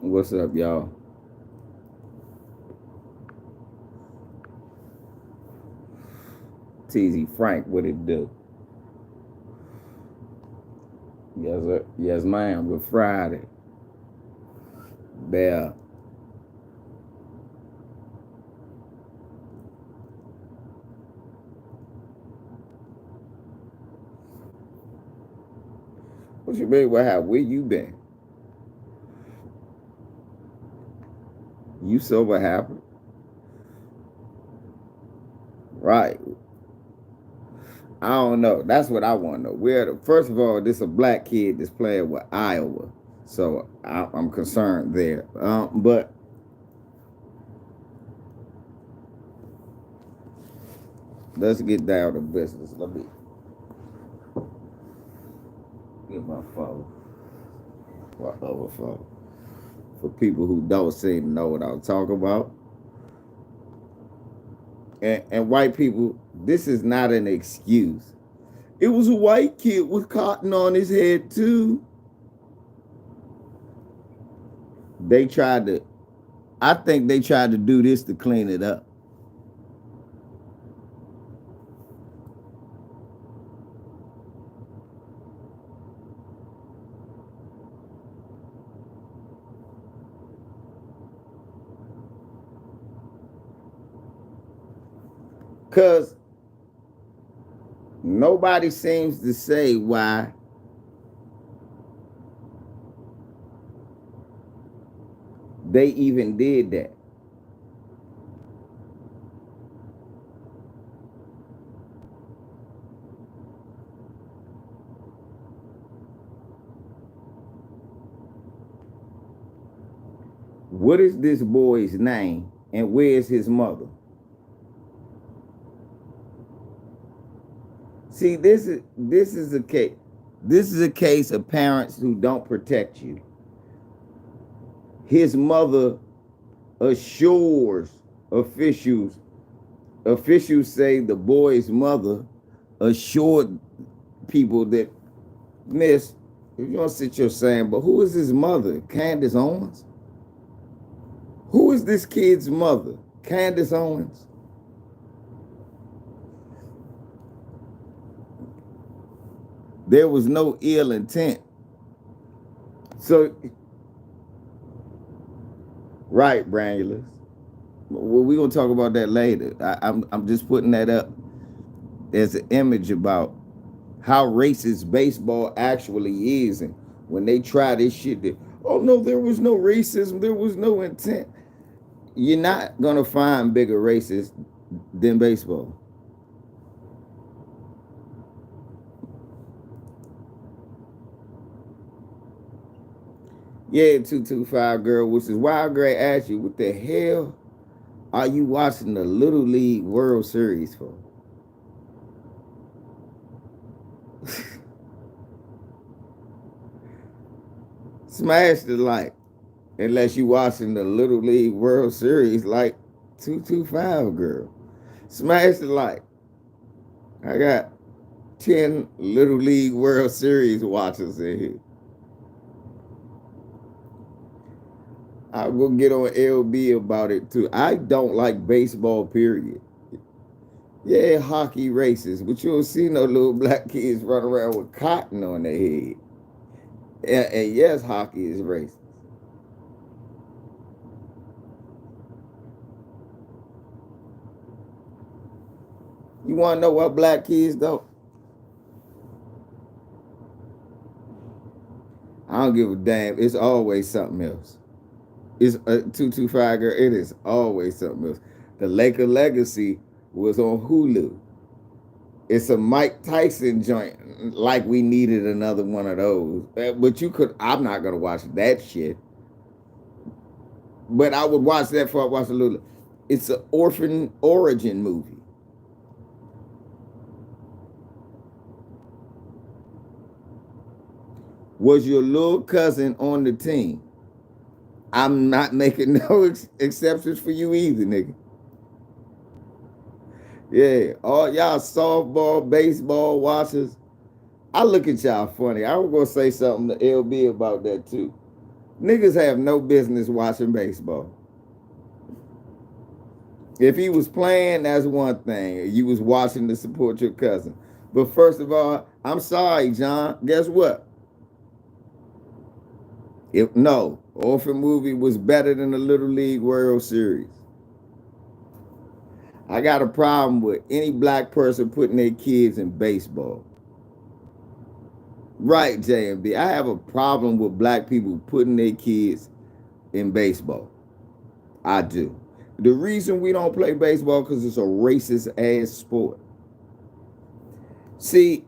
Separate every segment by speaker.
Speaker 1: What's up, y'all? TZ Frank, what it do? Yes, sir. Yes, ma'am. Good Friday. There. What you mean? Where you been? You sober happened? Right. I don't know. That's what I want to know. First of all, this a black kid that's playing with Iowa, so I'm concerned there. But let's get down to business. Let me get my phone, my other phone. For people who don't seem to know what I'm talking about, and white people, this is not an excuse. It was a white kid with cotton on his head too. They tried to. I think they tried to do this to clean it up. Because nobody seems to say why they even did that. What is this boy's name and where's his mother? See, this is a case. This is a case of parents who don't protect you. His mother assures officials. Officials say the boy's mother assured people that, Miss, if you don't sit your saying, but who is his mother? Candace Owens? Who is this kid's mother? Candace Owens? There was no ill intent. So, right, Branulus. Well, we're gonna talk about that later. I'm just putting that up as an image about how racist baseball actually is, and when they try this shit, that, oh no, there was no racism, there was no intent. You're not gonna find bigger racists than baseball. Yeah, 225 girl, which is why Gray asked you, what the hell are you watching the Little League World Series for? Smash the like, unless you watching the Little League World Series like 225 girl. Smash the like. I got 10 Little League World Series watchers in here. I'll go get on LB about it too. I don't like baseball, period. Yeah, hockey races, but you don't see no little black kids run around with cotton on their head. And yes, hockey is racist. You want to know what black kids don't? I don't give a damn. It's always something else. It's a 225 girl. It is always something else. The Laker Legacy was on Hulu. It's a Mike Tyson joint. Like we needed another one of those. But you could. I'm not gonna watch that shit. But I would watch that before I watch the Lula. It's an orphan origin movie. Was your little cousin on the team? I'm not making no exceptions for you either, nigga. Yeah, all y'all softball, baseball watchers. I look at y'all funny. I was gonna say something to LB about that too. Niggas have no business watching baseball. If he was playing, that's one thing. You was watching to support your cousin. But first of all, I'm sorry, John. Guess what? If no, Orphan movie was better than the Little League World Series. I got a problem with any black person putting their kids in baseball. Right, JMB. I have a problem with black people putting their kids in baseball. I do. The reason we don't play baseball because it's a racist ass sport. See,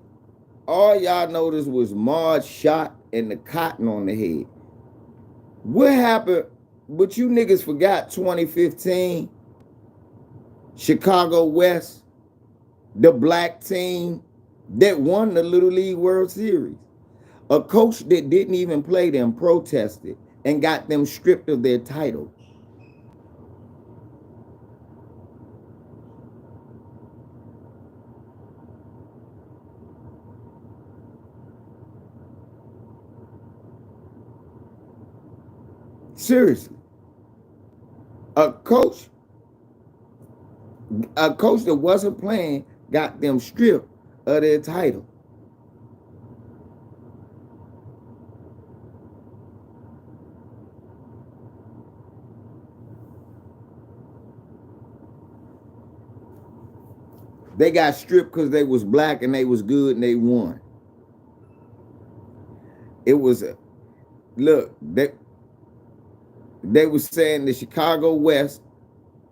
Speaker 1: all y'all noticed was Marge shot and the cotton on the head. What happened? But you niggas forgot 2015, Chicago West, the black team that won the Little League World Series. A coach that didn't even play them protested and got them stripped of their title. Seriously. A coach that wasn't playing got them stripped of their title. They got stripped because they was black and they was good and they won. It was a look, they was saying the Chicago West.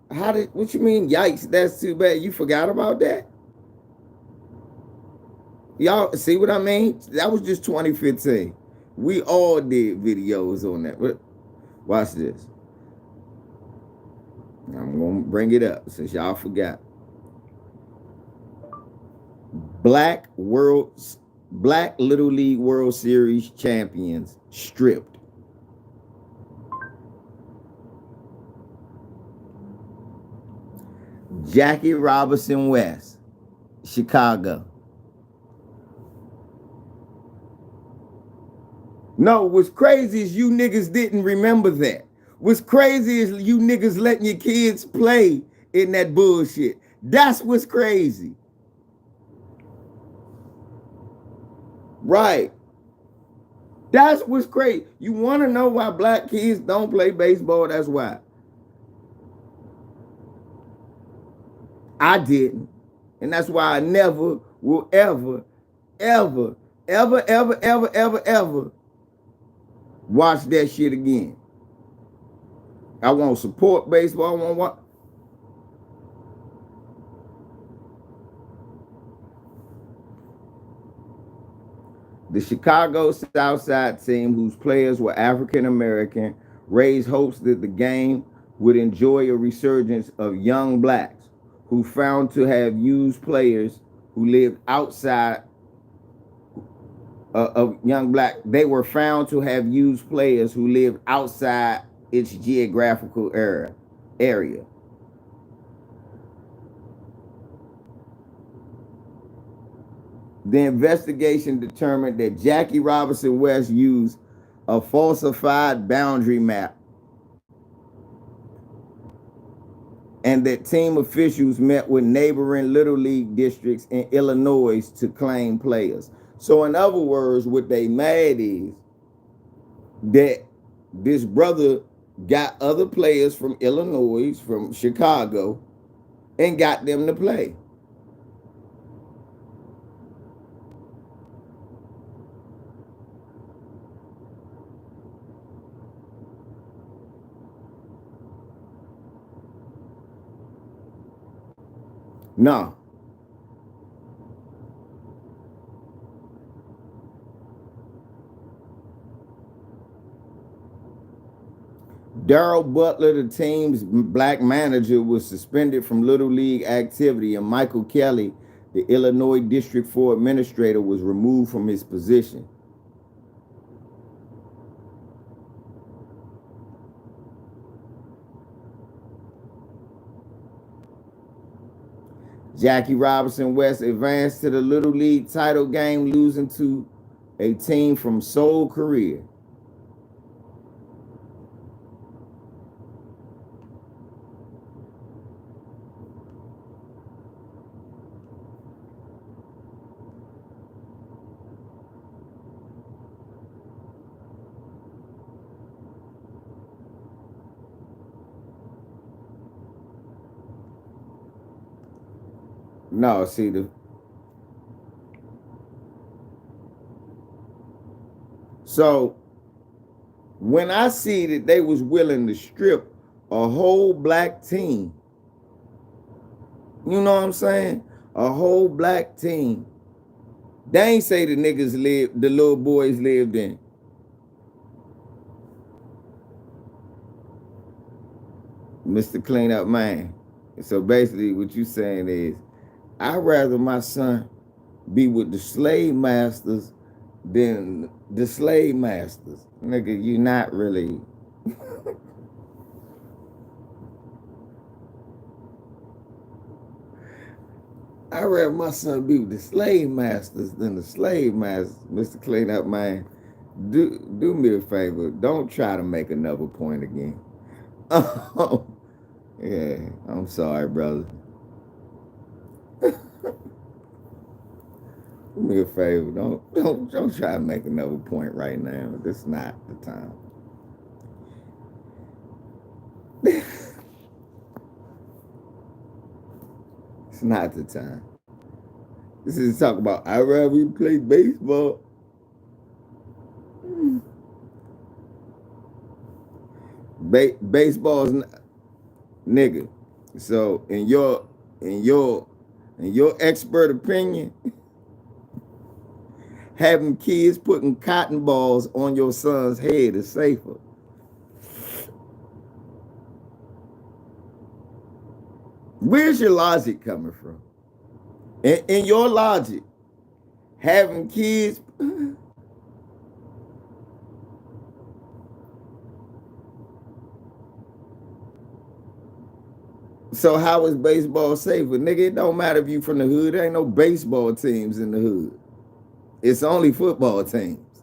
Speaker 1: What you mean? Yikes, that's too bad. You forgot about that? Y'all see what I mean? That was just 2015. We all did videos on that. Watch this. I'm gonna bring it up since y'all forgot. Black Little League World Series champions stripped. Jackie Robinson West, Chicago. No, what's crazy is you niggas didn't remember that. What's crazy is you niggas letting your kids play in that bullshit. That's what's crazy. Right. That's what's crazy. You want to know why black kids don't play baseball? That's why. I didn't. And that's why I never will ever watch that shit again. I won't support baseball. I won't watch. The Chicago Southside team, whose players were African American, raised hopes that the game would enjoy a resurgence of young blacks who found to have used players who lived outside of young black. They were found to have used players who lived outside its geographical area. The investigation determined that Jackie Robinson West used a falsified boundary map and that team officials met with neighboring Little League districts in Illinois to claim players. So in other words, what they mad is that this brother got other players from Illinois, from Chicago, and got them to play. No. Darrell Butler, the team's black manager, was suspended from Little League activity, and Michael Kelly, the Illinois District 4 administrator, was removed from his position. Jackie Robinson West advanced to the Little League title game, losing to a team from Seoul, Korea. No, see the so when I see that they was willing to strip a whole black team, you know what I'm saying? A whole black team. They ain't say the niggas live, the little boys lived in. Mr. Clean Up Man. So basically what you saying is, I'd rather my son be with the slave masters than the slave masters. Nigga, you not really. I'd rather my son be with the slave masters than the slave masters. Mr. Clean Up Man, do me a favor. Don't try to make another point again. Oh, yeah, I'm sorry, brother. Do me a favor. Don't try to make another point right now. This is not the time. It's not the time. This is talk about I'd rather we play baseball. Baseball's nigga. So in your in your expert opinion, having kids putting cotton balls on your son's head is safer. Where's your logic coming from? In your logic, having kids. So how is baseball safer? Nigga, it don't matter if you from the hood. There ain't no baseball teams in the hood. It's only football teams.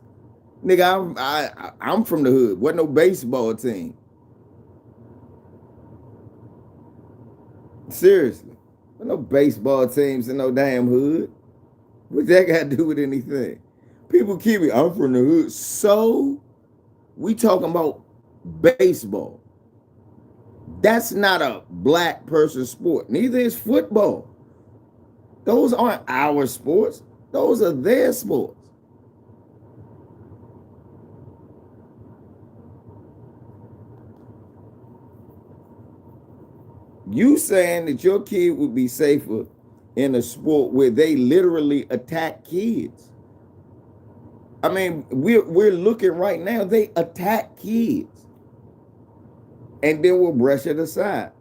Speaker 1: Nigga, I'm from the hood. What no baseball team? Seriously. What no baseball teams in no damn hood? What that got to do with anything? People keep it, I'm from the hood. So we talking about baseball. That's not a black person sport. Neither is football. Those aren't our sports. Those are their sports. You saying that your kid would be safer in a sport where they literally attack kids. I mean, we're looking right now, they attack kids. And then we'll brush it aside.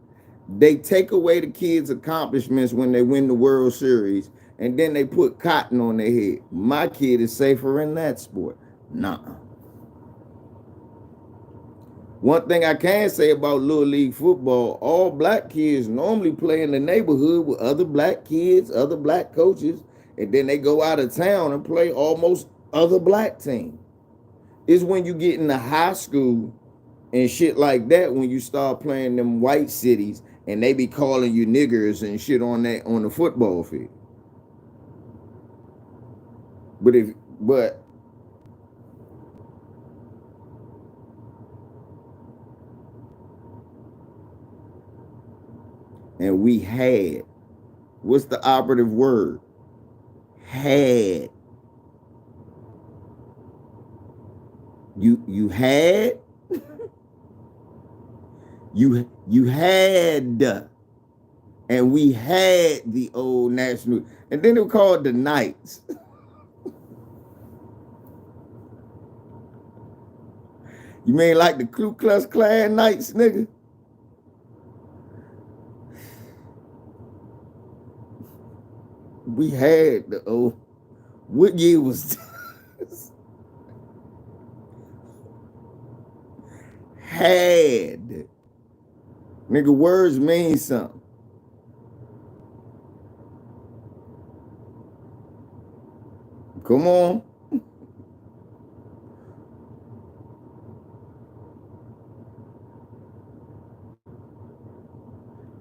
Speaker 1: They take away the kids' accomplishments when they win the World Series, and then they put cotton on their head. My kid is safer in that sport. Nah. One thing I can say about Little League football, all black kids normally play in the neighborhood with other black kids, other black coaches, and then they go out of town and play almost other black teams. It's when you get into high school and shit like that when you start playing them white cities and they be calling you niggers and shit on the football field. But and we had, what's the operative word? Had. You had you had, and we had the old national, and then they were called the Knights. You mean like the Ku Klux Klan Knights, nigga? We had the old. What year was this? Had. Nigga, words mean something. Come on.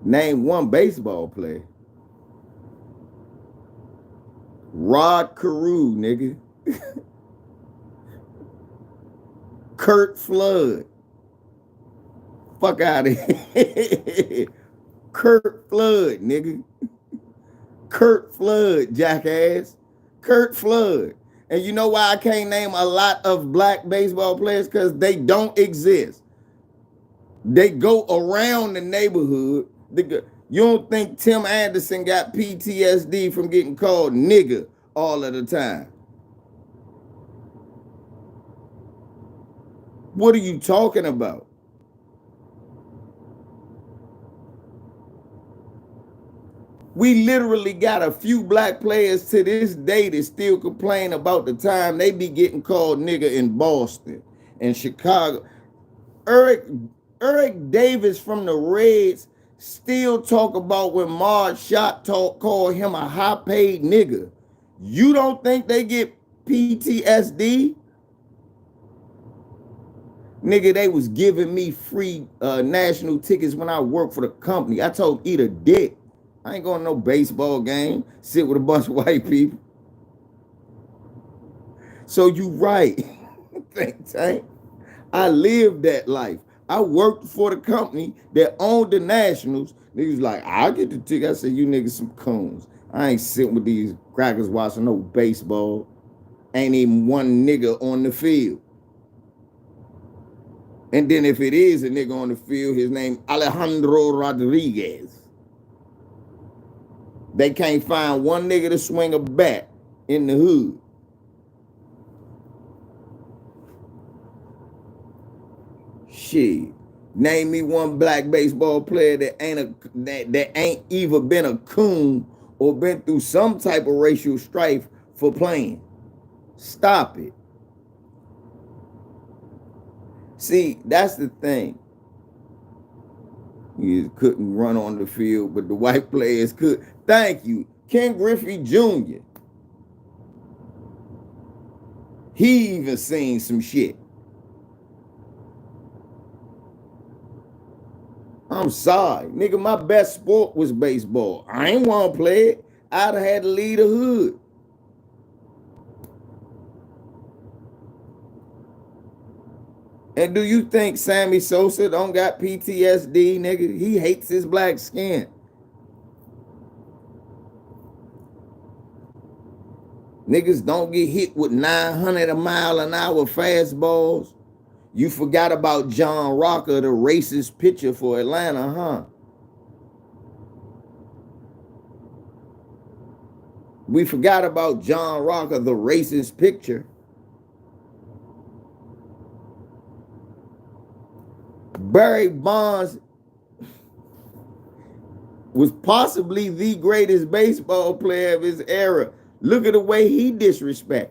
Speaker 1: Name one baseball player. Rod Carew, nigga. Kurt Flood. Fuck out of here. Kurt Flood, nigga. Kurt Flood, jackass. Kurt Flood. And you know why I can't name a lot of black baseball players? Because they don't exist. They go around the neighborhood. You don't think Tim Anderson got PTSD from getting called nigger all of the time? What are you talking about? We literally got a few black players to this day that still complain about the time they be getting called nigger in Boston and Chicago. Eric Davis from the Reds still talk about when Marge Schott called him a high-paid nigger. You don't think they get PTSD? Nigga, they was giving me free national tickets when I worked for the company. I told them, eat a dick. I ain't going to no baseball game, sit with a bunch of white people. So you right. Think tank. I lived that life. I worked for the company that owned the Nationals. Niggas like, I'll get the ticket. I said, you niggas some coons. I ain't sitting with these crackers watching no baseball. Ain't even one nigga on the field. And then if it is a nigga on the field, his name Alejandro Rodriguez. They can't find one nigga to swing a bat in the hood. Shit. Name me one black baseball player that ain't either been a coon or been through some type of racial strife for playing. Stop it. See, that's the thing. You couldn't run on the field, but the white players could. Thank you. Ken Griffey Jr. He even seen some shit. I'm sorry. Nigga, my best sport was baseball. I ain't want to play it. I'd have had to leave the hood. And do you think Sammy Sosa don't got PTSD, nigga? He hates his black skin. Niggas don't get hit with 900 a mile an hour fastballs. You forgot about John Rocker, the racist pitcher for Atlanta, huh? We forgot about John Rocker, the racist pitcher. Barry Bonds was possibly the greatest baseball player of his era. Look at the way he disrespected.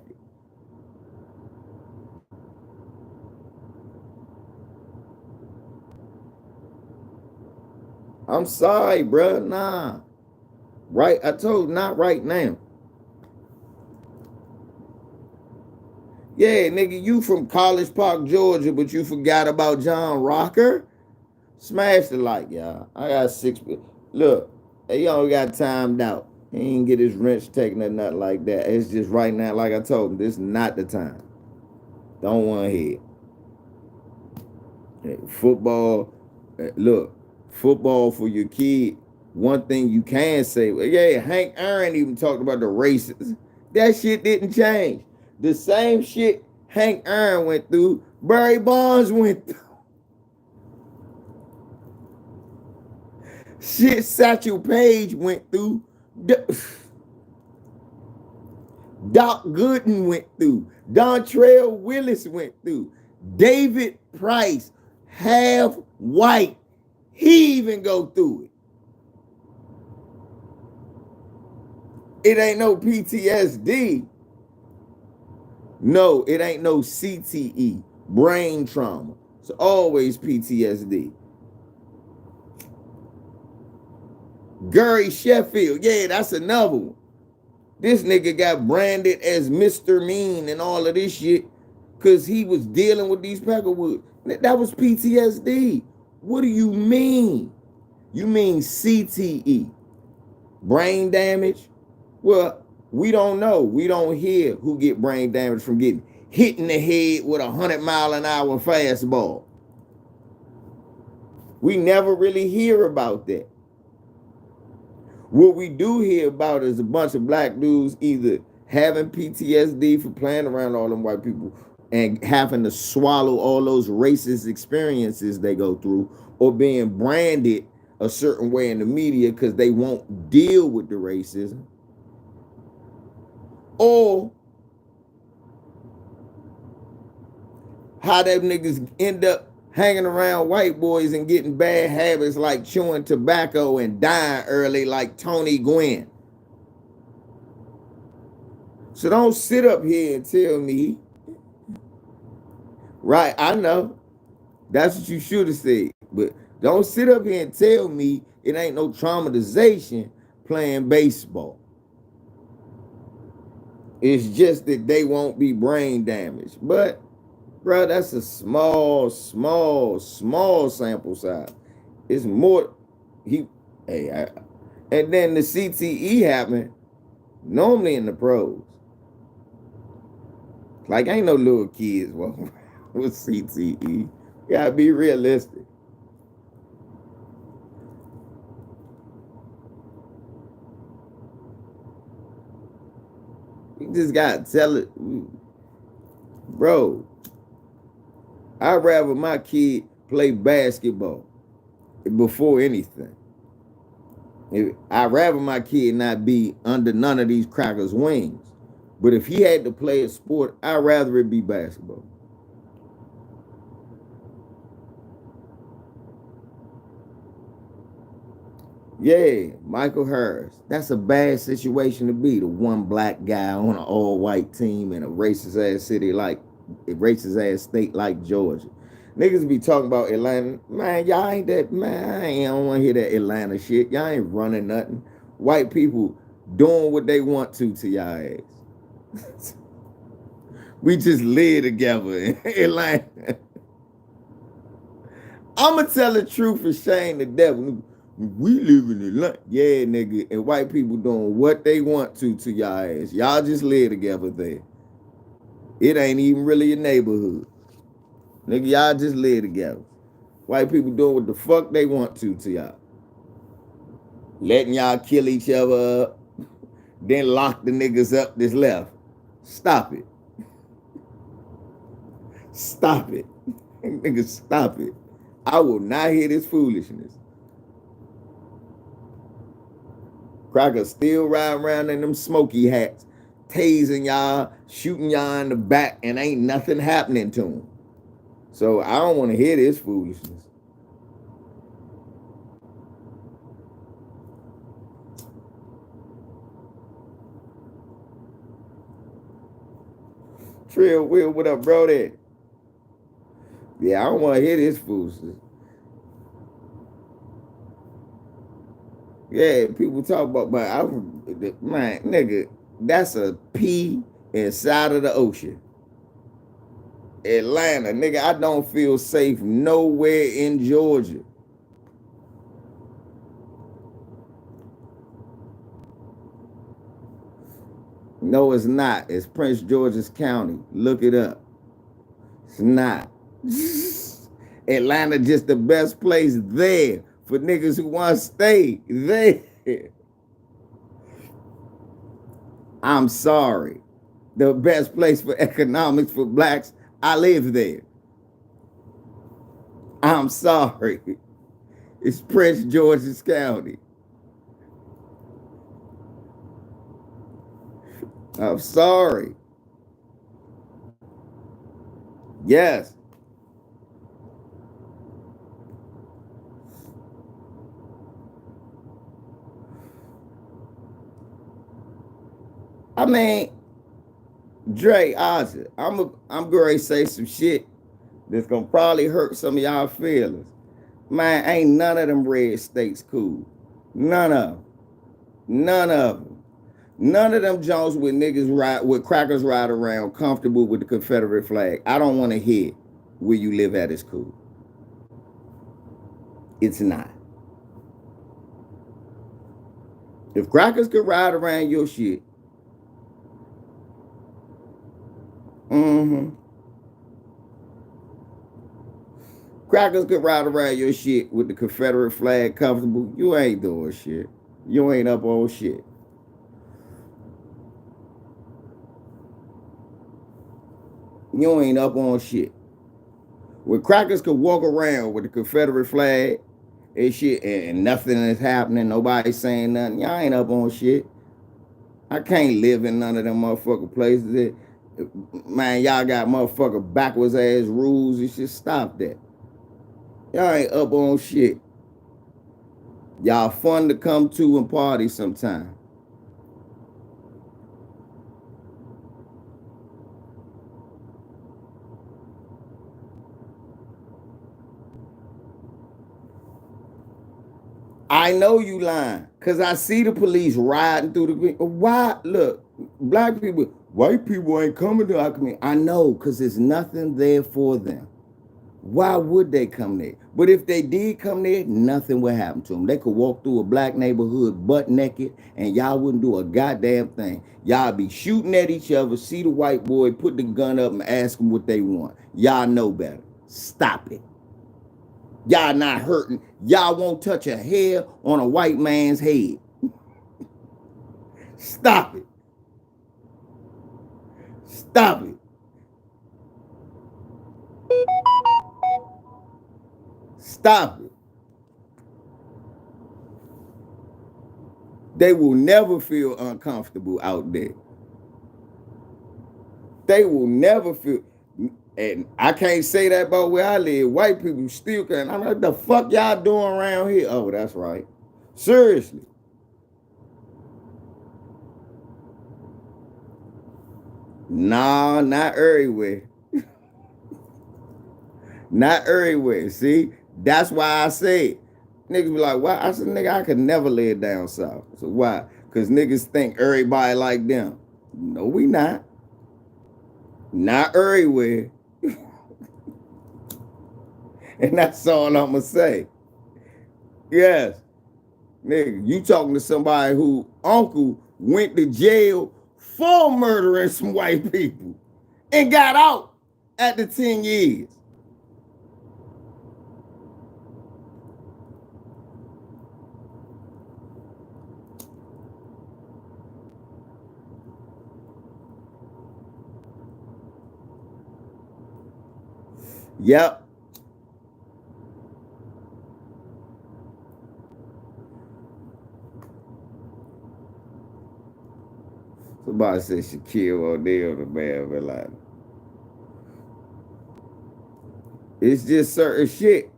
Speaker 1: I'm sorry, bro. Nah. Right? I told you, not right now. Yeah, nigga, you from College Park, Georgia, but you forgot about John Rocker? Smash the like, y'all. I got 6. Look, he only got timed out. He ain't get his wrench taken or nothing like that. It's just right now, like I told him, this is not the time. Don't want to hear. Hey, football, look, football for your kid. One thing you can say, yeah, Hank Aaron even talked about the races. That shit didn't change. The same shit Hank Aaron went through, Barry Bonds went through. Shit Satchel Paige went through. Doc Gooden went through. Dontrell Willis went through. David Price, half white. He even go through it. It ain't no PTSD. No, it ain't no CTE, brain trauma. It's always PTSD. Gary Sheffield, yeah, that's another one. This nigga got branded as Mr. Mean and all of this shit because he was dealing with these Peckerwood. That was PTSD. What do you mean? You mean CTE, brain damage? Well, we don't know. We don't hear who get brain damage from getting hit in the head with a 100-mile-an-hour fastball. We never really hear about that. What we do hear about is a bunch of black dudes either having PTSD for playing around all them white people and having to swallow all those racist experiences they go through, or being branded a certain way in the media because they won't deal with the racism, or how them niggas end up hanging around white boys and getting bad habits like chewing tobacco and dying early like Tony Gwynn. So don't sit up here and tell me, right? I know that's what you should have said, but don't sit up here and tell me it ain't no traumatization playing baseball. It's just that they won't be brain damaged. But, bro, that's a small sample size. It's more. And then the CTE happened normally in the pros. Like, ain't no little kids walking with CTE. You gotta be realistic. You just gotta tell it, bro. I'd rather my kid play basketball before anything. I'd rather my kid not be under none of these crackers' wings. But if he had to play a sport, I'd rather it be basketball. Yeah, Michael Harris. That's a bad situation to be. The one black guy on an all-white team in a racist ass city like a racist ass state like Georgia. Niggas be talking about Atlanta. Man, y'all ain't that, man, I don't want to hear that Atlanta shit. Y'all ain't running nothing. White people doing what they want to y'all ass. We just live together in Atlanta. I'ma tell the truth and shame the devil. We live in Atlanta. Yeah, nigga. And white people doing what they want to y'all ass. Y'all just live together there. It ain't even really a neighborhood. Nigga, y'all just live together. White people doing what the fuck they want to y'all. Letting y'all kill each other up. Then lock the niggas up that's left. Stop it. Stop it. Nigga, stop it. I will not hear this foolishness. Crackers still riding around in them smoky hats, tasing y'all, shooting y'all in the back, and ain't nothing happening to them. So I don't want to hear this foolishness. Trill Will, what up, bro? There. Yeah, I don't want to hear this foolishness. Yeah, people talk about, but man, nigga, that's a pea inside of the ocean. Atlanta, nigga, I don't feel safe nowhere in Georgia. No, it's not. It's Prince George's County. Look it up. It's not. Atlanta just the best place there for niggas who want to stay there. I'm sorry. The best place for economics for blacks, I live there. I'm sorry. It's Prince George's County. I'm sorry. Yes. I mean, Dre, Ozzy, I'm going to say some shit that's going to probably hurt some of y'all feelings. Man, ain't none of them red states cool. None of them. None of them. None of them Jones with niggas ride, with crackers ride around comfortable with the Confederate flag. I don't want to hear where you live at is cool. It's not. If crackers could ride around your shit, crackers could ride around your shit with the Confederate flag comfortable, you ain't doing shit. You ain't up on shit. You ain't up on shit. When crackers could walk around with the Confederate flag and shit and nothing is happening, nobody's saying nothing, y'all ain't up on shit. I can't live in none of them motherfucking places that, man, y'all got motherfucker backwards ass rules. You should stop that. Y'all ain't up on shit. Y'all fun to come to and party sometime. I know you lying, cause I see the police riding through the. Why? Look, black people, white people ain't coming to our community. I know, cause there's nothing there for them. Why would they come there? But if they did come there, nothing would happen to them. They could walk through a black neighborhood butt naked, and y'all wouldn't do a goddamn thing. Y'all be shooting at each other, see the white boy, put the gun up, and ask them what they want. Y'all know better. Stop it. Y'all not hurting. Y'all won't touch a hair on a white man's head. Stop it. Stop it. Stop it. They will never feel uncomfortable out there. They will never feel. And I can't say that about where I live. White people still can't. I'm like, the fuck y'all doing around here? Oh, that's right. Seriously. Nah, not everywhere. Not everywhere. See, that's why I said, niggas be like, why? I said, nigga, I could never lay it down south. So why? Because niggas think everybody like them. No, we not. Not everywhere. And that's all I'm going to say. Yes. Nigga, you talking to somebody who uncle went to jail for murdering some white people and got out after 10 years. Yep. Somebody said Shaquille O'Neal, the man, but like, it's just certain shit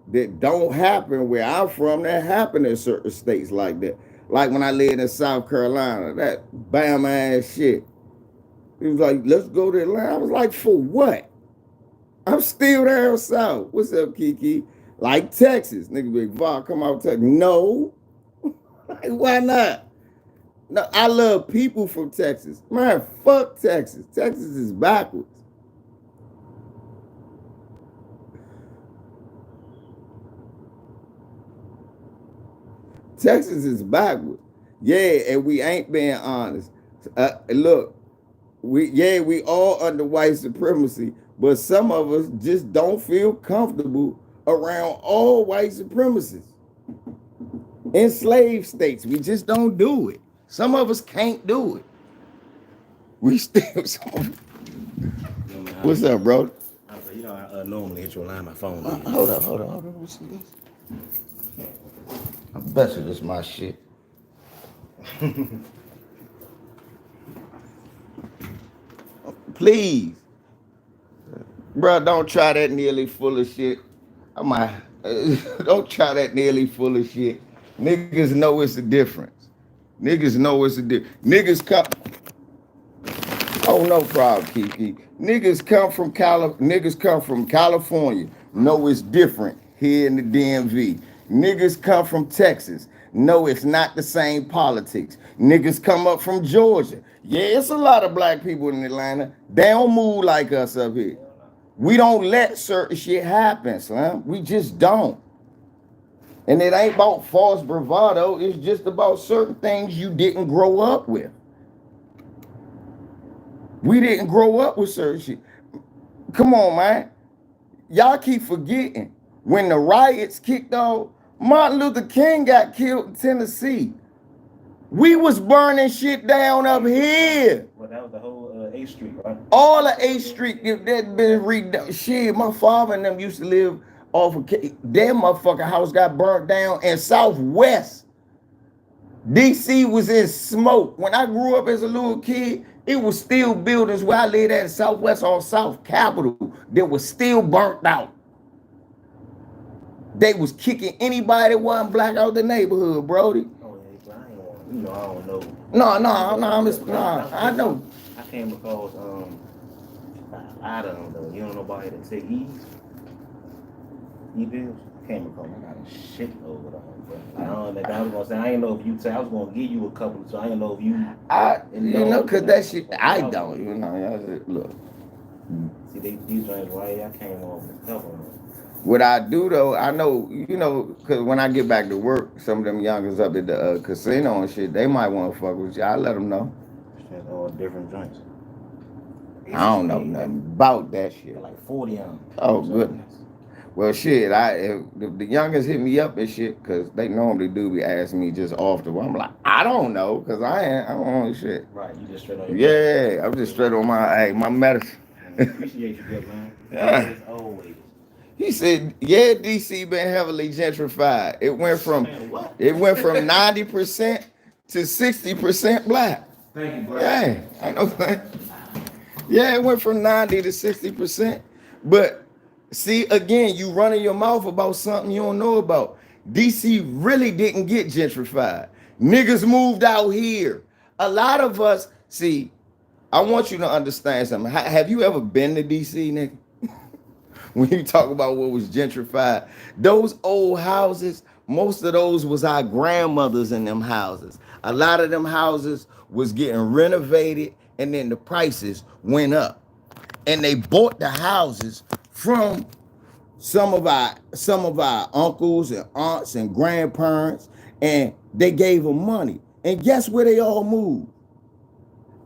Speaker 1: that don't happen where I'm from that happen in certain states like that. Like when I lived in South Carolina, that bam ass shit. He was like, let's go to Atlanta. I was like, for what? I'm still down south. What's up, Kiki? Like Texas. Nigga Big Vaughn come out Texas. No. Like, why not? No, I love people from Texas. Man, fuck Texas. Texas is backwards. Texas is backwards. Yeah, and we ain't being honest. Look, we all under white supremacy, but some of us just don't feel comfortable around all white supremacists. Enslaved states, we just don't do it. Some of us can't do it. We still. What's up, bro?
Speaker 2: You know, I normally hit your line on my phone.
Speaker 1: Hold on. What's this? I bet you this my shit. Please. Bro, don't try that nearly full of shit. I might. Don't try that nearly full of shit. Niggas know it's a difference. Niggas know it's a difference. Niggas come. Oh, no problem, Kiki. Niggas come from California. Know it's different here in the DMV. Niggas come from Texas. No, it's not the same politics. Niggas come up from Georgia. Yeah, it's a lot of black people in Atlanta. They don't move like us up here. We don't let certain shit happen, son. We just don't. And it ain't about false bravado. It's just about certain things you didn't grow up with. We didn't grow up with certain shit. Come on, man. Y'all keep forgetting. When the riots kicked off, Martin Luther King got killed in Tennessee. We was burning shit down up here.
Speaker 2: Well, that was the whole 8th Street, right?
Speaker 1: All of 8th Street, that been redone. Shit, my father and them used to live off of their motherfucking house got burnt down in Southwest. DC was in smoke. When I grew up as a little kid, it was still buildings where I lived at in Southwest on South Capitol that was still burnt out. They was kicking anybody that wasn't black out the neighborhood, Brody.
Speaker 2: Oh, yeah, I ain't want, I don't know.
Speaker 1: I know.
Speaker 2: I came because, I don't know. You don't know about it. Say E-bills? I came across, I got a shit over them. I don't know. I was gonna say, I ain't know if you say I was gonna give you a couple, so I ain't know if you.
Speaker 1: Cause that shit, I don't. Look.
Speaker 2: See, these joints right here, I came off with a couple of them.
Speaker 1: What I do though, I know, cause when I get back to work, some of them youngers up at the casino and shit, they might want to fuck with you. I let them know.
Speaker 2: It's all different joints.
Speaker 1: I don't know nothing about that shit.
Speaker 2: Like 40 of them.
Speaker 1: Oh goodness. Well, shit, the youngest hit me up and shit, cause they normally do be asking me just off the wall. I'm like, I don't know, cause I don't know shit.
Speaker 2: Right, you just straight on your
Speaker 1: I'm just straight on my medicine.
Speaker 2: Appreciate you, good man.
Speaker 1: Yeah.
Speaker 2: Always.
Speaker 1: He said, yeah, DC been heavily gentrified. It went from 90% to 60% black.
Speaker 2: Thank you, bro.
Speaker 1: Yeah, I know that. Yeah, it went from 90 to 60%. But see, again, you running your mouth about something you don't know about. DC really didn't get gentrified. Niggas moved out here. A lot of us, see, I want you to understand something. Have you ever been to DC, nigga? When you talk about what was gentrified, those old houses, most of those was our grandmothers in them houses. A lot of them houses was getting renovated and then the prices went up. And they bought the houses from some of our uncles and aunts and grandparents, and they gave them money. And guess where they all moved?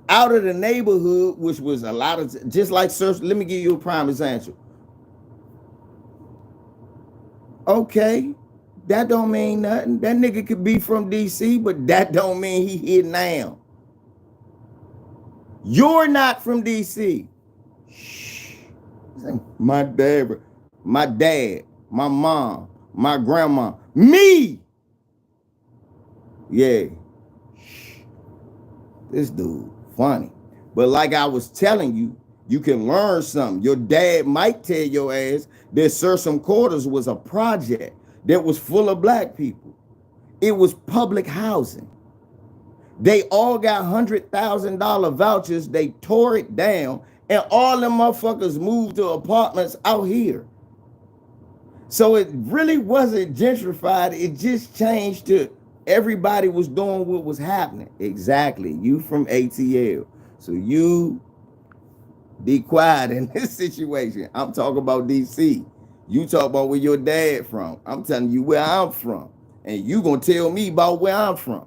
Speaker 1: Out of the neighborhood, which was a lot of, just like, let me give you a prime example. Okay, that don't mean nothing. That nigga could be from DC, but that don't mean he here now. You're not from DC. Shh. My dad, my mom, my grandma, me. Yeah. Shh. This dude, funny. But like I was telling you, you can learn something. Your dad might tell your ass that Sursum Quarters was a project that was full of black people. It was public housing. They all got $100,000 vouchers. They tore it down, and all them motherfuckers moved to apartments out here. So it really wasn't gentrified. It just changed to everybody was doing what was happening. Exactly. You from ATL. So you be quiet in this situation. I'm talking about DC. You talk about where your dad from. I'm telling you where I'm from. And you gonna tell me about where I'm from.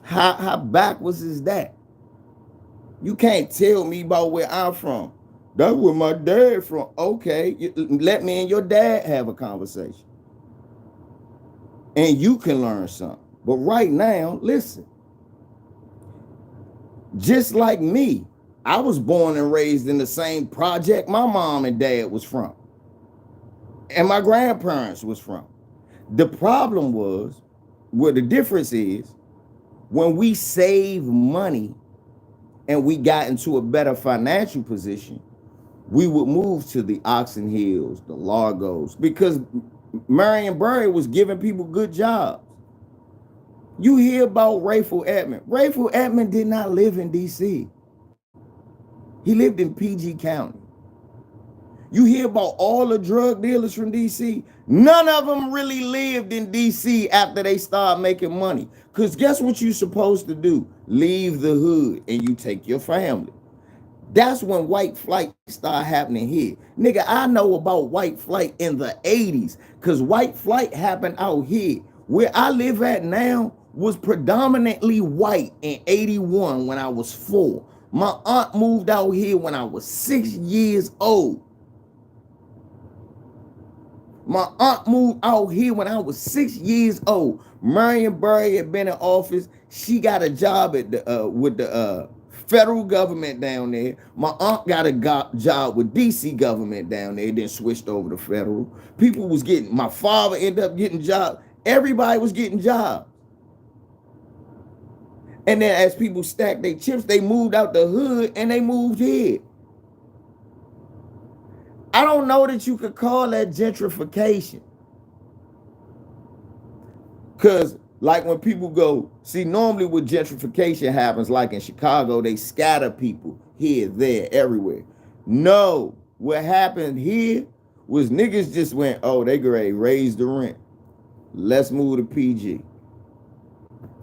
Speaker 1: How backwards is that? You can't tell me about where I'm from. That's where my dad from. Okay, let me and your dad have a conversation. And you can learn something. But right now, listen. Just like me, I was born and raised in the same project my mom and dad was from. And my grandparents was from. The problem was, the difference is, when we saved money and we got into a better financial position, we would move to the Oxon Hills, the Largos, because Marion Barry was giving people good jobs. You hear about Rayful Edmond. Rayful Edmond did not live in DC. He lived in PG County. You hear about all the drug dealers from DC. None of them really lived in DC after they started making money. Because guess what you're supposed to do? Leave the hood and you take your family. That's when white flight started happening here. Nigga, I know about white flight in the 80s because white flight happened out here. Where I live at now was predominantly white in 81 when I was 4. My aunt moved out here when I was 6 years old. My aunt moved out here when I was 6 years old. Marion Barry had been in office. She got a job at the with the federal government down there. My aunt got a job with DC government down there. Then switched over to federal. People was getting. My father ended up getting jobs. Everybody was getting jobs. And then as people stacked their chips, they moved out the hood and they moved here. I don't know that you could call that gentrification. Because, like, when people go, see, normally when gentrification happens, like in Chicago, they scatter people here, there, everywhere. No, what happened here was niggas just went, oh, they great, raise the rent. Let's move to PG.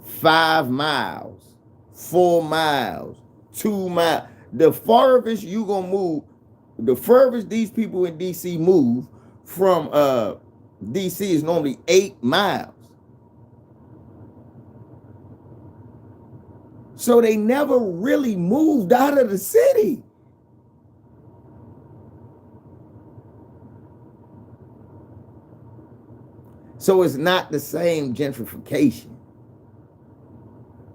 Speaker 1: 5 miles, 4 miles, 2 miles. The furthest you gonna move, the furthest these people in DC move from DC is normally 8 miles. So they never really moved out of the city. So it's not the same gentrification.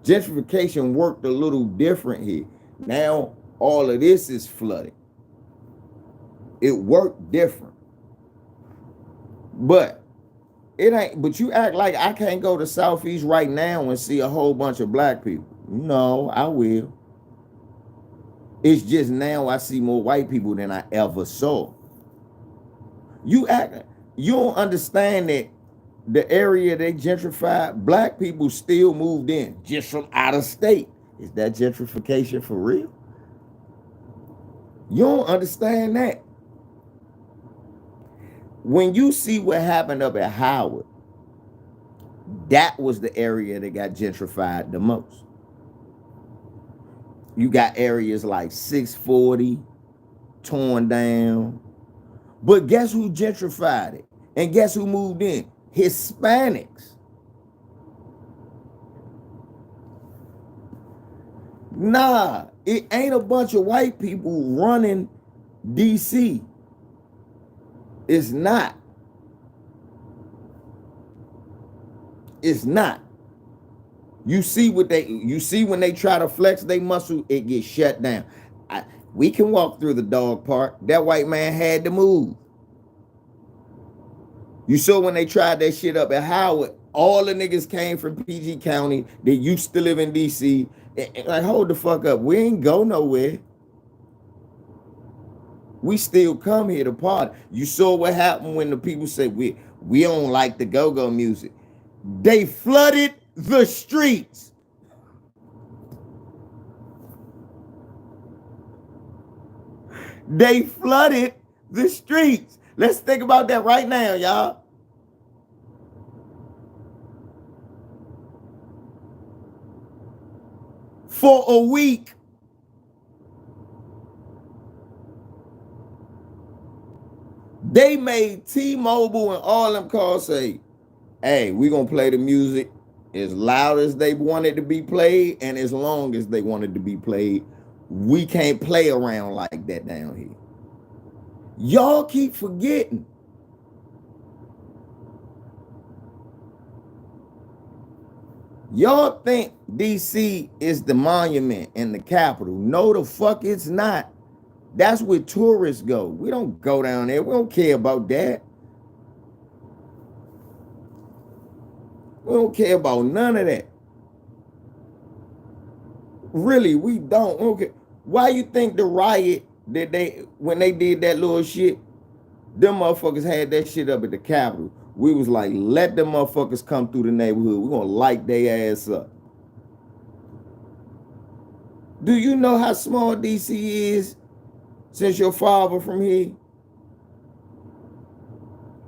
Speaker 1: Gentrification worked a little different here. Now all of this is flooded. It worked different. But it ain't, but you act like I can't go to Southeast right now and see a whole bunch of black people. No, I will. It's just now I see more white people than I ever saw. You don't understand that the area they gentrified, black people still moved in just from out of state. Is that gentrification for real? You don't understand that. When you see what happened up at Howard, that was the area that got gentrified the most. You got areas like 640 torn down. But guess who gentrified it? And guess who moved in? Hispanics. Nah, it ain't a bunch of white people running DC. It's not. It's not. You see when they try to flex their muscle, it gets shut down. We can walk through the dog park. That white man had to move. You saw when they tried that shit up at Howard, all the niggas came from PG County. They used to live in DC. Like, hold the fuck up. We ain't go nowhere. We still come here to party. You saw what happened when the people said we don't like the go-go music. They flooded the streets. They flooded the streets. Let's think about that right now, y'all. For a week. They made T-Mobile and all them calls say, hey, we're going to play the music as loud as they wanted to be played and as long as they wanted to be played. We can't play around like that down here. Y'all keep forgetting. Y'all think DC is the monument and the capital. No, the fuck it's not. That's where tourists go. We don't go down there. We don't care about that. We don't care about none of that. Really, we don't. Okay. Why you think the riot that when they did that little shit, them motherfuckers had that shit up at the Capitol? We was like, let them motherfuckers come through the neighborhood. We're gonna light their ass up. Do you know how small DC is since your father from here?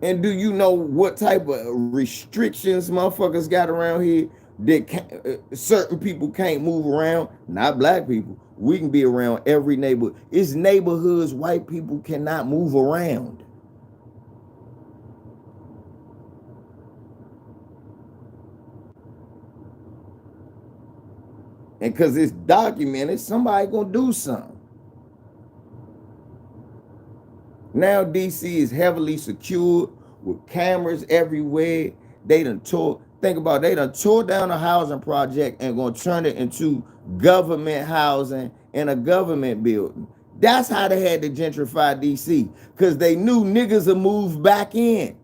Speaker 1: And do you know what type of restrictions motherfuckers got around here that certain people can't move around? Not black people. We can be around every neighborhood. It's neighborhoods white people cannot move around. And because it's documented, somebody gonna do something. Now DC is heavily secured. with cameras everywhere. They done tore. Think about it, they done tore down a housing project and gonna turn it into government housing in a government building. That's how they had to gentrify DC, because they knew niggas would move back in.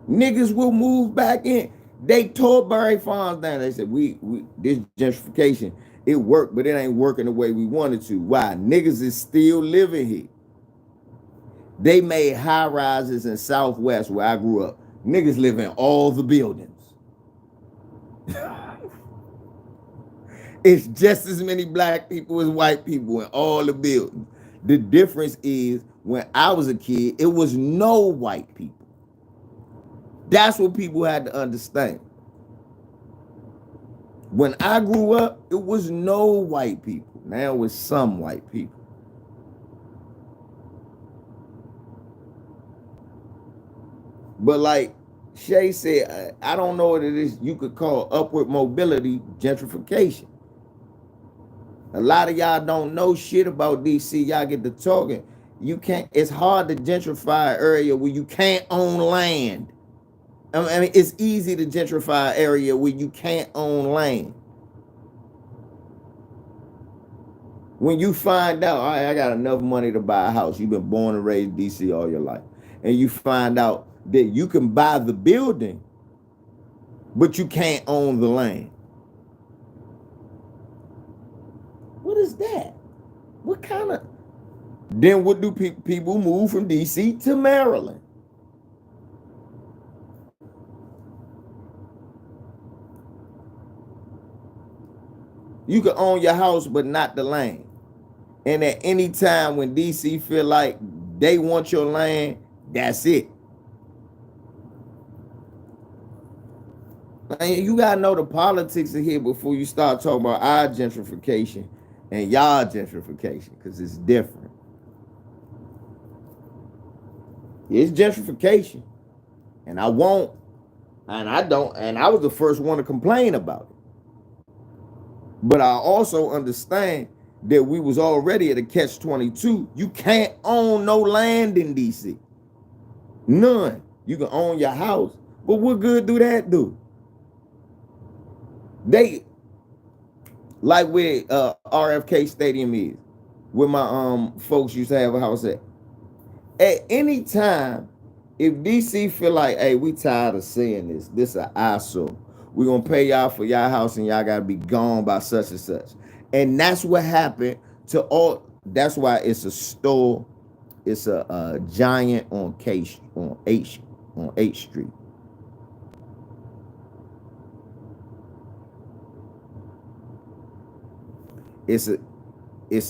Speaker 1: Niggas will move back in. They tore Barry Farms down. They said, we this gentrification, it worked, but it ain't working the way we wanted to. Why? Niggas is still living here. They made high rises in Southwest where I grew up. Niggas live in all the buildings. It's just as many black people as white people in all the buildings. The difference is when I was a kid, it was no white people. That's what people had to understand. When I grew up, it was no white people. Now it's some white people. But like Shay said, I don't know what it is you could call upward mobility gentrification. A lot of y'all don't know shit about DC. Y'all get to talking. You can't, it's hard to gentrify an area where you can't own land. I mean, it's easy to gentrify an area where you can't own land. When you find out, all right, I got enough money to buy a house. You've been born and raised DC all your life. And you find out that you can buy the building, but you can't own the land. What is that? What kind of... Then what do people move from DC to Maryland? You can own your house, but not the land. And at any time when DC feel like they want your land, that's it. And you gotta know the politics of here before you start talking about our gentrification and y'all gentrification, because it's different. It's gentrification. And I won't, and I don't, and I was the first one to complain about it. But I also understand that we was already at a catch-22. You can't own no land in DC. None. You can own your house, but what good do that do? They, like where RFK Stadium is, where my folks used to have a house at. At any time, if DC feel like, hey, we tired of seeing this, this an eyesore. We're gonna pay y'all for y'all house and y'all gotta be gone by such and such. And that's what happened to all. That's why it's a store. It's a giant on H Street. It's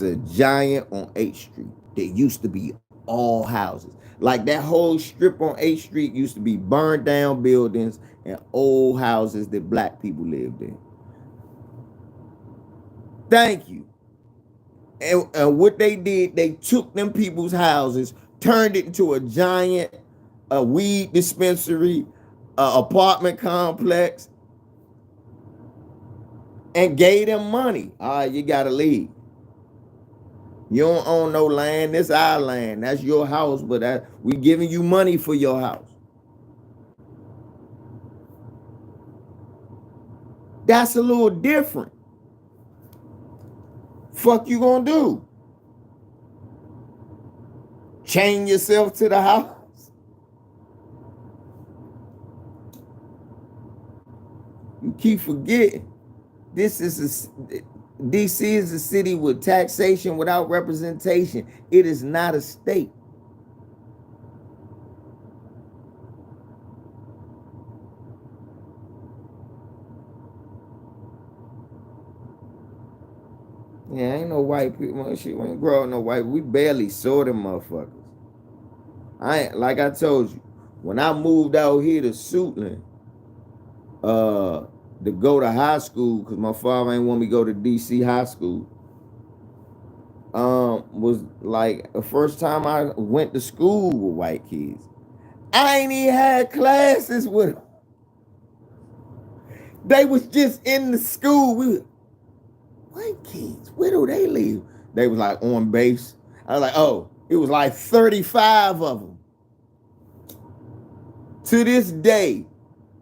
Speaker 1: a giant on H Street. There used to be all houses. Like that whole strip on H Street used to be burned down buildings and old houses that black people lived in. Thank you. And what they did, they took them people's houses, turned it into a giant weed dispensary, apartment complex, and gave them money. All right, you gotta leave. You don't own no land. This our land. That's your house, but we giving you money for your house. That's a little different. Fuck you gonna do? Chain yourself to the house? You keep forgetting. DC is a city with taxation without representation. It is not a state. Yeah, ain't no white people. Shit, we ain't grow up no white. We barely saw them motherfuckers. Like I told you, when I moved out here to Suitland, to go to high school, because my father ain't want me to go to DC high school, was like the first time I went to school with white kids. I ain't even had classes with them. They was just in the school. We were, white kids, where do they live? They was like on base. I was like, oh, It was like 35 of them. To this day,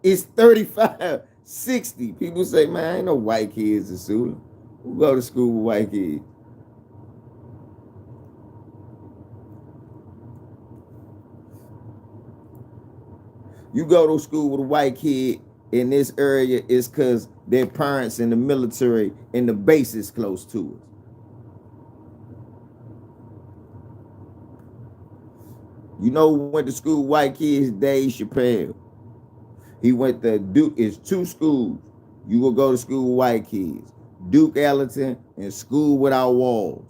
Speaker 1: it's 35, 60. People say, man, ain't no white kids in Sula. Who go to school with white kids? You go to school with a white kid in this area is because their parents in the military and the base is close to us. You know who went to school with white kids? Dave Chappelle. He went to Duke. It's two schools. You will go to school with white kids. Duke Ellington and School Without Walls.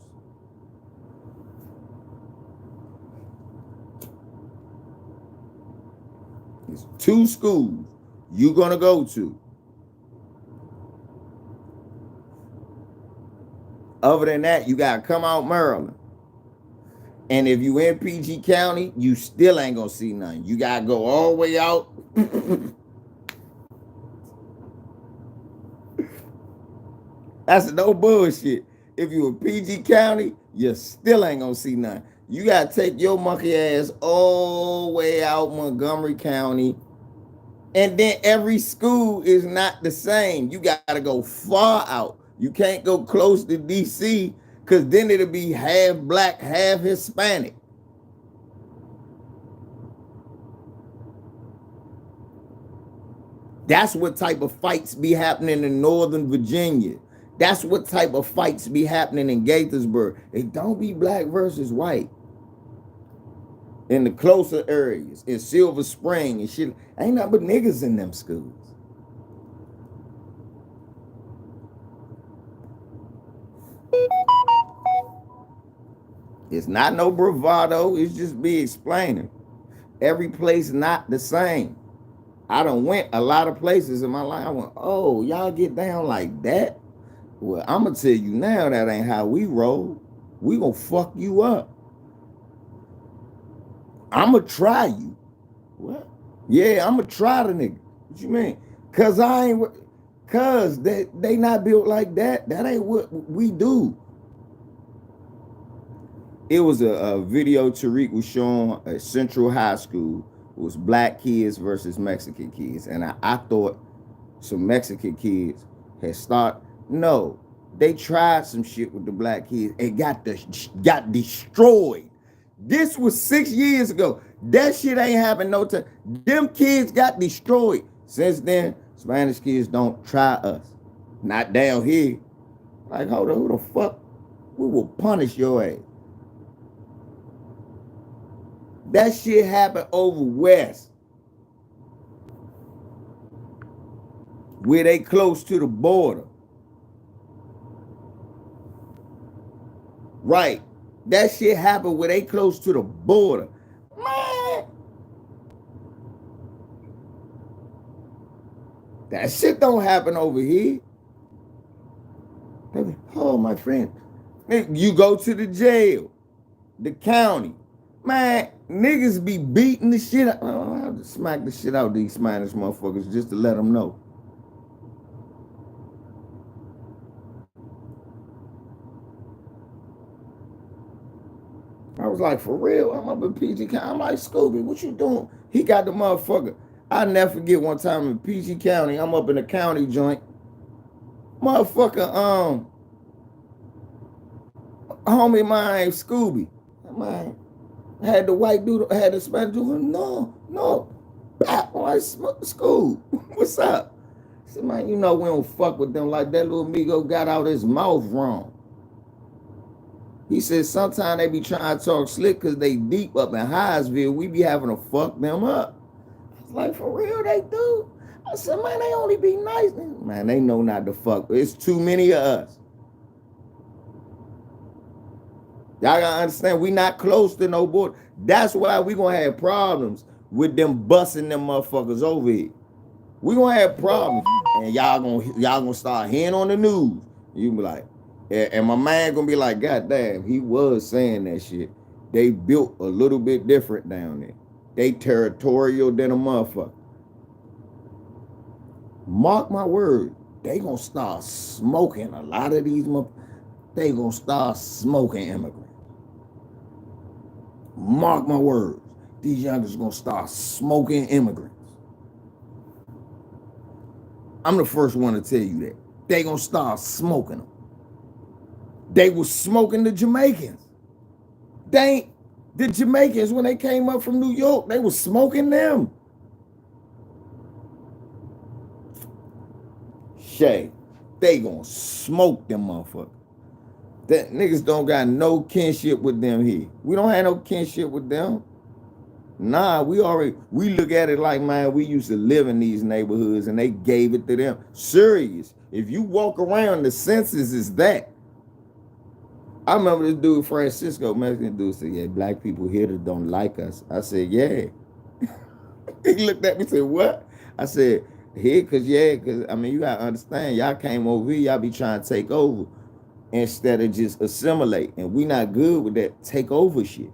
Speaker 1: It's two schools you're gonna go to. Other than that, you gotta come out Maryland. And if you in PG County, you still ain't gonna see nothing. You gotta go all the way out. That's no bullshit. If you in PG County, you still ain't gonna see nothing. You gotta take your monkey ass all the way out Montgomery County. And then every school is not the same. You gotta go far out. You can't go close to DC because then it'll be half black, half Hispanic. That's what type of fights be happening in Northern Virginia. That's what type of fights be happening in Gaithersburg. It don't be black versus white. In the closer areas, in Silver Spring and shit, ain't nothing but niggas in them schools. It's not no bravado. It's just be explaining. Every place not the same. I done went a lot of places in my life. I went, oh, y'all get down like that? Well, I'm going to tell you now that ain't how we roll. We going to fuck you up. I'm going to try you. What? Yeah, I'm going to try the nigga. What you mean? Because they not built like that. That ain't what we do. It was a video Tariq was showing at Central High School. It was black kids versus Mexican kids. And I thought some Mexican kids had started. No, they tried some shit with the black kids and got destroyed. This was 6 years ago. That shit ain't happened no time. Them kids got destroyed. Since then, Spanish kids don't try us. Not down here. Like, hold on, who the fuck? We will punish your ass. That shit happened over west. Where they close to the border. Right. That shit happened where they close to the border. Man. That shit don't happen over here. Oh, my friend. You go to the jail. The county. Man, niggas be beating the shit out. I have to smack the shit out of these Spanish motherfuckers just to let them know. I was like, for real? I'm up in PG County. I'm like, Scooby, what you doing? He got the motherfucker. I never forget one time in PG County, I'm up in the county joint. Motherfucker, homie of mine named Scooby. Man, had the white dude, had the Spanish dude. No. Boy, school. What's up? I said, man, you know we don't fuck with them like that little amigo got out his mouth wrong. He said sometimes they be trying to talk slick because they deep up in Highsville. We be having to fuck them up. I was like, for real, they do? I said, man, they only be nice. Man, they know not to fuck. It's too many of us. Y'all gotta understand, we not close to no border. That's why we gonna have problems with them busting them motherfuckers over here. We gonna have problems, and y'all gonna start hearing on the news. You be like, and my man gonna be like, God damn, he was saying that shit. They built a little bit different down there. They territorial than a motherfucker. Mark my word, they gonna start smoking a lot of these motherfuckers. They gonna start smoking immigrants. Mark my words. These youngsters gonna start smoking immigrants. I'm the first one to tell you that. They gonna start smoking them. They was smoking the Jamaicans. They ain't the Jamaicans when they came up from New York, they was smoking them. Shay, they gonna smoke them motherfuckers. That niggas don't got no kinship with them here. We don't have no kinship with them. Nah, we look at it like, man, we used to live in these neighborhoods and they gave it to them. Serious. If you walk around, the census is that. I remember this dude, Francisco, Mexican dude, said, yeah, black people here that don't like us. I said, yeah. He looked at me and said, what? I said, here, cause I mean, you gotta understand, y'all came over here, y'all be trying to take over instead of just assimilate. And we not good with that take over shit.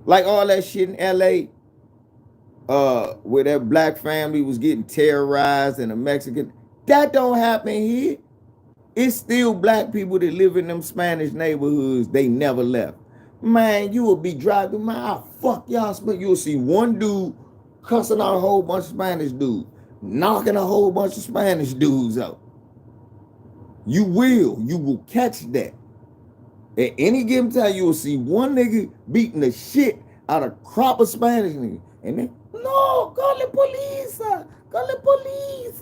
Speaker 1: Like all that shit in LA, where that black family was getting terrorized and a Mexican, that don't happen here. It's still black people that live in them Spanish neighborhoods. They never left. Man, you will be driving, man, I'll fuck y'all. You'll see one dude cussing out a whole bunch of Spanish dudes, knocking a whole bunch of Spanish dudes out. You will catch that. At any given time, you will see one nigga beating the shit out of a crop of Spanish niggas. And then, no, call the police, call the police,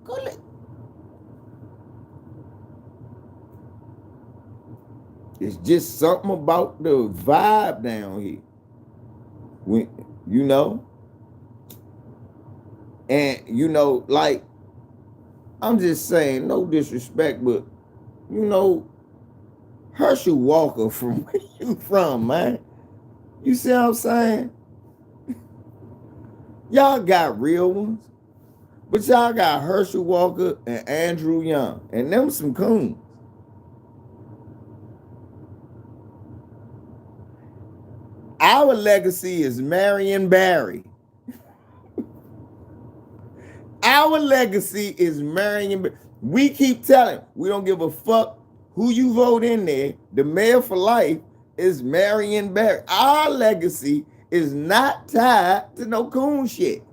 Speaker 1: call the... It's just something about the vibe down here. When, you know? And, you know, like, I'm just saying, no disrespect, but, you know, Herschel Walker, from where you from, man? You see what I'm saying? Y'all got real ones, but y'all got Herschel Walker and Andrew Young, and them some coons. Our legacy is Marion Barry. Our legacy is Marion Barry. We keep telling, we don't give a fuck who you vote in there. The mayor for life is Marion Barry. Our legacy is not tied to no coon shit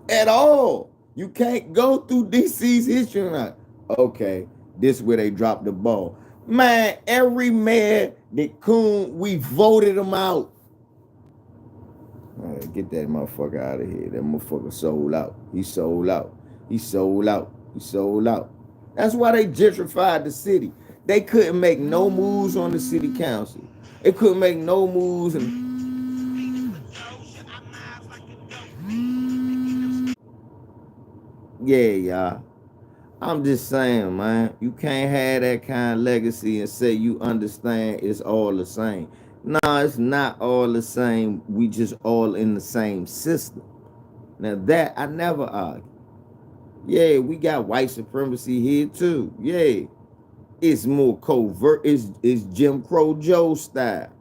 Speaker 1: at all. You can't go through DC's history and like, okay, this is where they dropped the ball. Man, every mayor that coon, we voted him out. Right, get that motherfucker out of here. That motherfucker sold out. He sold out. He sold out. He sold out. That's why they gentrified the city. They couldn't make no moves on the city council. They couldn't make no moves. Yeah, y'all. I'm just saying, man, you can't have that kind of legacy and say you understand it's all the same. No, it's not all the same. We just all in the same system. Now that I never argue. Yeah, we got white supremacy here too. Yeah. It's more covert. It's Jim Crow Joe style.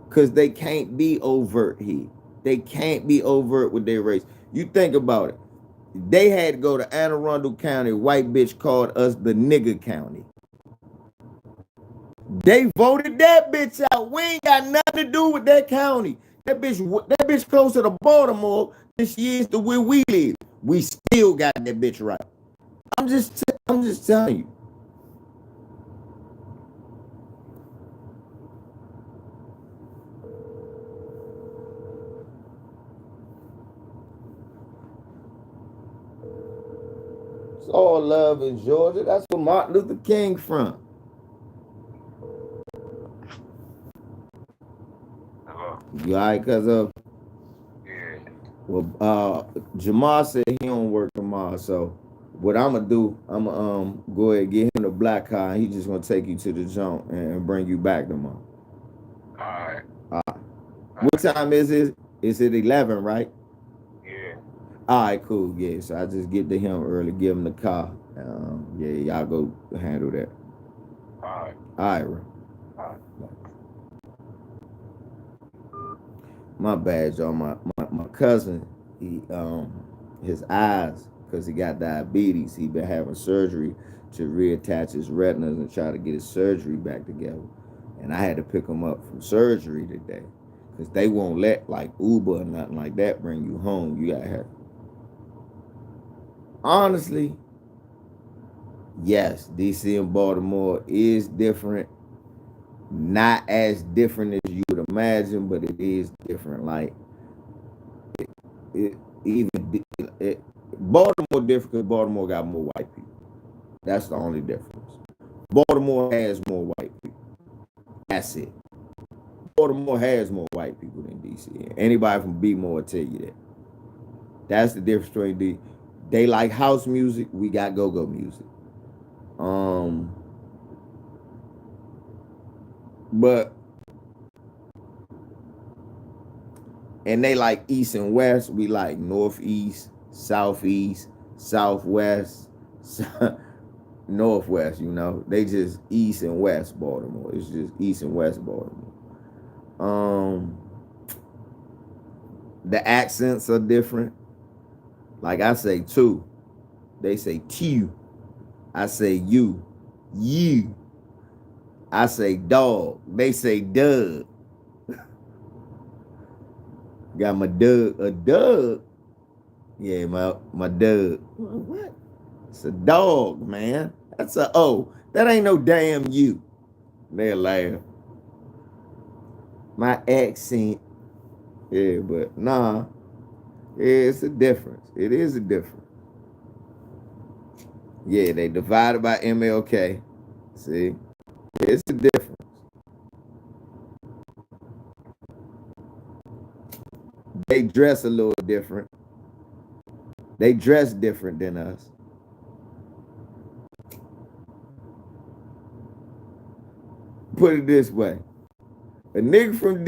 Speaker 1: Because they can't be overt here. They can't be overt with their race. You think about it. They had to go to Anne Arundel County. White bitch called us the nigger county. They voted that bitch out. We ain't got nothing to do with that county. That bitch closer to Baltimore than she is to where we live. We still got that bitch right. I'm just telling you. It's all love in Georgia. That's where Martin Luther King from.
Speaker 3: Hello.
Speaker 1: You all right, cuz of?
Speaker 3: Yeah.
Speaker 1: Well, Jamar said he don't work tomorrow, so what I'm gonna do, I'm gonna go ahead and get him the black car, and he just gonna take you to the jump and bring you back tomorrow.
Speaker 3: All right.
Speaker 1: What time is it? Is it 11, right?
Speaker 3: Yeah.
Speaker 1: All right, cool. Yeah, so I just get to him early, give him the car. Yeah, y'all go handle that.
Speaker 3: All right.
Speaker 1: All right, bro.
Speaker 3: All right.
Speaker 1: My bad, y'all. My cousin, he his eyes because he got diabetes. He been having surgery to reattach his retinas and try to get his surgery back together. And I had to pick him up from surgery today because they won't let like Uber or nothing like that bring you home. You gotta have. Honestly, yes, DC and Baltimore is different. Not as different as you would imagine, but it is different. Like it even Baltimore different because Baltimore got more white people. That's the only difference. Baltimore has more white people. That's it. Baltimore has more white people than DC. Anybody from B-more will tell you that. That's the difference between they like house music. We got go-go music. But and they like east and west. We like northeast, southeast, southwest, northwest. You know, they just east and west Baltimore. It's just east and west Baltimore. The accents are different. Like I say two, they say tu. I say you. I say dog. They say Doug. Got my Doug. A Doug? Yeah, my Doug. What? It's a dog, man. That's a O. That ain't no damn you. They laugh. My accent. Yeah, but nah. Yeah, it's a difference. It is a difference. Yeah, they divided by MLK. See? It's a difference. They dress a little different. They dress different than us. Put it this way: a nigga from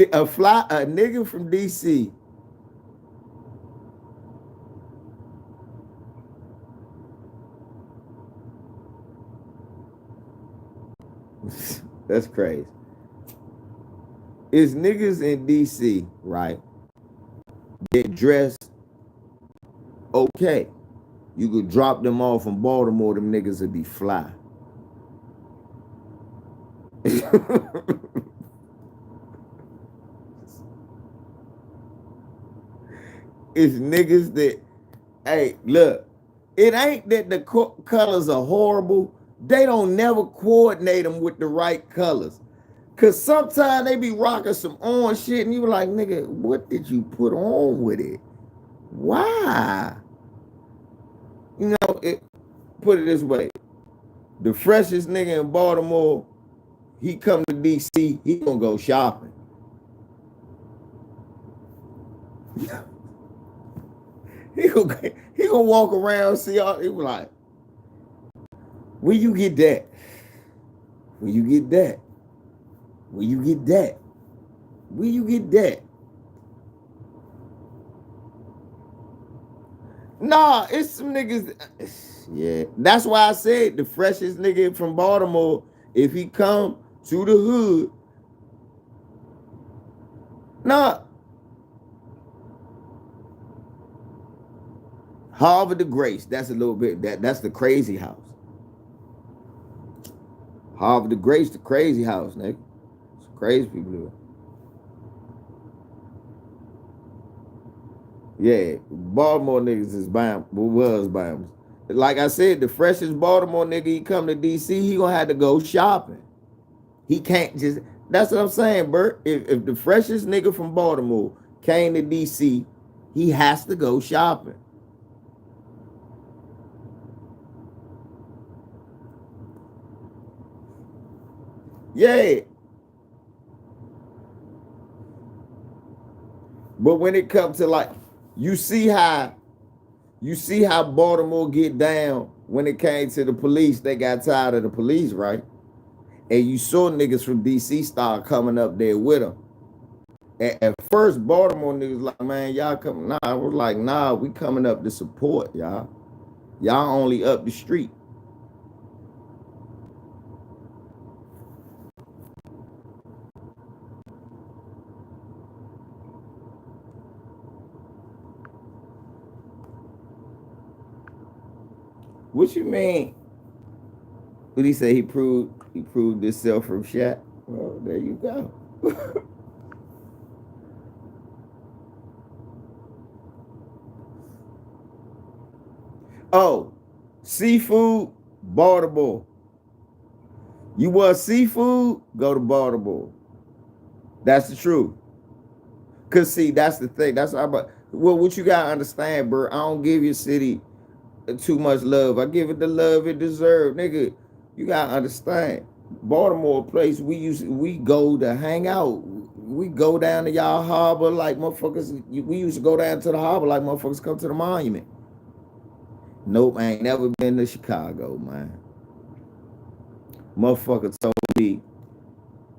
Speaker 1: DC. That's crazy. It's niggas in DC, right? That dress okay. You could drop them off from Baltimore, them niggas would be fly. It's niggas that, hey, look, it ain't that the colors are horrible. They don't never coordinate them with the right colors. Cause sometimes they be rocking some orange shit and you like, nigga, what did you put on with it? Why? You know, put it this way. The freshest nigga in Baltimore, he come to DC, he gonna go shopping. he gonna walk around, see all, he was like, where you get that? Where you get that? Where you get that? Where you get that? Nah, it's some niggas. Yeah, that's why I said the freshest nigga from Baltimore, if he come to the hood, nah. Harvard the Grace, that's a little bit, that's the crazy house. Harvard the Grace, the crazy house, nigga. It's crazy people do it. Yeah, Baltimore niggas is buying, was buying. Like I said, the freshest Baltimore nigga, he come to DC, he gonna have to go shopping. He can't just, that's what I'm saying, Bert. If the freshest nigga from Baltimore came to DC, he has to go shopping. Yeah. But when it comes to like, you see how Baltimore get down when it came to the police. They got tired of the police, right? And you saw niggas from DC start coming up there with them. At first, Baltimore niggas like, man, y'all come. Nah, I was like, nah, we coming up to support y'all. Y'all only up the street. What you mean? What he say? He proved himself from Shaq. Well, there you go. Oh, seafood, Baltimore. You want seafood? Go to Baltimore. That's the truth. Cause see, that's the thing. That's how about. Well, what you gotta understand, bro. I don't give your city too much love. I give it the love it deserves, nigga. You gotta understand. Baltimore, a place we go to hang out. We go down to y'all harbor like motherfuckers. We used to go down to the harbor like motherfuckers come to the monument. Nope, I ain't never been to Chicago, man. Motherfucker told me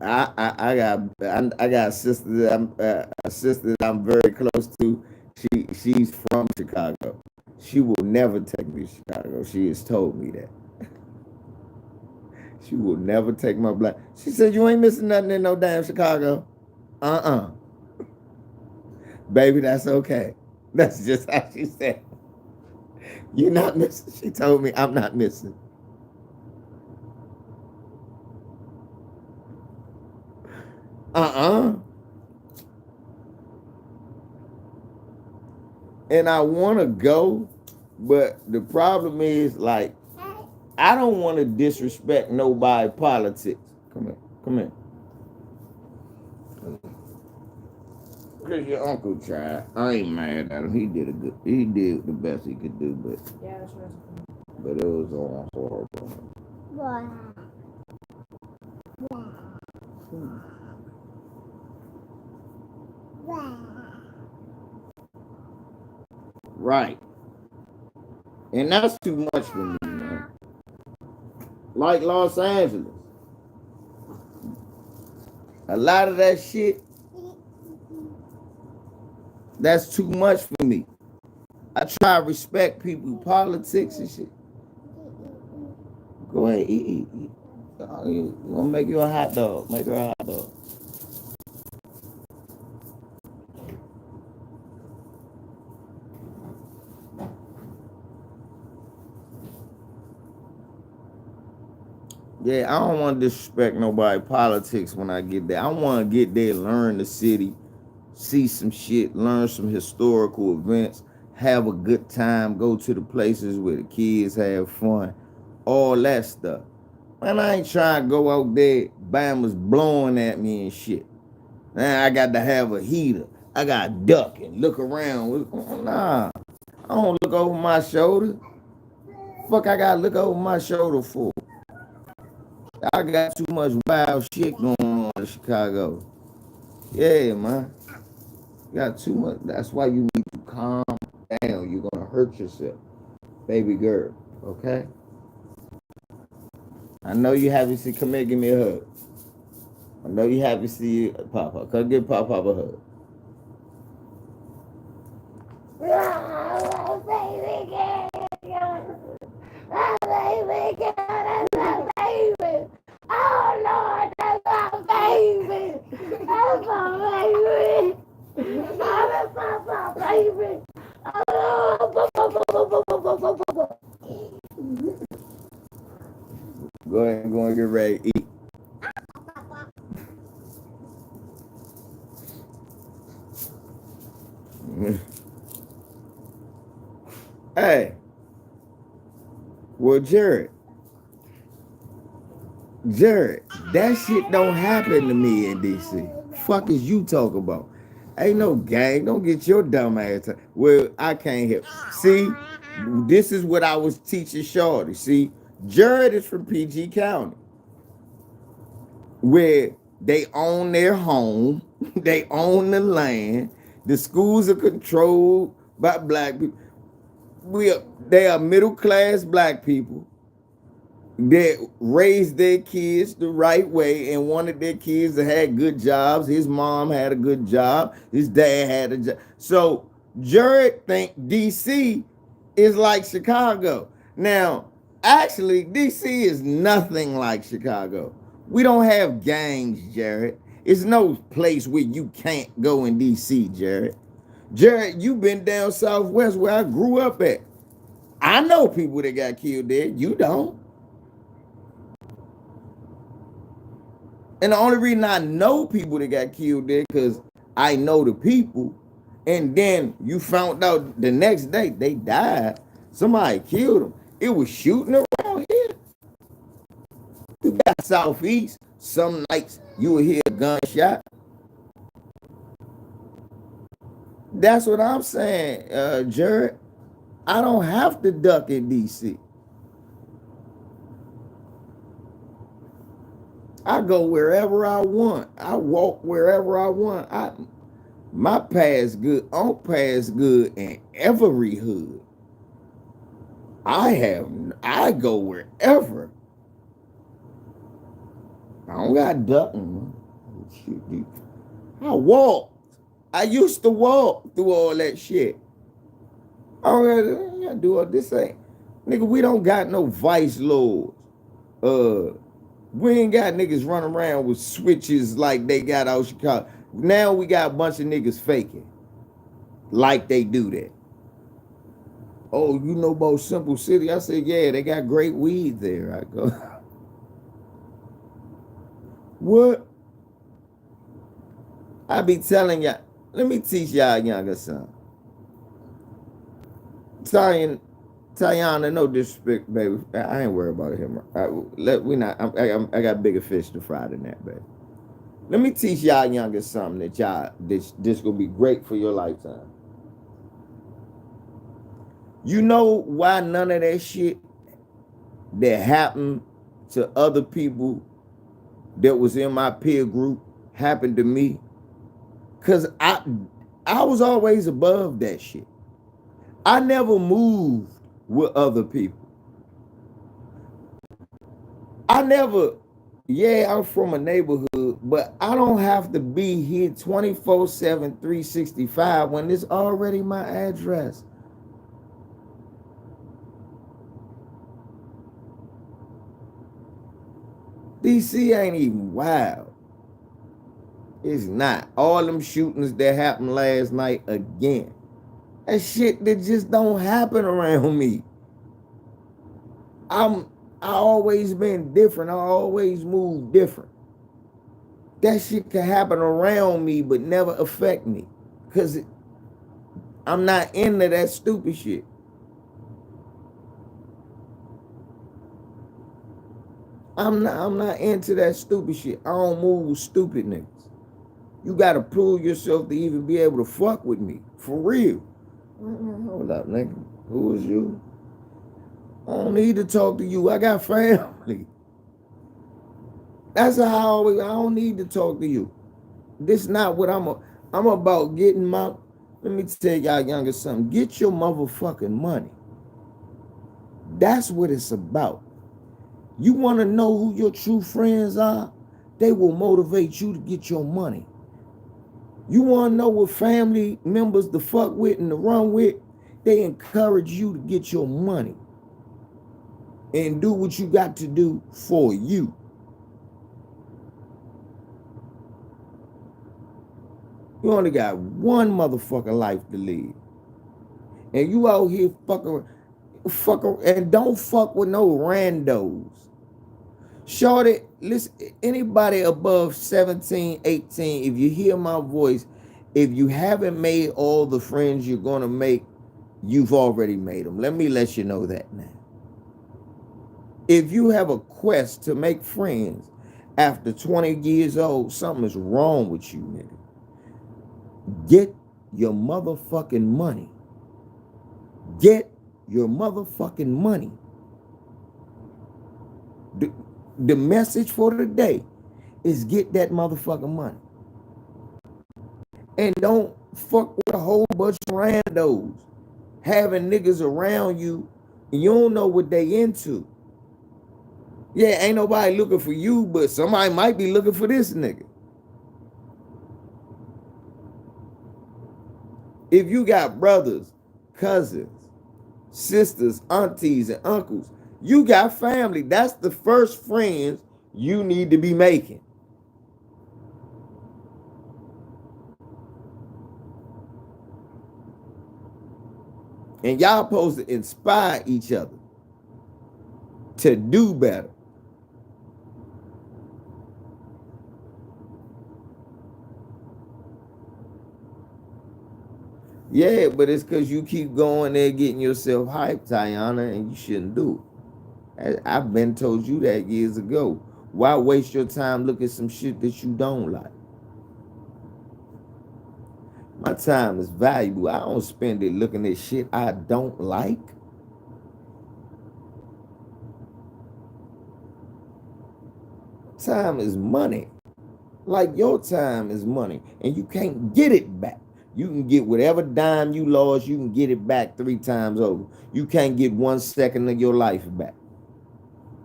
Speaker 1: I got a sister that I'm very close to. She's from Chicago. She will never take me to Chicago. She has told me that. She will never take my black. She said you ain't missing nothing in no damn Chicago. Baby, that's okay. That's just how she said. You're not missing. She told me I'm not missing. And I want to go, but the problem is like I don't want to disrespect nobody politics. Come here, come here. Cause your uncle tried. I ain't mad at him. He did the best he could do, but it was all horrible. Right. And that's too much for me, man. Like Los Angeles. A lot of that shit, that's too much for me. I try to respect people, politics and shit. Go ahead, eat. You gonna make you a hot dog. Make her a hot dog. Yeah, I don't want to disrespect nobody politics when I get there. I want to get there, learn the city, see some shit, learn some historical events, have a good time, go to the places where the kids have fun, all that stuff. Man, I ain't trying to go out there, Bama's blowing at me and shit. Man, I got to have a heater. I got to duck and look around. Nah, I don't look over my shoulder. Fuck, I got to look over my shoulder for. I got too much wild shit going on in Chicago. Yeah, man. You got too much. That's why you need to calm down. You're going to hurt yourself. Baby girl, okay? I know you happy to see. Come here, give me a hug. I know you happy to see Papa. Come give Papa a hug. Oh, baby girl. Oh, baby girl. That's my baby. Oh, Lord, that's my baby. That's my baby. Oh, that's my baby. Oh, go and get ready to eat. Hey, well, Jared, that shit don't happen to me in DC. Fuck is you talking about? Ain't no gang. Don't get your dumb ass. Well, I can't help. See, this is what I was teaching Shorty. See, Jared is from PG County, where they own their home, they own the land, the schools are controlled by black people. They are middle class black people that raised their kids the right way and wanted their kids to have good jobs. His mom had a good job. His dad had a job. So Jared think DC is like Chicago. Now, actually, DC is nothing like Chicago. We don't have gangs, Jared. It's no place where you can't go in DC, Jared. Jared, you been down southwest where I grew up at. I know people that got killed there. You don't. And the only reason I know people that got killed there because I know the people. And then you found out the next day they died. Somebody killed them. It was shooting around here. You got southeast. Some nights you will hear a gunshot. That's what I'm saying, Jared. I don't have to duck in DC. I go wherever I want. I walk wherever I want. My pass good. On pass good in every hood. I go wherever. I don't got ducking. I walk. I used to walk through all that shit. I don't gotta do all this. Ain't nigga. We don't got no vice lords. We ain't got niggas running around with switches like they got out Chicago. Now we got a bunch of niggas faking like they do that. Oh, you know about Simple City? I said, yeah, they got great weed there. I go, what? I be telling y'all, let me teach y'all younger son. Tayana, no disrespect, baby. I ain't worried about him. I got bigger fish to fry than that, baby. Let me teach y'all younger something that this gonna be great for your lifetime. You know why none of that shit that happened to other people that was in my peer group happened to me? Cause I was always above that shit. I never moved with other people. I'm from a neighborhood, but I don't have to be here 24/7, 365 when it's already my address. DC ain't even wild. It's not. All them shootings that happened last night again. That shit that just don't happen around me. I always been different. I always move different. That shit can happen around me but never affect me. Cause I'm not into that stupid shit. I'm not into that stupid shit. I don't move with stupid niggas. You gotta prove yourself to even be able to fuck with me. For real. Hold up, nigga. Who is you? I don't need to talk to you. I got family. That's how I don't need to talk to you. This not what I'm about getting my, let me tell y'all younger something. Get your motherfucking money. That's what it's about. You want to know who your true friends are? They will motivate you to get your money. You want to know what family members to fuck with and to run with? They encourage you to get your money and do what you got to do for you. You only got one motherfucking life to live. And you out here fucking, and don't fuck with no randos. Shorty, listen, anybody above 17, 18, if you hear my voice, if you haven't made all the friends you're going to make, you've already made them. Let me let you know that now. If you have a quest to make friends after 20 years old, something is wrong with you, nigga. Get your motherfucking money. Get your motherfucking money. The message for today is get that motherfucking money. And don't fuck with a whole bunch of randos. Having niggas around you, and you don't know what they into. Yeah, ain't nobody looking for you, but somebody might be looking for this nigga. If you got brothers, cousins, sisters, aunties, and uncles, you got family. That's the first friends you need to be making. And y'all supposed to inspire each other to do better. Yeah, but it's because you keep going there getting yourself hyped, Tayana, and you shouldn't do it. I've been told you that years ago. Why waste your time looking at some shit that you don't like? My time is valuable. I don't spend it looking at shit I don't like. Time is money. Like your time is money, and you can't get it back. You can get whatever dime you lost, you can get it back 3 times over. You can't get 1 second of your life back.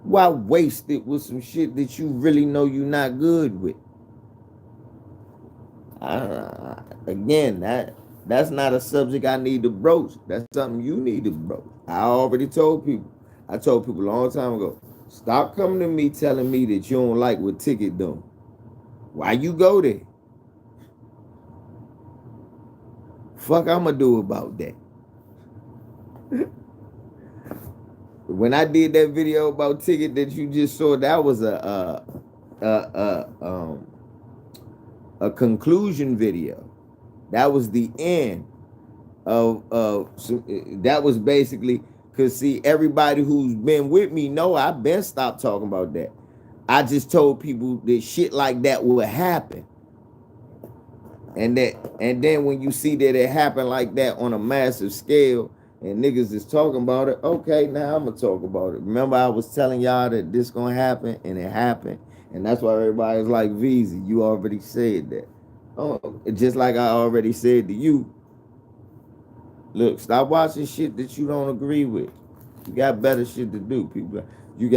Speaker 1: Why waste it with some shit that you really know you're not good with? Again, that's not a subject I need to broach. That's something you need to broach. I already told people. I told people a long time ago, stop coming to me telling me that you don't like what Ticket doing. Why you go there? Fuck I'ma do about that. When I did that video about Ticket that you just saw, that was a conclusion video. That was the end of that was basically, because see, everybody who's been with me know I've been stopped talking about that. I just told people that shit like that would happen. And then when you see that it happened like that on a massive scale and niggas is talking about it, okay, now I'm gonna talk about it. Remember I was telling y'all that this gonna happen, and it happened. And that's why everybody's like, Veezy, you already said that. Oh, just like I already said to you, look, stop watching shit that you don't agree with. You got better shit to do, people. You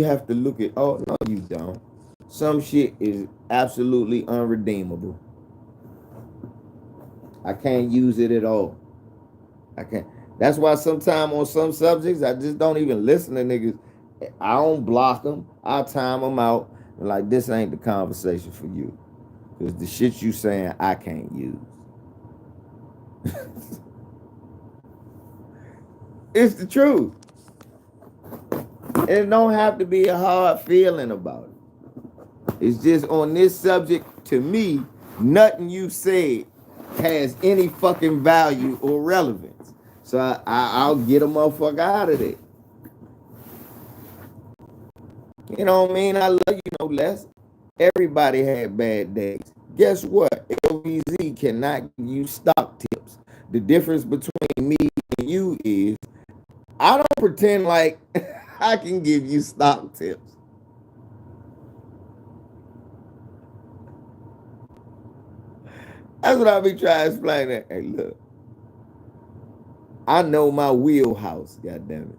Speaker 1: have to look at, oh, no, you don't. Some shit is absolutely unredeemable. I can't use it at all. I can't. That's why sometimes on some subjects, I just don't even listen to niggas. I don't block them. I time them out. And like, this ain't the conversation for you. Because the shit you saying, I can't use. It's the truth. It don't have to be a hard feeling about it. It's just on this subject, to me, nothing you said has any fucking value or relevance. So I'll get a motherfucker out of there. You know what I mean? I love you no less. Everybody had bad days. Guess what? LVZ cannot give you stock tips. The difference between me and you is I don't pretend like I can give you stock tips. That's what I be trying to explain. That. Hey, look. I know my wheelhouse, goddammit.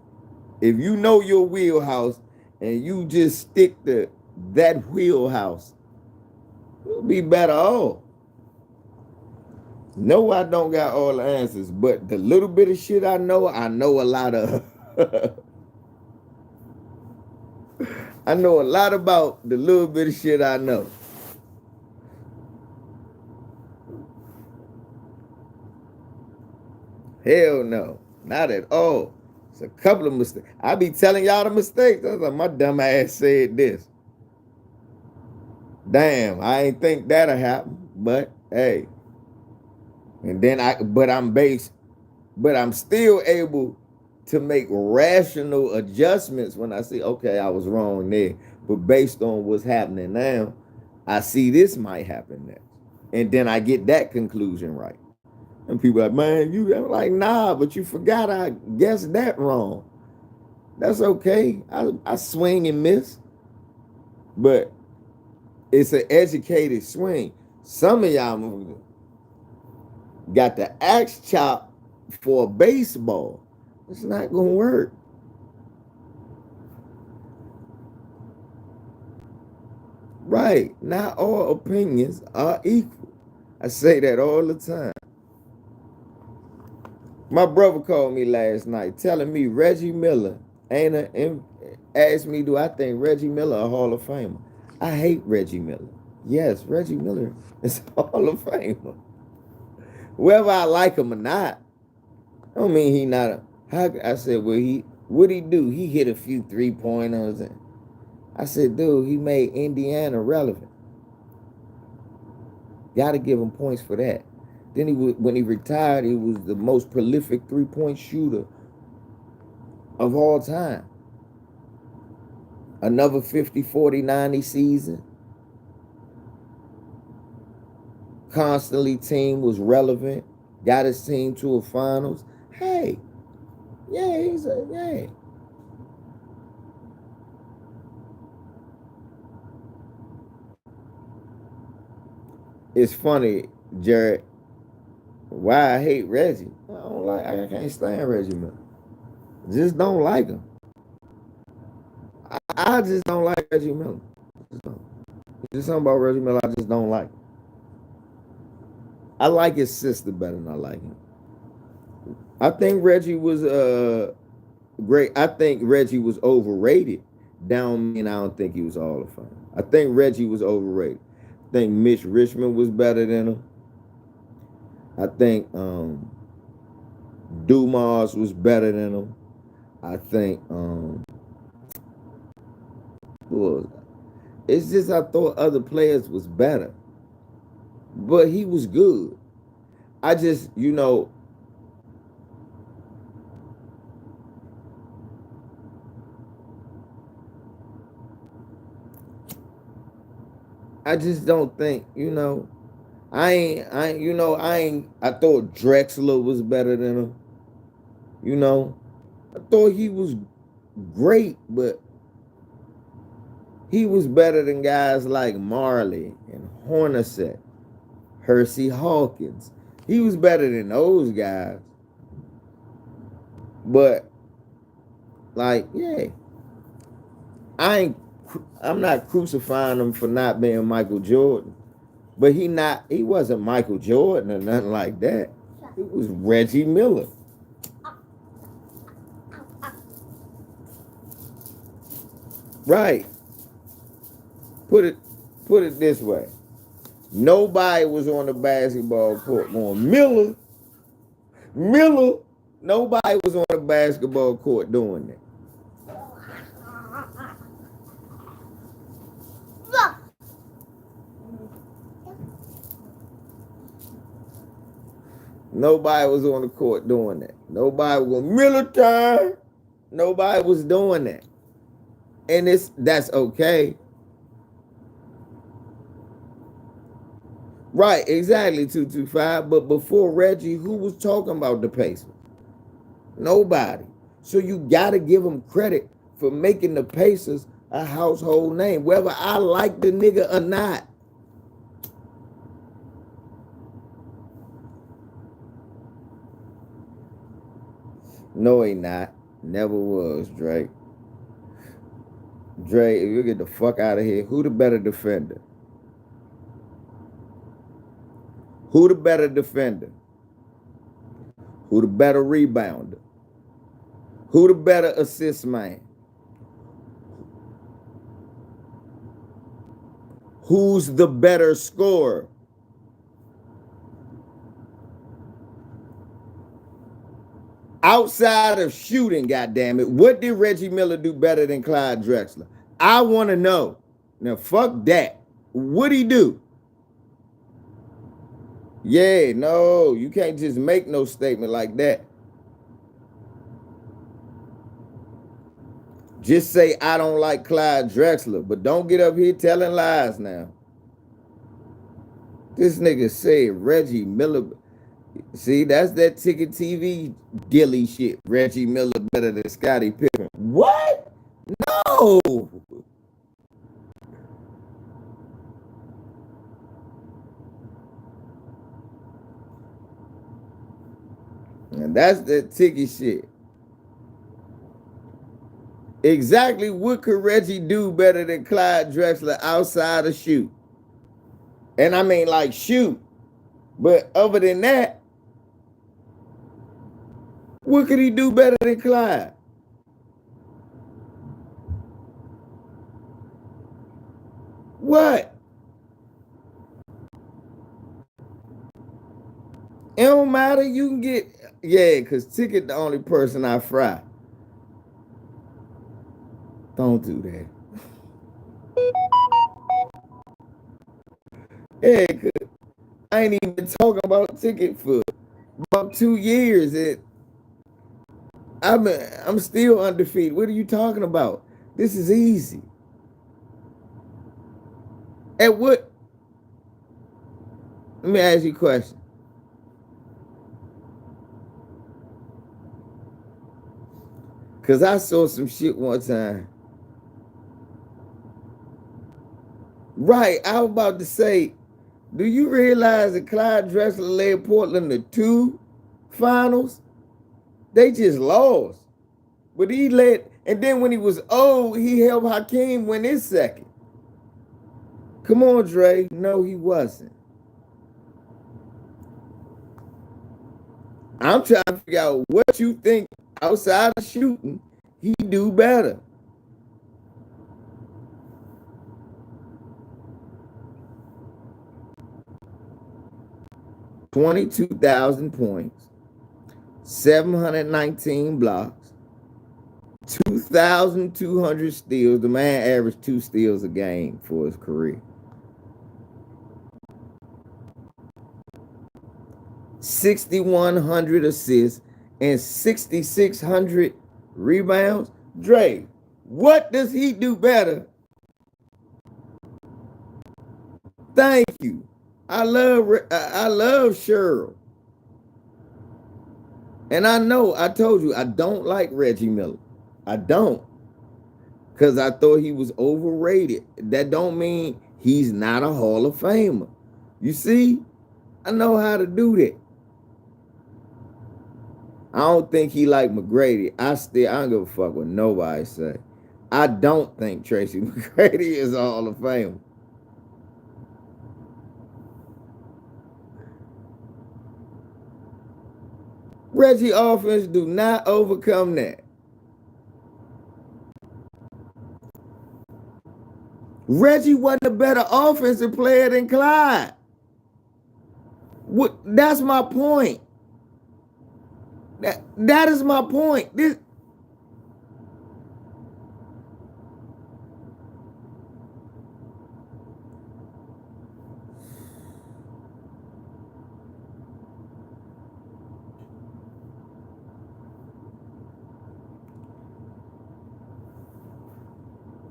Speaker 1: If you know your wheelhouse and you just stick to that wheelhouse, you'll be better off. No, I don't got all the answers, but the little bit of shit I know a lot of. I know a lot about the little bit of shit I know. Hell no, not at all. It's a couple of mistakes. I be telling y'all the mistakes. I was like, my dumb ass said this. Damn, I ain't think that'll happen, but hey. And then I'm still able to make rational adjustments when I see, okay, I was wrong there. But based on what's happening now, I see this might happen next. And then I get that conclusion right. And people are like, man, I'm like, nah, but you forgot I guessed that wrong. That's okay. I swing and miss. But it's an educated swing. Some of y'all got the axe chop for a baseball. It's not gonna work. Right. Not all opinions are equal. I say that all the time. My brother called me last night telling me Reggie Miller asked me, do I think Reggie Miller a Hall of Famer? I hate Reggie Miller. Yes, Reggie Miller is a Hall of Famer. Whether I like him or not, I don't mean he not a. How I said, well, what he do? He hit a few 3-pointers, and I said, dude, he made Indiana relevant. Got to give him points for that. Then when he retired, he was the most prolific 3-point shooter of all time. Another 50, 40, 90 season. Constantly team was relevant. Got his team to a finals. Hey, yeah, he's a, yeah. It's funny, Jared, why I hate Reggie. I can't stand Reggie Miller. Just don't like him. I just don't like Reggie Miller. Just something about Reggie Miller I just don't like. I like his sister better than I like him. I think Reggie was great. I think Reggie was overrated. Down mean I don't think he was all of fame. I think Reggie was overrated. I think Mitch Richmond was better than him. I think Dumas was better than him. I think it's just I thought other players was better. But he was good. I just, I just don't think, I thought Drexler was better than him. I thought he was great, but he was better than guys like Marley and Hornacek, Hersey Hawkins. He was better than those guys. But, yeah, I'm not crucifying him for not being Michael Jordan. But he wasn't Michael Jordan or nothing like that. It was Reggie Miller. Right. Put it this way. Nobody was on the basketball court going, Miller. Nobody was on the basketball court doing that. Nobody was on the court doing that. Nobody was going, Miller time. Nobody was doing that. And that's okay. Right, exactly, 225. But before Reggie, who was talking about the Pacers? Nobody. So you got to give him credit for making the Pacers a household name, whether I like the nigga or not. No, he not. Never was, Drake. Drake, if you get the fuck out of here, who the better defender? Who the better defender? Who the better rebounder? Who the better assist man? Who's the better scorer? Outside of shooting, goddammit, what did Reggie Miller do better than Clyde Drexler? I want to know. Now, fuck that. What'd he do? Yeah, no, you can't just make no statement like that. Just say, I don't like Clyde Drexler, but don't get up here telling lies now. This nigga said Reggie Miller. See, that's that ticket TV dilly shit. Reggie Miller better than Scottie Pippen. What? No. And that's that ticket shit. Exactly what could Reggie do better than Clyde Drexler outside of shoot? And I mean like shoot. But other than that, what could he do better than Clyde? What? It don't matter. You can get Yeah, because Ticket the only person I fry. Don't do that. Yeah, 'cause I ain't even been talking about Ticket for about 2 years. I'm still undefeated. What are you talking about? This is easy. At what? Let me ask you a question. Cause I saw some shit one time. Right, I was about to say, do you realize that Clyde Drexler led Portland to 2 finals? They just lost. But he led, and then when he was old, he helped Hakeem win his second. Come on, Dre. No, he wasn't. I'm trying to figure out what you think outside of shooting, he do better. 22,000 points, 719 blocks, 2,200 steals. The man averaged 2 steals a game for his career. 6,100 assists and 6,600 rebounds. Dre, what does he do better? Thank you. I love Cheryl. And I know I told you I don't like Reggie Miller. I don't. Because I thought he was overrated. That don't mean he's not a Hall of Famer. You see, I know how to do that. I don't think he like McGrady. I don't give a fuck what nobody say. I don't think Tracy McGrady is a Hall of Famer. Reggie offense do not overcome that. Reggie wasn't a better offensive player than Clyde. That's my point. That is my point.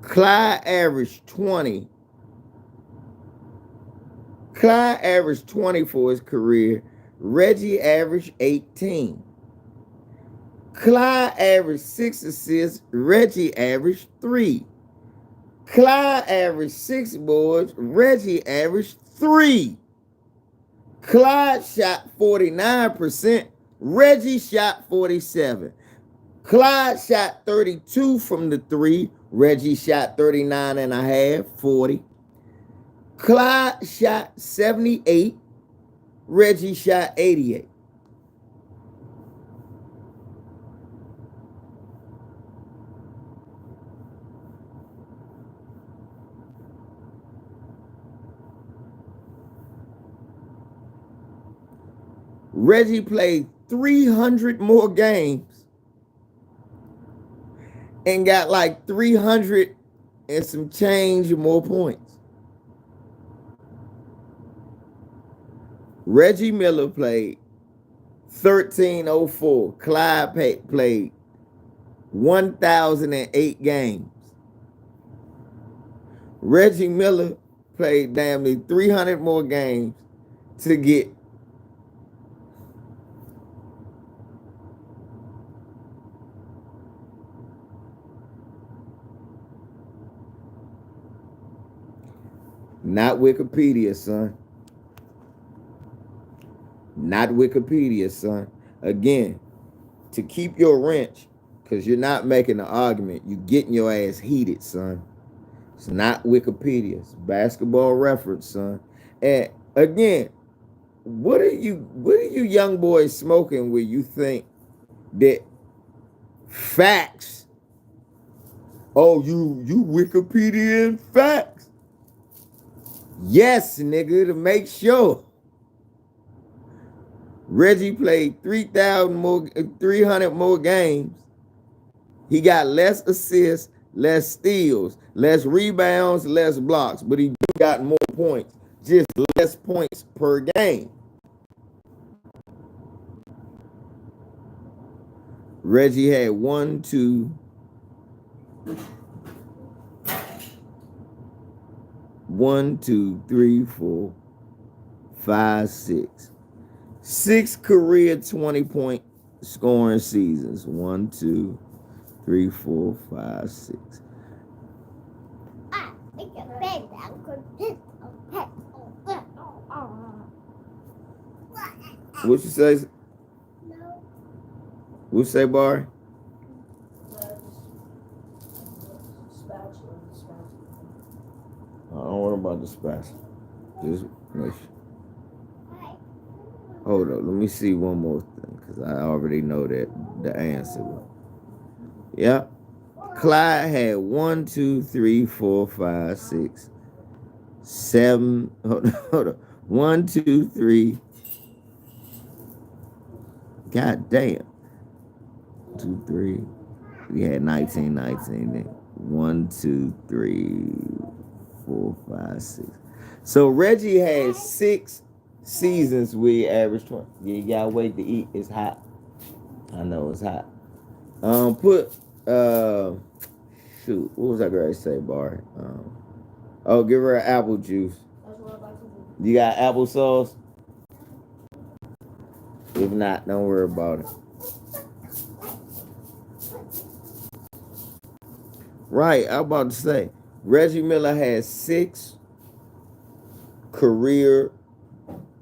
Speaker 1: Clyde averaged 20. Clyde averaged 20 for his career. Reggie averaged 18. Clyde averaged 6 assists. Reggie averaged 3. Clyde averaged 6 boards. Reggie averaged 3. Clyde shot 49%. Reggie shot 47. Clyde shot 32 from the 3. Reggie shot 39 and a half, 40. Clyde shot 78. Reggie shot 88. Reggie played 300 more games and got like 300 and some change more points. Reggie Miller played 1,304. Clyde played 1,008 games. Reggie Miller played damn near 300 more games to get not Wikipedia, son. Not Wikipedia, son. Again, to keep your wrench, because you're not making an argument, you're getting your ass heated, son. It's not Wikipedia. It's Basketball Reference, son. And again, what are you young boys smoking where you think that facts? Oh, you Wikipedia facts? Yes, nigga, to make sure. Reggie played 300 more games. He got less assists, less steals, less rebounds, less blocks, but he got more points, just less points per game. Reggie had 1, 2, 1, 2, 3, 4, 5, 6. 6 career 20-point scoring seasons. 1, 2, 3, 4, 5, 6. What you say? What you say, Barry? I don't worry about the spatula. Just make sure. Hold up, let me see one more thing, because I already know that the answer. Yep. Clyde had 1, 2, 3, 4, 5, 6, 7. Hold on. 1, 2, 3. God damn. 2, 3. We had 19 then. 1, 2, 3, 4, 5, 6. So Reggie had 6 seasons where he averaged 20. Yeah, you gotta wait to eat. It's hot. I know it's hot. Shoot, what was I gonna say, Barry? Give her an apple juice. You got applesauce? If not, don't worry about it. Right, I'm about to say, Reggie Miller had 6 career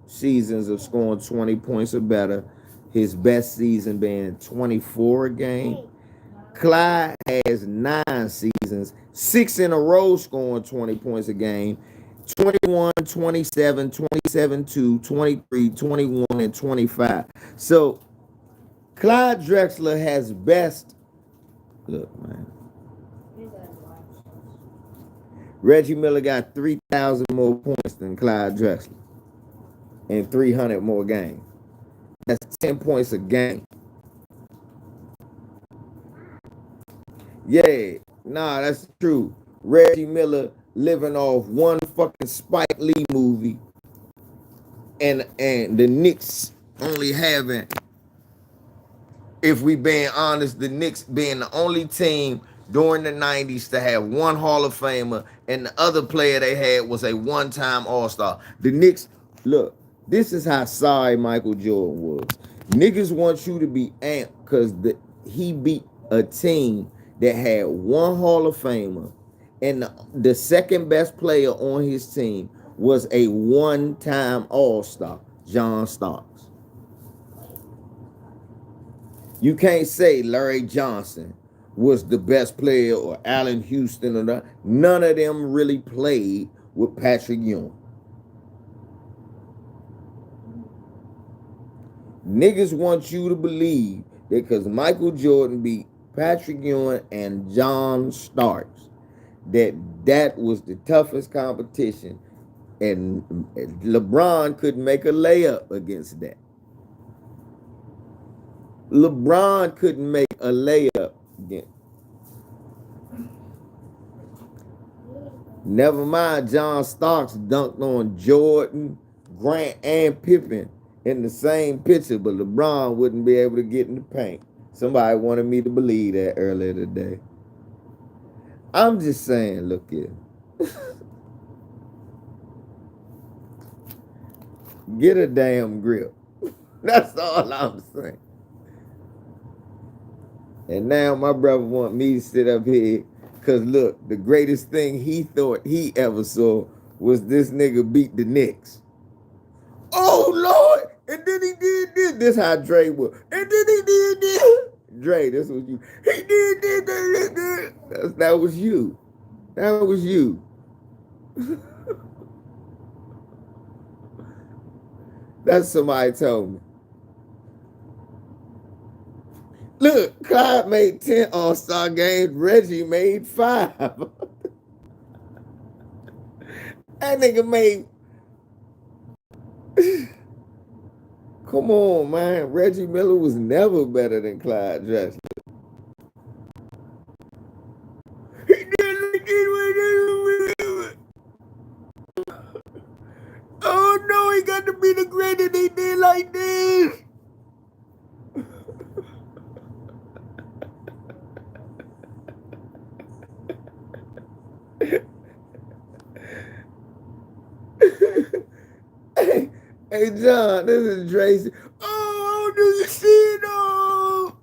Speaker 1: seasons of scoring 20 points or better. His best season being 24 a game. Clyde has 9 seasons, 6 in a row scoring 20 points a game. 21, 27, 27, 2, 23, 21, and 25. So Clyde Drexler has best. Look, man. Reggie Miller got 3,000 more points than Clyde Drexler and 300 more games. That's 10 points a game. Yeah, nah, that's true. Reggie Miller living off one fucking Spike Lee movie, and the Knicks only having, if we being honest, the Knicks being the only team during the 90s to have one Hall of Famer, and the other player they had was a one-time All-Star. The Knicks, look, this is how sorry Michael Jordan was. Niggas want you to be amped because he beat a team that had one Hall of Famer, and the second best player on his team was a one-time All-Star, John Starks. You can't say Larry Johnson was the best player or Allen Houston or not. None of them really played with Patrick Ewing. Niggas want you to believe that because Michael Jordan beat Patrick Ewing and John Starks, that was the toughest competition, and LeBron couldn't make a layup against that. LeBron couldn't make a layup against. Never mind, John Starks dunked on Jordan, Grant, and Pippen in the same picture, but LeBron wouldn't be able to get in the paint. Somebody wanted me to believe that earlier today. I'm just saying, look here. Get a damn grip. That's all I'm saying. And now my brother want me to sit up here because, look, the greatest thing he thought he ever saw was this nigga beat the Knicks. Oh, Lord! And then he did this. This how Dre was. And then he did this. Dre, this was you. He did this. That was you. That was you. That's somebody told me. Look, Clyde made 10 All-Star games. Reggie made 5. That nigga made Come on, man. Reggie Miller was never better than Clyde Drexler. He did. Oh no, he got to be the greatest. He did like this. Hey, John, this is Tracy. Oh, do you see it? Oh,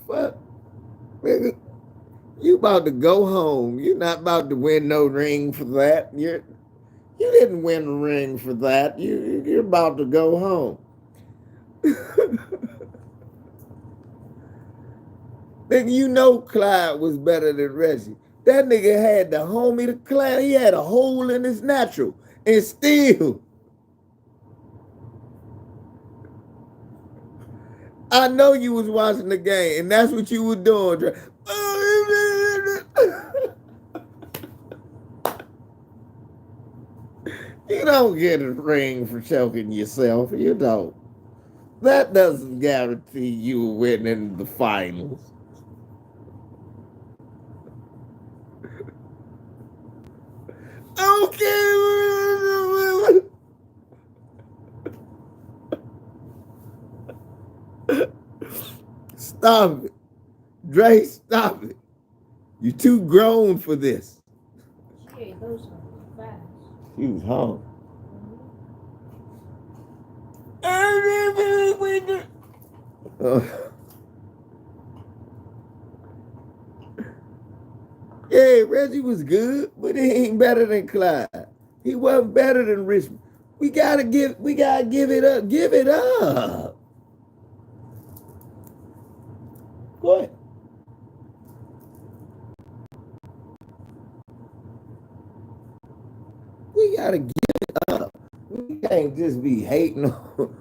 Speaker 1: fuck. Nigga, you about to go home. You're not about to win no ring for that. You didn't win a ring for that. You're about to go home. Nigga, you know Clyde was better than Reggie. That nigga had the homie to Clyde. He had a hole in his natural. And still, I know you was watching the game, and that's what you were doing. You don't get a ring for choking yourself. You don't. That doesn't guarantee you winning the finals. Okay. Stop it. Dre, stop it. You're too grown for this.
Speaker 4: Hey, those are fast.
Speaker 1: She was home. Yeah, Reggie was good, but he ain't better than Clyde. He wasn't better than Richmond. We gotta give it up. Give it up. Go ahead. We gotta give it up. We can't just be hating on.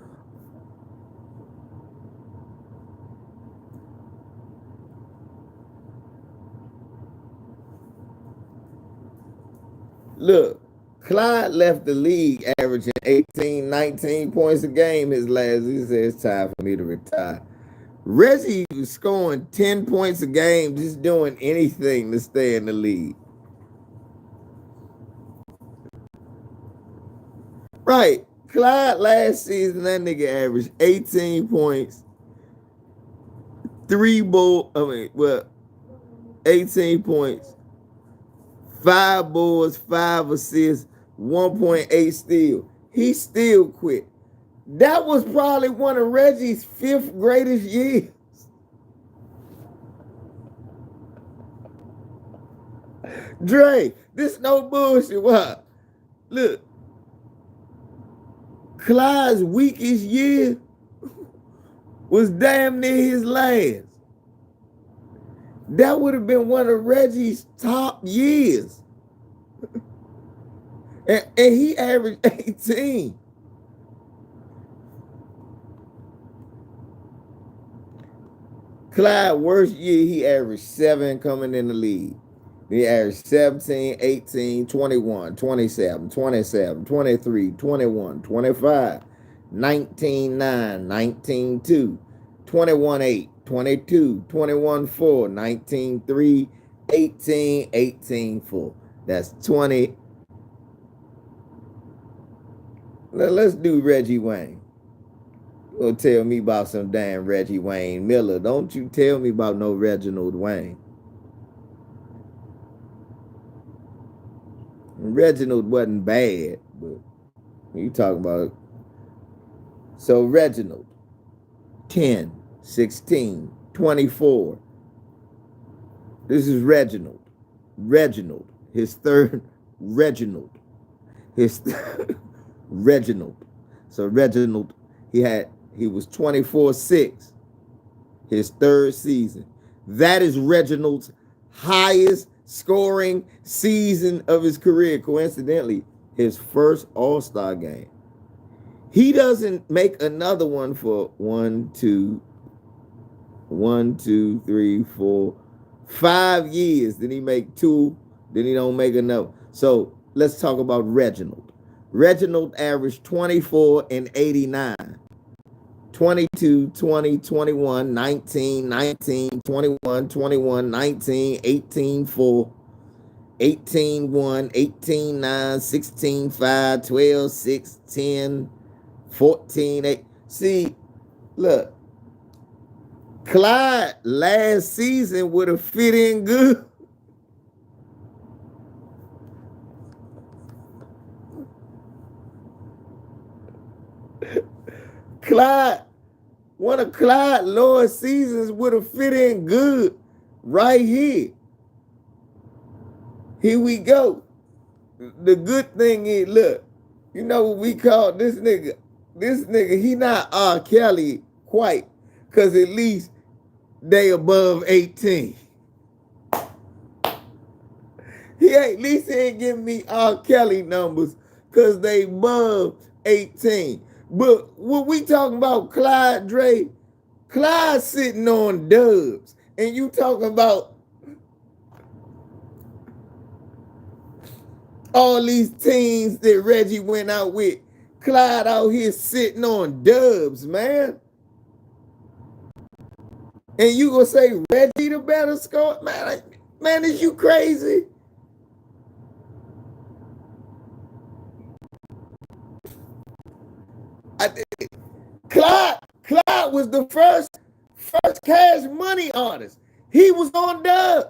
Speaker 1: Look, Clyde left the league averaging 18, 19 points a game his last. He said it's time for me to retire. Reggie was scoring 10 points a game, just doing anything to stay in the league. Right. Clyde last season, that nigga averaged 18 points, 18 points, 5 boards, 5 assists, 1.8 steal. He still quit. That was probably one of Reggie's 5th greatest years. Dre, this no bullshit. What? Look, Clyde's weakest year was damn near his last. That would have been one of Reggie's top years. And he averaged 18. Clyde, worst year, he averaged 7 coming in the league. He averaged 17, 18, 21, 27, 27, 23, 21, 25, 19, 9, 19, 2, 21, 8, 22, 21, 4, 19, 3, 18, 18, 4. That's 20. Now let's do Reggie Wayne. You gonna tell me about some damn Reggie Wayne Miller. Don't you tell me about no Reginald Wayne. Reginald wasn't bad, but you talking about it. So Reginald, 10, 16, 24. This is Reginald. Reginald, his third Reginald. His Reginald. So Reginald, he was 24-6 his third season. That is Reginald's highest scoring season of his career. Coincidentally, his first All-Star game. He doesn't make another one for 5 years. Then he make 2, then he don't make another. So let's talk about Reginald. Reginald averaged 24 and 89. 22, 20, 21, 19, 19, 21, 21, 19, 18, 4, 18, 1, 18, 9, 16, 5, 12, 6, 10, 14, 8. See, look, Clyde last season would have fit in good. Clyde, one of Clyde Lord's seasons would have fit in good right here. Here we go. The good thing is, look, you know what we call this nigga? This nigga, he not R. Kelly quite, because at least they above 18. At least he ain't giving me R. Kelly numbers, because they above 18. But what we talking about, Clyde Dre, Clyde sitting on dubs, and you talking about all these teams that Reggie went out with. Clyde out here sitting on dubs, man. And you gonna say Reggie the better scorer? Man, is you crazy? Clyde was the first Cash Money artist. He was on dubs.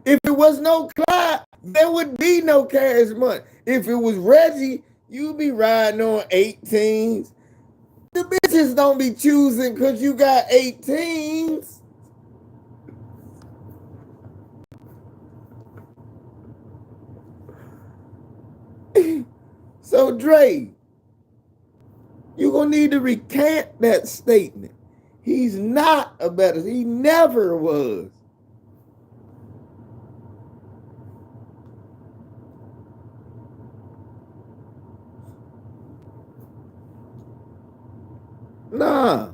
Speaker 1: If it was no Clyde, there would be no Cash Money. If it was Reggie, you'd be riding on 18s. The bitches don't be choosing because you got 18s. So Dre, you're gonna need to recant that statement. He's not a better, he never was. Nah,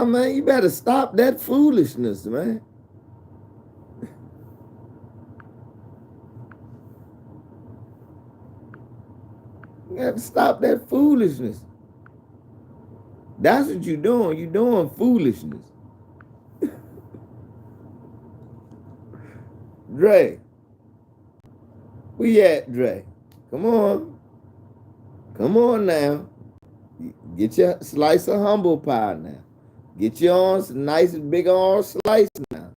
Speaker 1: man, you better stop that foolishness, man. You got to stop that foolishness. That's what you're doing. You're doing foolishness. Dre. Where you at, Dre? Come on. Come on now. Get your slice of humble pie now. Get your arms, nice big arm slice now.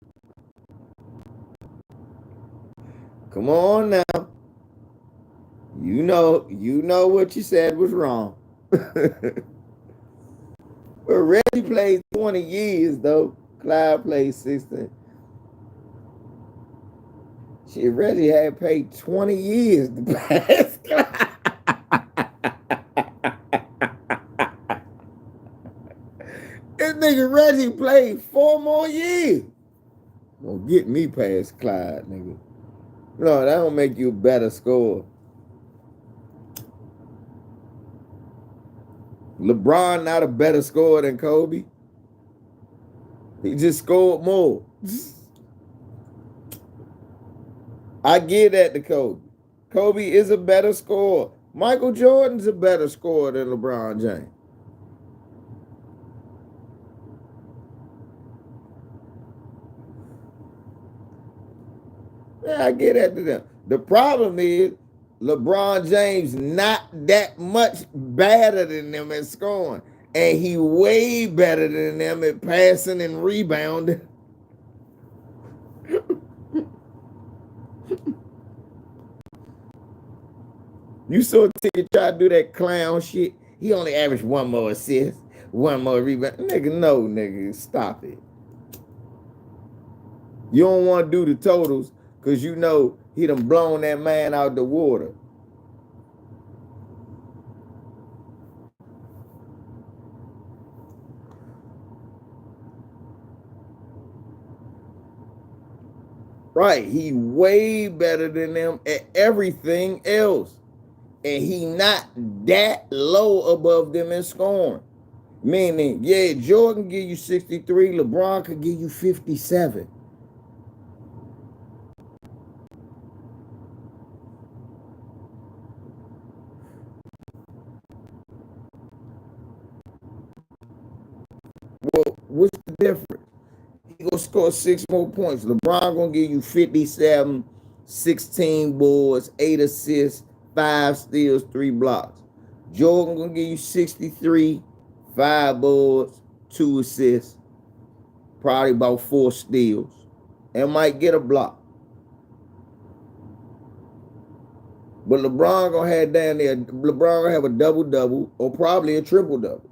Speaker 1: Come on now. You know what you said was wrong. But Reggie played 20 years though. Clyde played 16. Shit, Reggie had paid 20 years to pass Clyde. This nigga Reggie played 4 more years. Don't get me past Clyde, nigga. No, that don't make you a better scorer. LeBron not a better scorer than Kobe. He just scored more. I give that to Kobe. Kobe is a better scorer. Michael Jordan's a better scorer than LeBron James. Yeah, I get that to them. The problem is LeBron James not that much better than them at scoring. And he way better than them at passing and rebounding. You saw Ticket try to do that clown shit. He only averaged 1 more assist, 1 more rebound. Nigga, no, nigga, stop it. You don't want to do the totals because you know he done blown that man out the water. Right, he way better than them at everything else. And he not that low above them in scoring. Meaning, yeah, Jordan give you 63, LeBron could give you 57. what's the difference? He gonna score 6 more points. LeBron gonna give you 57, 16 boards, 8 assists, 5 steals, 3 blocks. Jordan gonna give you 63, 5 boards, 2 assists, probably about 4 steals, and might get a block. But LeBron gonna have down there. LeBron gonna have a double-double or probably a triple-double.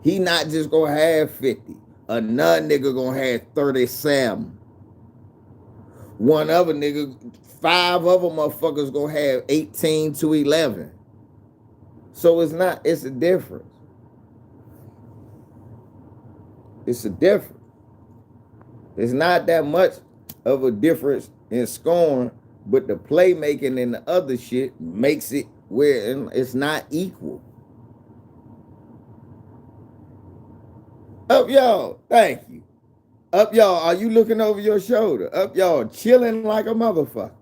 Speaker 1: He not just gonna have 50. Another nigga gonna have 37. One other nigga, 5 other motherfuckers gonna have 18 to 11. So it's a difference. It's a difference. It's not that much of a difference in scoring, but the playmaking and the other shit makes it where it's not equal. Up y'all, thank you. Up y'all, are you looking over your shoulder? Up y'all, chilling like a motherfucker.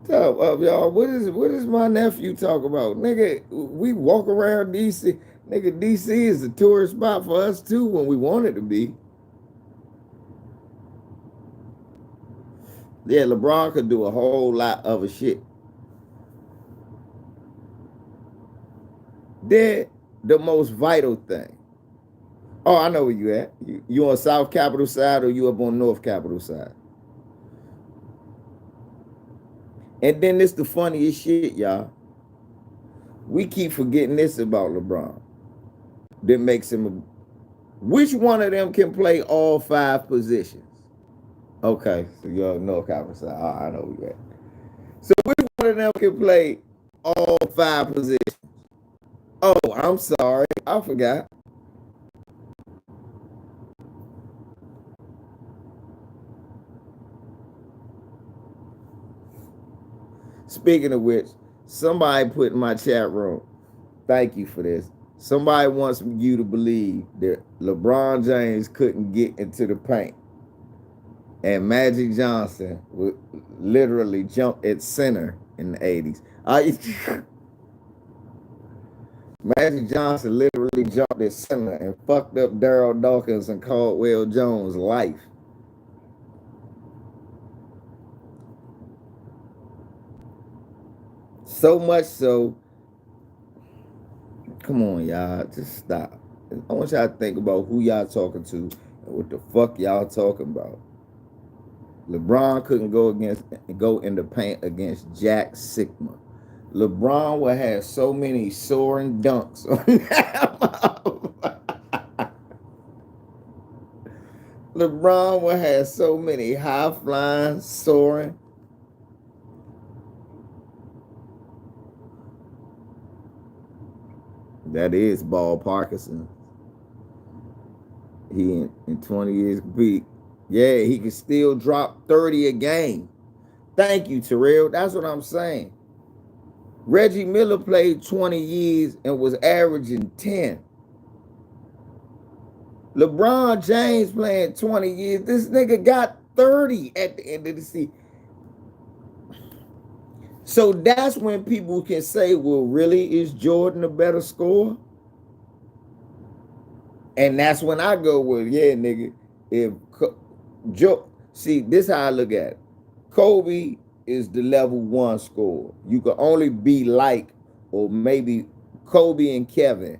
Speaker 1: So, up y'all, what is my nephew talk about? Nigga, we walk around DC. Nigga, DC is a tourist spot for us too when we want it to be. Yeah, LeBron could do a whole lot of a shit. They're the most vital thing. Oh, I know where you at. You on South Capitol side or you up on North Capitol side? And then this the funniest shit, y'all. We keep forgetting this about LeBron. That makes him which one of them can play all 5 positions? Okay, so you're on North Capitol side. Oh, I know where you at. So which one of them can play all 5 positions? Oh, I'm sorry. I forgot. Speaking of which, somebody put in my chat room, thank you for this. Somebody wants you to believe that LeBron James couldn't get into the paint and Magic Johnson would literally jump at center in the 80s. Magic Johnson literally jumped at center and fucked up Daryl Dawkins and Caldwell Jones' life. So much so, come on, y'all, just stop. I want y'all to think about who y'all talking to and what the fuck y'all talking about. LeBron couldn't go in the paint against Jack Sigma. LeBron would have so many soaring dunks on that. LeBron would have so many high flying, soaring. That is Ball Parkinson. He in 20 years beat. Yeah, he can still drop 30 a game. Thank you, Terrell. That's what I'm saying. Reggie Miller played 20 years and was averaging 10. LeBron James playing 20 years. This nigga got 30 at the end of the season. So that's when people can say, well, really, is Jordan a better scorer? And that's when I go, well, yeah, nigga, if see, this is how I look at it. Kobe is the level 1 scorer. You can only be like, or maybe Kobe and Kevin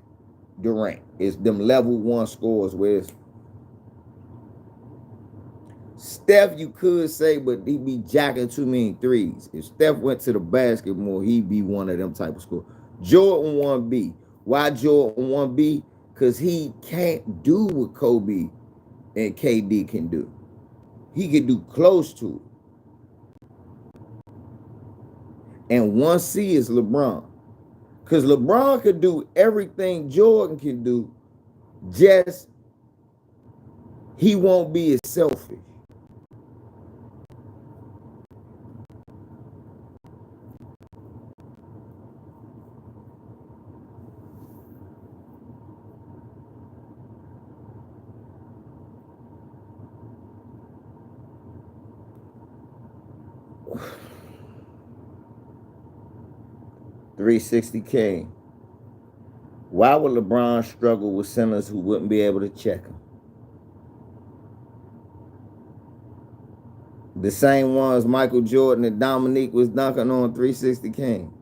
Speaker 1: Durant is them level 1 scorers, whereas Steph, you could say, but he be jacking too many threes. If Steph went to the basket more, he'd be one of them type of scorers. Jordan 1B. Why Jordan 1B? Because he can't do what Kobe and KD can do. He can do close to it. And 1C is LeBron. Because LeBron could do everything Jordan can do, just he won't be as selfish. 360 King. Why would LeBron struggle with centers who wouldn't be able to check him? The same ones Michael Jordan and Dominique was dunking on 360 King.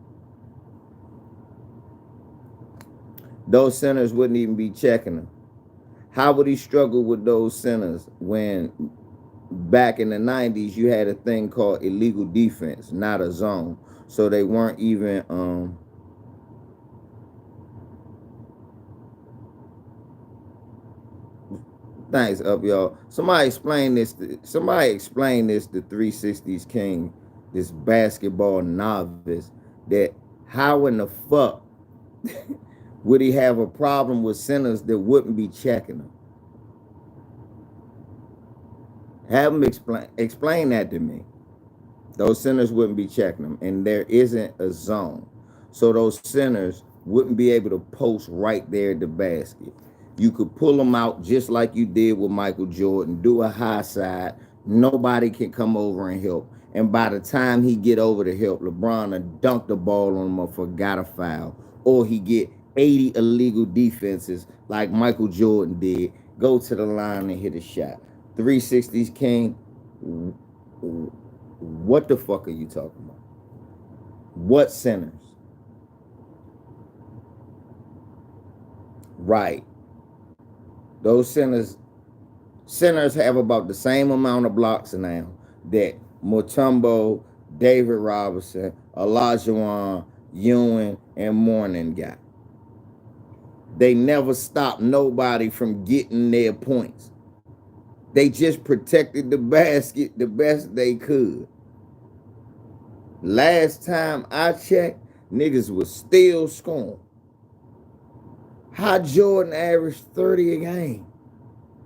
Speaker 1: Those centers wouldn't even be checking him. How would he struggle with those centers when back in the 90s you had a thing called illegal defense, not a zone? So they weren't even thanks up, y'all. Somebody explain this to 360s King, this basketball novice, that how in the fuck would he have a problem with centers that wouldn't be checking him? Have him explain that to me. Those centers wouldn't be checking him, and there isn't a zone. So those centers wouldn't be able to post right there at the basket. You could pull them out just like you did with Michael Jordan, do a high side. Nobody can come over and help. And by the time he get over to help, LeBron will dunk the ball on him or forgot a foul. Or he get 80 illegal defenses like Michael Jordan did, go to the line and hit a shot. 360s King, what the fuck are you talking about? What centers? Right. Those centers have about the same amount of blocks now that Mutombo, David Robinson, Olajuwon, Ewing, and Mourning got. They never stopped nobody from getting their points. They just protected the basket the best they could. Last time I checked, niggas was still scoring. How Jordan averaged 30 a game.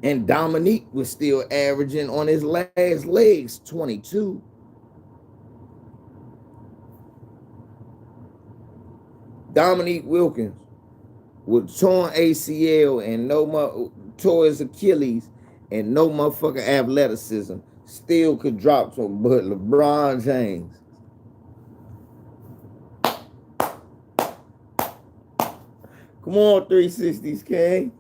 Speaker 1: And Dominique was still averaging on his last legs 22. Dominique Wilkins with torn ACL and tore his Achilles and no motherfucking athleticism still could drop to him. But LeBron James, come on, 360s King.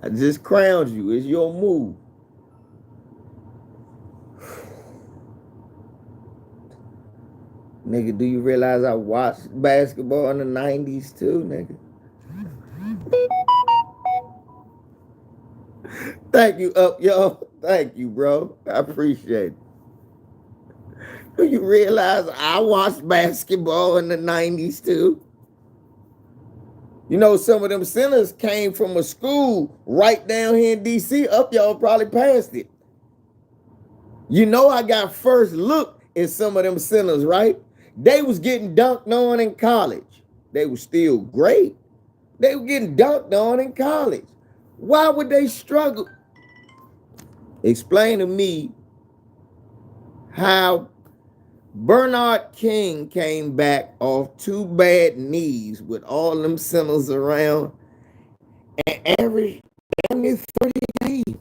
Speaker 1: I just crowned you. It's your move. Nigga, do you realize I watched basketball in the 90s too, nigga? Thank you, up, y'all. Thank you, bro. I appreciate it. Do you realize I watched basketball in the 90s too? You know, some of them centers came from a school right down here in D.C. Up, y'all probably passed it. You know, I got first look at some of them centers, right? They was getting dunked on in college. They were still great. They were getting dunked on in college. Why would they struggle? Explain to me how Bernard King came back off 2 bad knees with all them centers around and averaged damn near 30 a game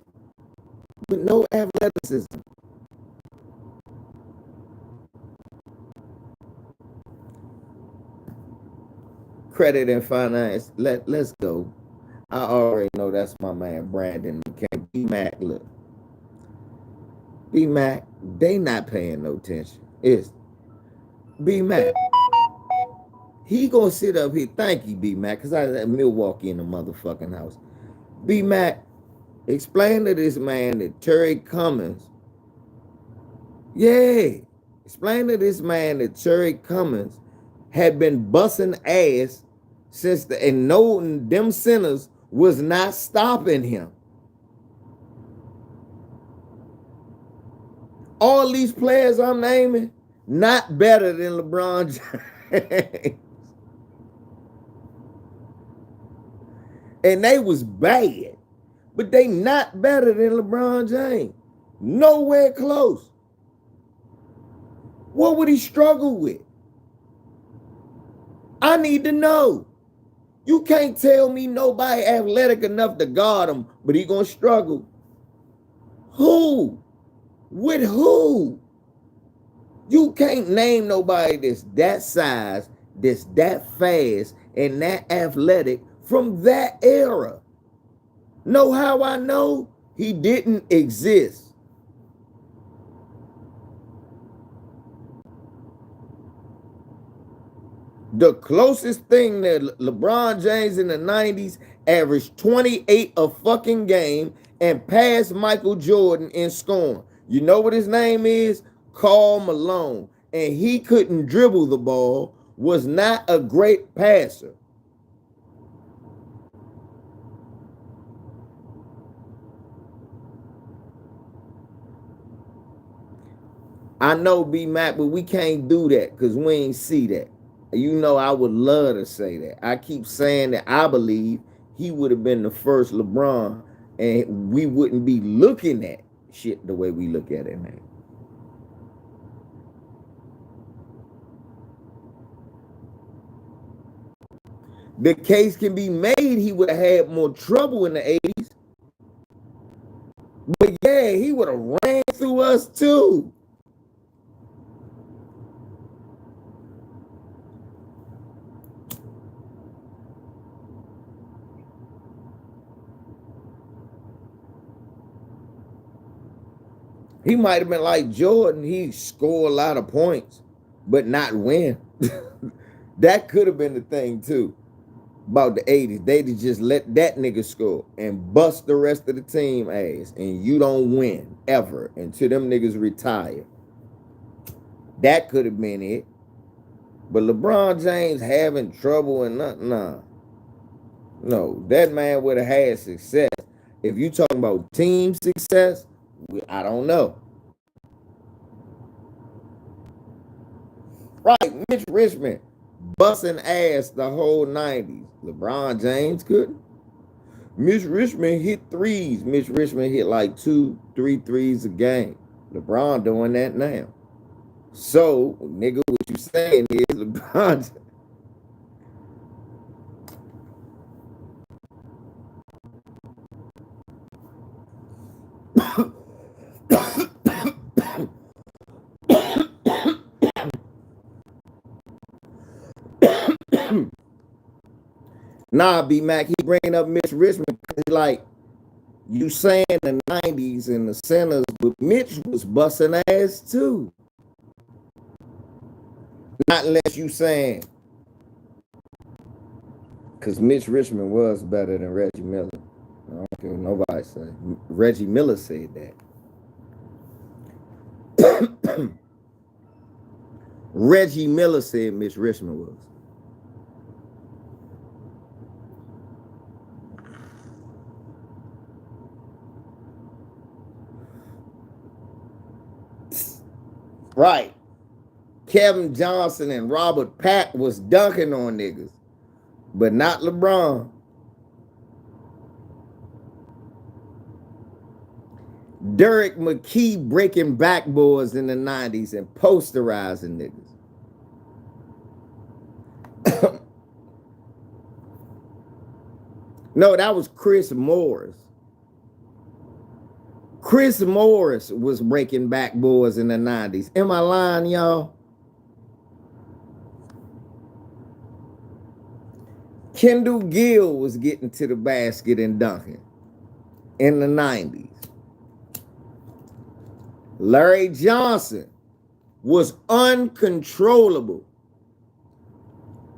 Speaker 1: with no athleticism. Credit and finance. Let's go. I already know that's my man Brandon McCain. B-Mac, look. B-Mac, they not paying no attention. It's B-Mac. He gonna sit up here. Thank you, B-Mac, because I was at Milwaukee in the motherfucking house. B-Mac, explain to this man that Terry Cummins, explain to this man that Terry Cummins had been busting ass since them centers was not stopping him. All these players I'm naming, not better than LeBron James. And they was bad, but they not better than LeBron James. Nowhere close. What would he struggle with? I need to know. You can't tell me nobody athletic enough to guard him, but he gonna struggle. Who? With who? You can't name nobody that's that size, that's that fast, and that athletic from that era. Know how I know? He didn't exist. The closest thing that LeBron James in the 90s averaged 28 a fucking game and passed Michael Jordan in scoring. You know what his name is? Karl Malone. And he couldn't dribble the ball, was not a great passer. I know B Mac, but we can't do that because we ain't see that. You know, I would love to say that. I keep saying that I believe he would have been the first LeBron, and we wouldn't be looking at shit the way we look at it now. The case can be made he would have had more trouble in the 80s. But yeah, he would have ran through us too. He might have been like Jordan. He score a lot of points, but not win. That could have been the thing too about the 80s. They just let that nigga score and bust the rest of the team ass, and you don't win ever until them niggas retire. That could have been it. But LeBron James having trouble and nothing, nah. No, that man would have had success. If you talking about team success, I don't know. Right, Mitch Richmond busting ass the whole 90s. LeBron James couldn't. Mitch Richmond hit threes. Mitch Richmond hit like 2-3 threes a game. LeBron doing that now. So, nigga, what you saying is LeBron. Nah, B Mac, he bringing up Mitch Richmond because like you saying the 90s and the centers, but Mitch was busting ass too. Not unless you saying, because Mitch Richmond was better than Reggie Miller. I don't care what nobody say. Reggie Miller said that. Reggie Miller said Mitch Richmond was. Right. Kevin Johnson and Robert Pack was dunking on niggas, but not LeBron. Derek McKee breaking backboards in the 90s and posterizing niggas. No, that was Chris Morris. Chris Morris was breaking backboards in the 90s. Am I lying, y'all? Kendall Gill was getting to the basket and dunking in the 90s. Larry Johnson was uncontrollable.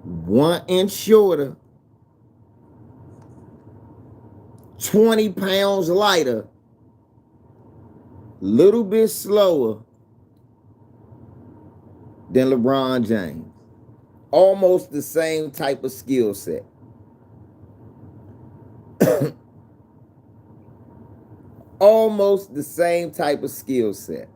Speaker 1: 1 inch shorter, 20 pounds lighter, little bit slower than LeBron James. Almost the same type of skill set. Almost the same type of skill set.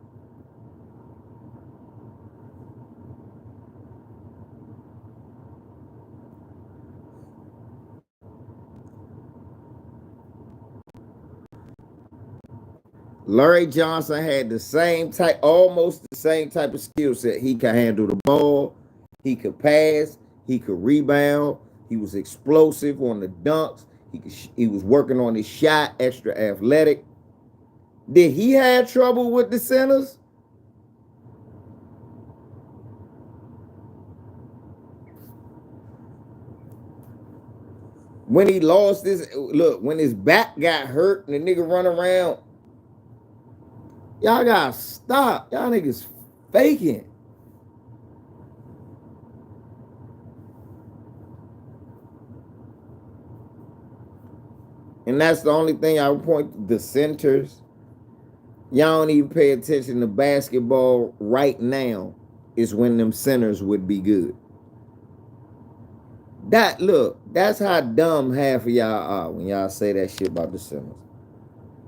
Speaker 1: Larry Johnson had the same type, almost the same type of skill set. He could handle the ball, he could pass, he could rebound, he was explosive on the dunks, he was working on his shot, extra athletic. Did he have trouble with the centers? When he lost his look, when his back got hurt and the nigga run around, y'all gotta stop. Y'all niggas faking. And that's the only thing I would point to, the centers. Y'all don't even pay attention to basketball right now is when them centers would be good. That look, that's how dumb half of y'all are when y'all say that shit about the centers.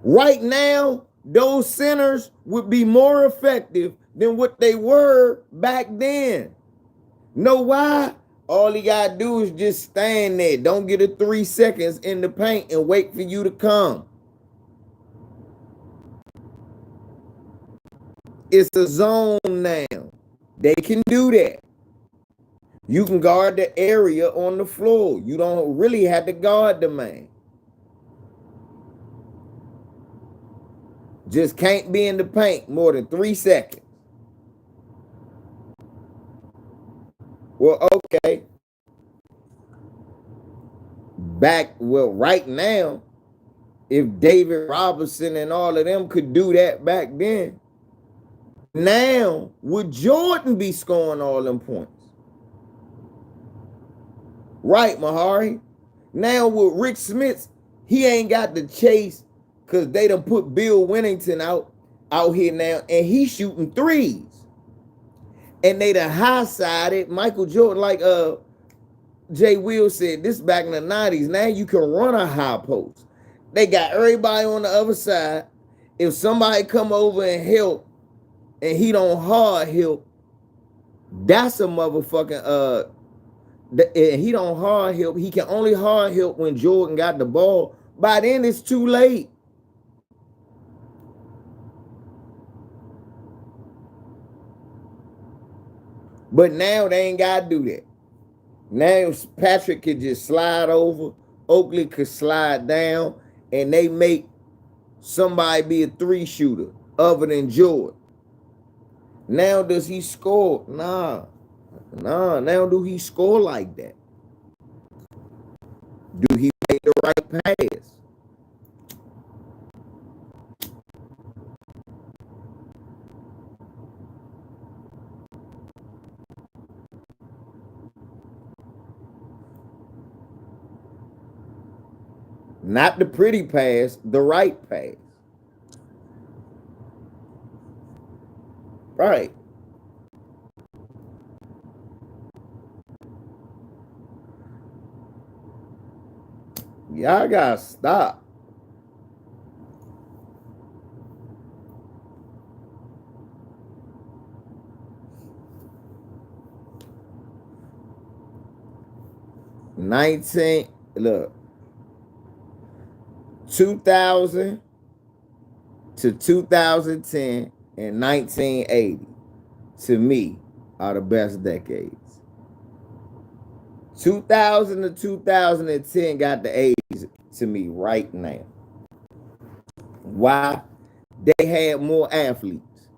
Speaker 1: Right now, those centers would be more effective than what they were back then. Know why? All he gotta do is just stand there. Don't get a 3 seconds in the paint and wait for you to come. It's a zone now. They can do that. You can guard the area on the floor. You don't really have to guard the man. Just can't be in the paint more than 3 seconds. Well, okay. Right now, if David Robinson and all of them could do that back then, now would Jordan be scoring all them points? Right, Mahari? Now with Rick Smith, he ain't got the chase because they done put Bill Winnington out here now, and he's shooting threes. And they done high-sided Michael Jordan, like Jay Will said, this back in the 90s. Now you can run a high post. They got everybody on the other side. If somebody come over and help, and he don't hard help, that's a motherfucking and he don't hard help. He can only hard help when Jordan got the ball. By then it's too late. But now they ain't gotta do that. Now Patrick could just slide over, Oakley could slide down, and they make somebody be a 3 shooter other than Jordan. Now does he score? Nah. Now do he score like that? Do he make the right pass? Not the pretty pass, the right pass. Right. Y'all gotta stop. Look, 2000 to 2010 and 1980 to me are the best decades. 2000 to 2010 got the 80s to me right now. Why? They had more athletes,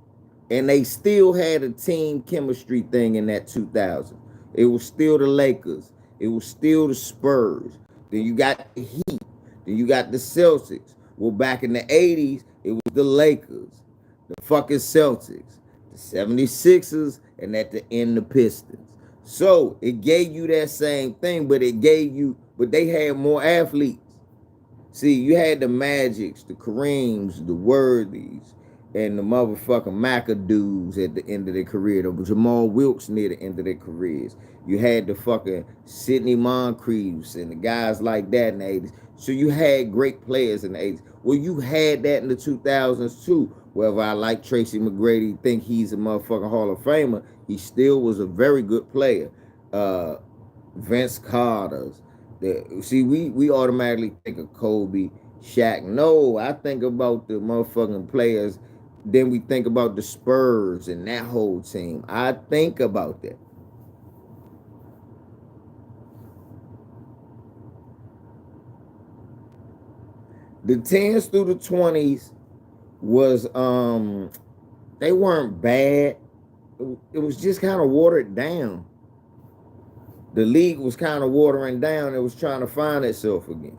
Speaker 1: and they still had a team chemistry thing in that 2000. It was still the Lakers. It was still the Spurs. Then you got the Heat. Then you got the Celtics. Well, back in the 80s, it was the Lakers, the fucking Celtics, the 76ers, and at the end, the Pistons. So it gave you that same thing, but they had more athletes. See, you had the Magics, the Kareems, the Worthies, and the motherfucking McAdoos at the end of their career, the Jamal Wilkes near the end of their careers. You had the fucking Sidney Moncriefs and the guys like that in the 80s. So you had great players in the 80s. Well, you had that in the 2000s too. Whether I like Tracy McGrady, think he's a motherfucking Hall of Famer, he still was a very good player. Vince Carter's. See, we automatically think of Kobe, Shaq. No, I think about the motherfucking players. Then we think about the Spurs and that whole team. I think about that. The 10s through the 20s was they weren't bad. It was just kind of watered down. the league was kind of watering down. It was trying to find itself again.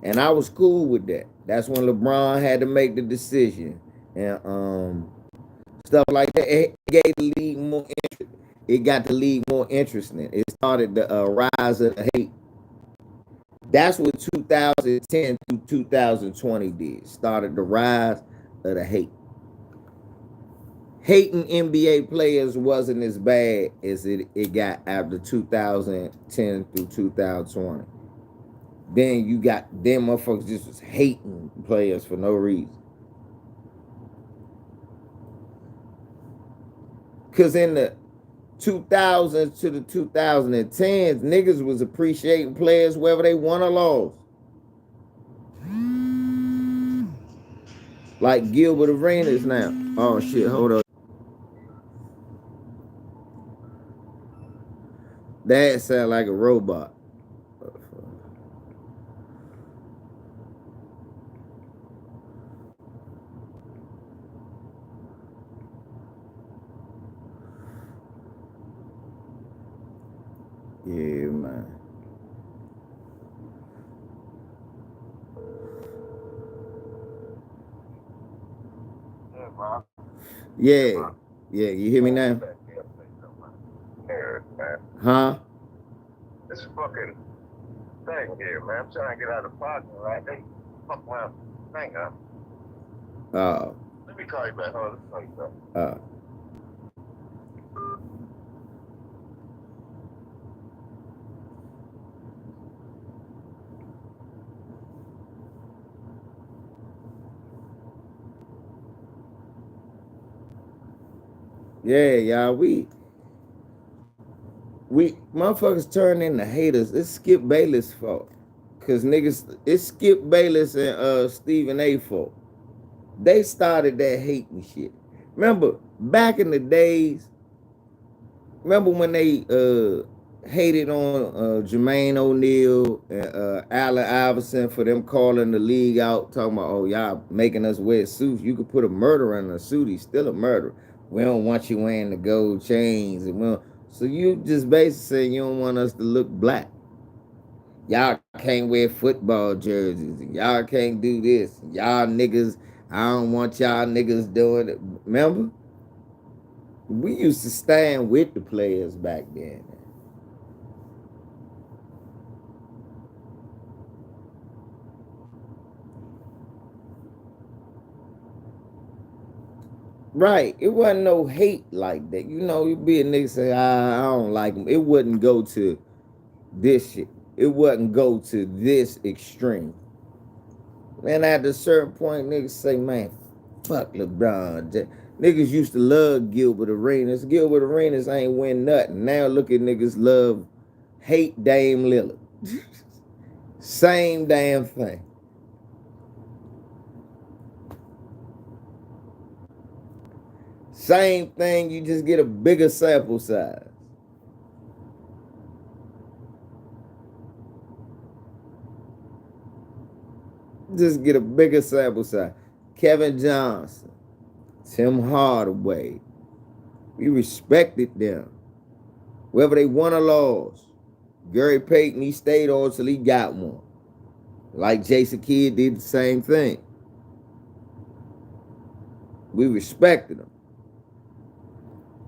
Speaker 1: And I was cool with that. That's when LeBron had to make the decision. And stuff like that. It gave the league more interest. It got the league more interesting. It started the rise of the hate. That's what 2010 through 2020 did. Started the rise of the hate. Hating NBA players wasn't as bad as it got after 2010 through 2020. Then you got them motherfuckers just was hating players for no reason. Cause in the 2000s to the 2010s, niggas was appreciating players whether they won or lost. Like Gilbert Arenas now. Oh shit, hold on. That sound like a robot. Yeah, man.
Speaker 3: Yeah, bro.
Speaker 1: Yeah. Yeah, you hear me now?
Speaker 3: Yeah, man.
Speaker 1: Huh?
Speaker 3: This fucking thing here, man. I'm trying to get out of the parking lot. They fuck my thing up. Let me call you back. Hold on. Let me call you back.
Speaker 1: Yeah, y'all, we motherfuckers turn into haters. It's Skip Bayless' fault. Cause niggas, it's Skip Bayless and Stephen A. fault. They started that hating shit. Remember, back in the days, remember when they hated on Jermaine O'Neal and Allen Iverson for them calling the league out, talking about, oh, y'all making us wear suits. You could put a murderer in a suit, he's still a murderer. We don't want you wearing the gold chains. And so you just basically saying you don't want us to look black. Y'all can't wear football jerseys. Y'all can't do this. Y'all niggas, I don't want y'all niggas doing it. Remember? We used to stand with the players back then. Right. It wasn't no hate like that. You know, you'd be a nigga say, I don't like him. It wouldn't go to this shit. It wouldn't go to this extreme. And at a certain point, niggas say, man, fuck LeBron. Niggas used to love Gilbert Arenas. Gilbert Arenas ain't win nothing. Now look at niggas hate Dame Lillard. Same damn thing. Same thing, you just get a bigger sample size. Just get a bigger sample size. Kevin Johnson, Tim Hardaway. We respected them. Whether they won or lost. Gary Payton, he stayed on till he got one. Like Jason Kidd did the same thing. We respected him.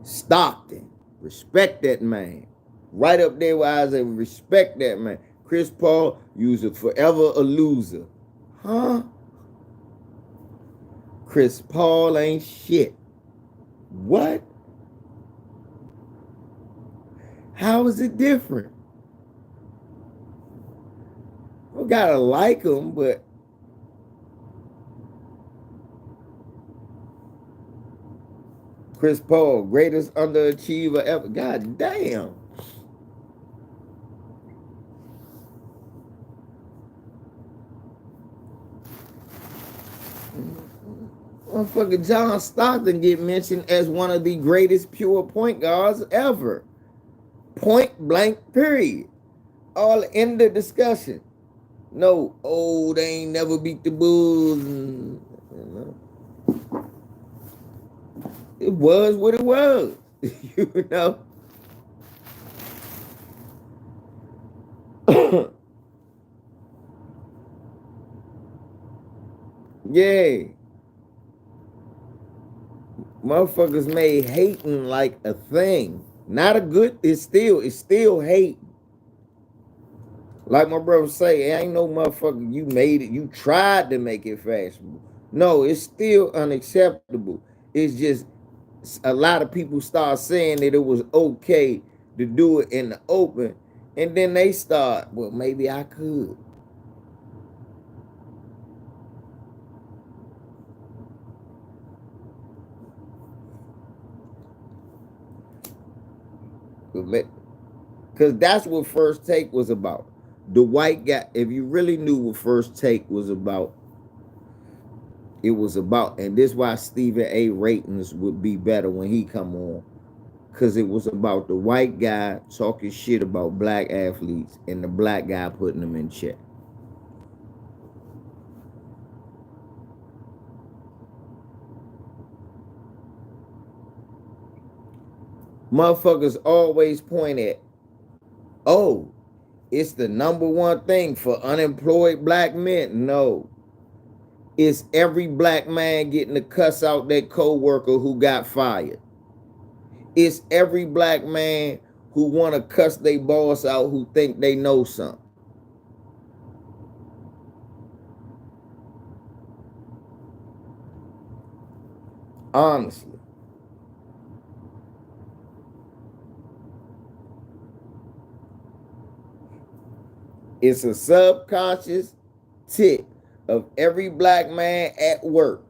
Speaker 1: Stockton, respect that man. Right up there where I say, respect that man. Chris Paul, you was forever a loser. Huh? Chris Paul ain't shit. What? How is it different? We gotta like him, but Chris Paul, greatest underachiever ever. God damn. Motherfucker John Stockton get mentioned as one of the greatest pure point guards ever. Point blank, period. All in the discussion. No, oh, they ain't never beat the Bulls. It was what it was. You know? Yeah. Motherfuckers made hating like a thing. Not a good, it's still hate. Like my brother say, it ain't no motherfucker you made it, you tried to make it fashionable. No, it's still unacceptable. It's just a lot of people start saying that it was okay to do it in the open, and then they start, well, maybe I could. Because that's what First Take was about. The white guy, if you really knew what First Take was about, it was about, and this is why Stephen A. ratings would be better when he come on, because it was about the white guy talking shit about black athletes and the black guy putting them in check. Motherfuckers always point at, oh, it's the number one thing for unemployed black men. No. It's every black man getting to cuss out that co-worker who got fired. It's every black man who want to cuss their boss out who think they know something. Honestly. It's a subconscious tip of every black man at work,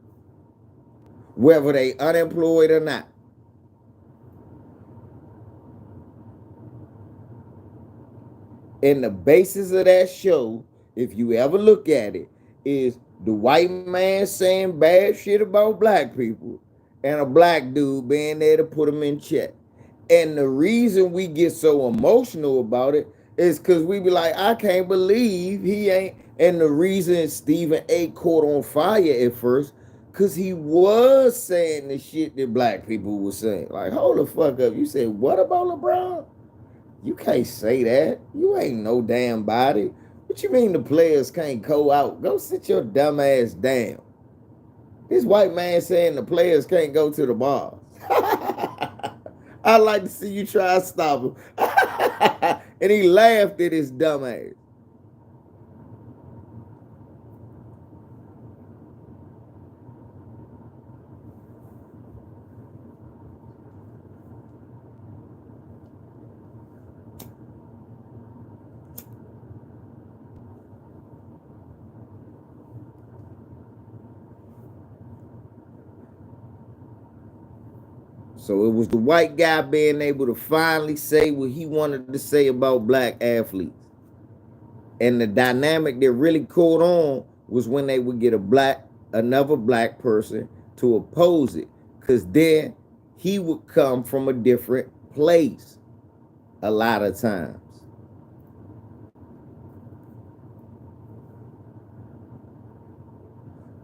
Speaker 1: whether they unemployed or not. And the basis of that show, if you ever look at it, is the white man saying bad shit about black people and a black dude being there to put them in check. And the reason we get so emotional about it is because we be like, I can't believe he ain't. And the reason Stephen A. caught on fire at first, because he was saying the shit that black people were saying. Like, hold the fuck up. You said, what about LeBron? You can't say that. You ain't no damn body. What you mean the players can't go out? Go sit your dumb ass down. This white man saying the players can't go to the bars. I'd like to see you try to stop him. And he laughed at his dumb ass. So it was the white guy being able to finally say what he wanted to say about black athletes. And the dynamic that really caught on was when they would get another black person to oppose it. Because then he would come from a different place a lot of times.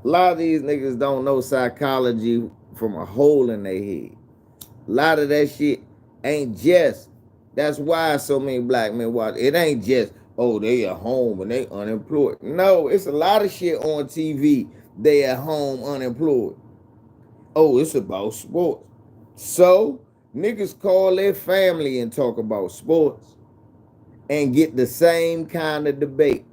Speaker 1: A lot of these niggas don't know psychology from a hole in their head. A lot of that shit ain't just. That's why so many black men watch. It ain't just, oh, they at home and they unemployed. No, it's a lot of shit on TV. They at home unemployed. Oh, it's about sports. So niggas call their family and talk about sports and get the same kind of debate.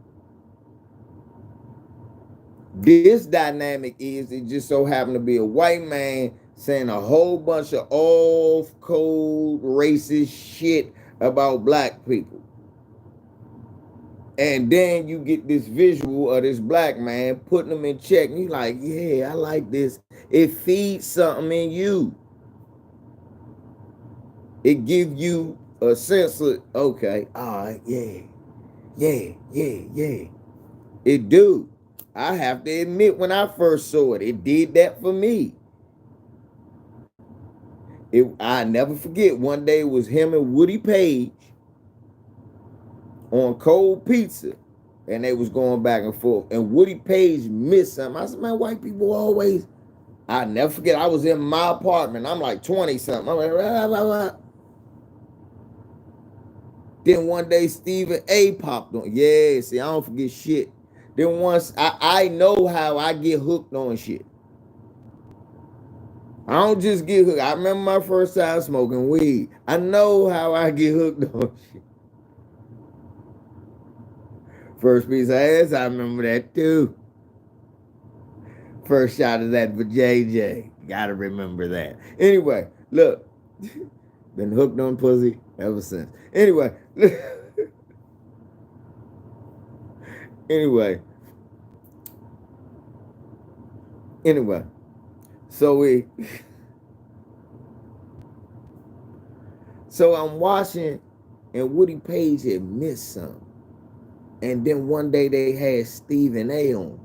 Speaker 1: This dynamic is, it just so happened to be a white man saying a whole bunch of off-code racist shit about black people. And then you get this visual of this black man putting them in check. And you're like, yeah, I like this. It feeds something in you. It gives you a sense of, okay, all right, yeah. It do. I have to admit, when I first saw it, it did that for me. I never forget, one day it was him and Woody Page on cold pizza, and they was going back and forth, and Woody Page missed something. I said, man, white people always, I never forget, I was in my apartment, I'm like 20 something, I'm like, blah, blah, blah. Then one day Stephen A. popped on. Yeah, see, I don't forget shit. Then once I know how I get hooked on shit. I don't just get hooked. I remember my first time smoking weed. I know how I get hooked on shit. First piece of ass, I remember that too. First shot of that for JJ. Gotta remember that. Anyway, look. Been hooked on pussy ever since. Anyway. Anyway. So so I'm watching and Woody Page had missed something. And then one day they had Stephen A on.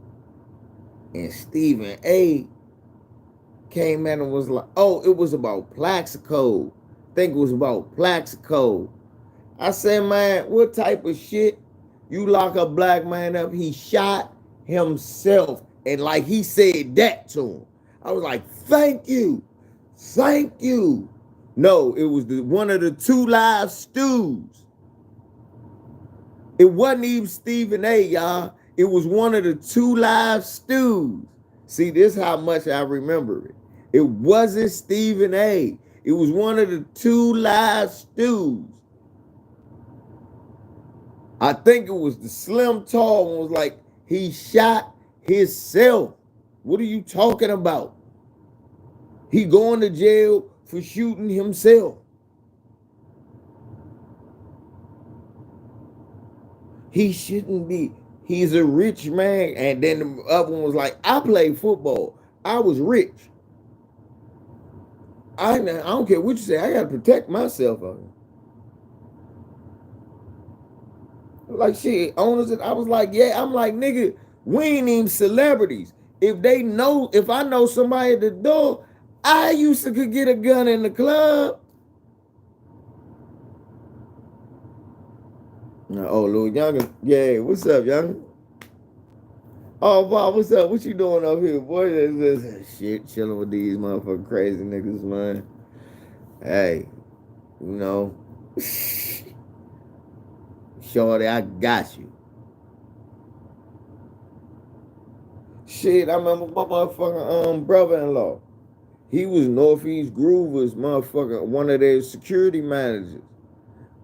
Speaker 1: And Stephen A came at him and was like, oh, it was about Plaxico. I think it was about Plaxico. I said, man, what type of shit? You lock a black man up, he shot himself. And like he said that to him. I was like, thank you. Thank you. No, it was one of the two live stews. It wasn't even Stephen A, y'all. It was one of the two live stews. See, this is how much I remember it. It wasn't Stephen A. It was one of the two live stews. I think it was the Slim Tall one. Was like, he shot himself. What are you talking about? He going to jail for shooting himself. He shouldn't be. He's a rich man. And then the other one was like, I played football. I was rich. I don't care what you say. I got to protect myself. Like, shit, owners. I was like, yeah. I'm like, nigga, we ain't even celebrities. If I know somebody at the door, I used to could get a gun in the club. Oh, little younger. Yeah, what's up, young? Oh, Bob, what's up? What you doing up here, boy? This shit, chilling with these motherfucking crazy niggas, man. Hey, you know, shorty, I got you. Shit, I remember my motherfucking brother-in-law. He was Northeast Groovers, motherfucking one of their security managers.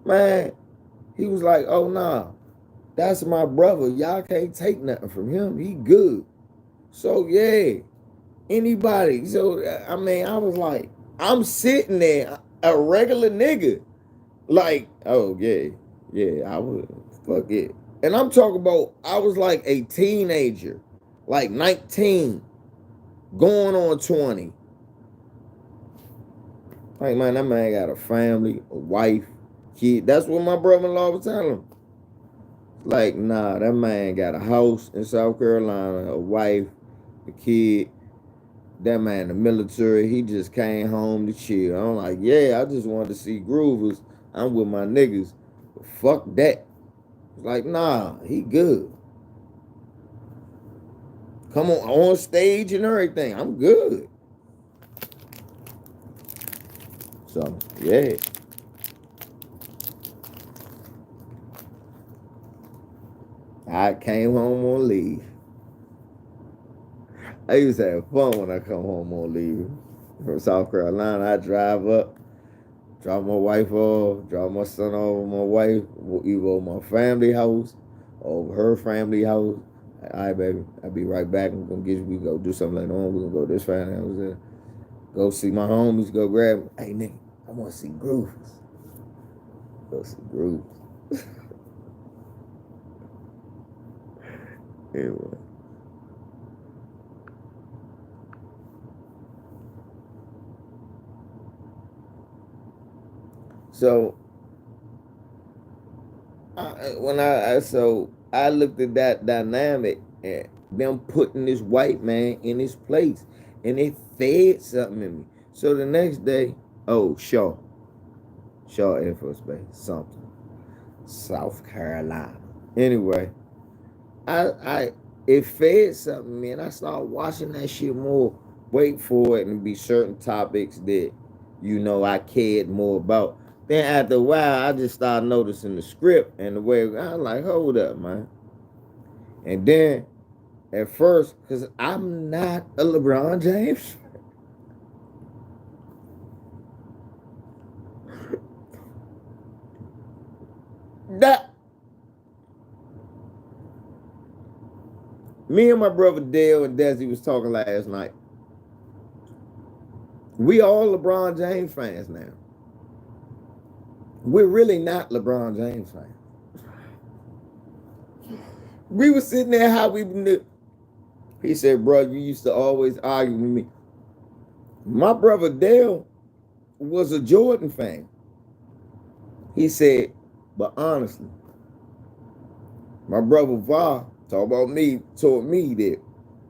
Speaker 1: Man, he was like, oh, nah, that's my brother. Y'all can't take nothing from him. He good. So, yeah, anybody. So, I mean, I was like, I'm sitting there, a regular nigga. Like, oh, yeah, I would. Fuck it. And I'm talking about, I was like a teenager, like 19, going on 20. Like, man, that man got a family, a wife, kid. That's what my brother-in-law was telling him. Like, nah, that man got a house in South Carolina, a wife, a kid. That man in the military, he just came home to chill. I'm like, yeah, I just wanted to see Groovers. I'm with my niggas. But fuck that. Like, nah, he good. Come on stage and everything. I'm good. So, yeah. I came home on leave. I used to have fun when I come home on leave. From South Carolina, I drive up, drop my wife off, drop my son off with my wife, either my family house or her family house. All right, baby, I'll be right back. I'm going to get you. We go do something later on. We're going to go to this family house there. Go see my homies, go grab them. Hey, nigga, I want to see Groovers. Go see Groovers. Anyway. So I looked at that dynamic and them putting this white man in his place, and it fed something in me. So the next day, oh, Shaw Air Force Base, something, South Carolina. Anyway, it fed something in me, and I started watching that shit more. Wait for it and be certain topics that I cared more about. Then after a while, I just started noticing the script and the way I was like, hold up, man. And then at first, because I'm not a LeBron James. That me and my brother Dale and Desi was talking last night. We all LeBron James fans now. We're really not LeBron James fans. We were sitting there how we knew. He said, bro, you used to always argue with me. My brother Dale was a Jordan fan. He said, but honestly, my brother Va told me that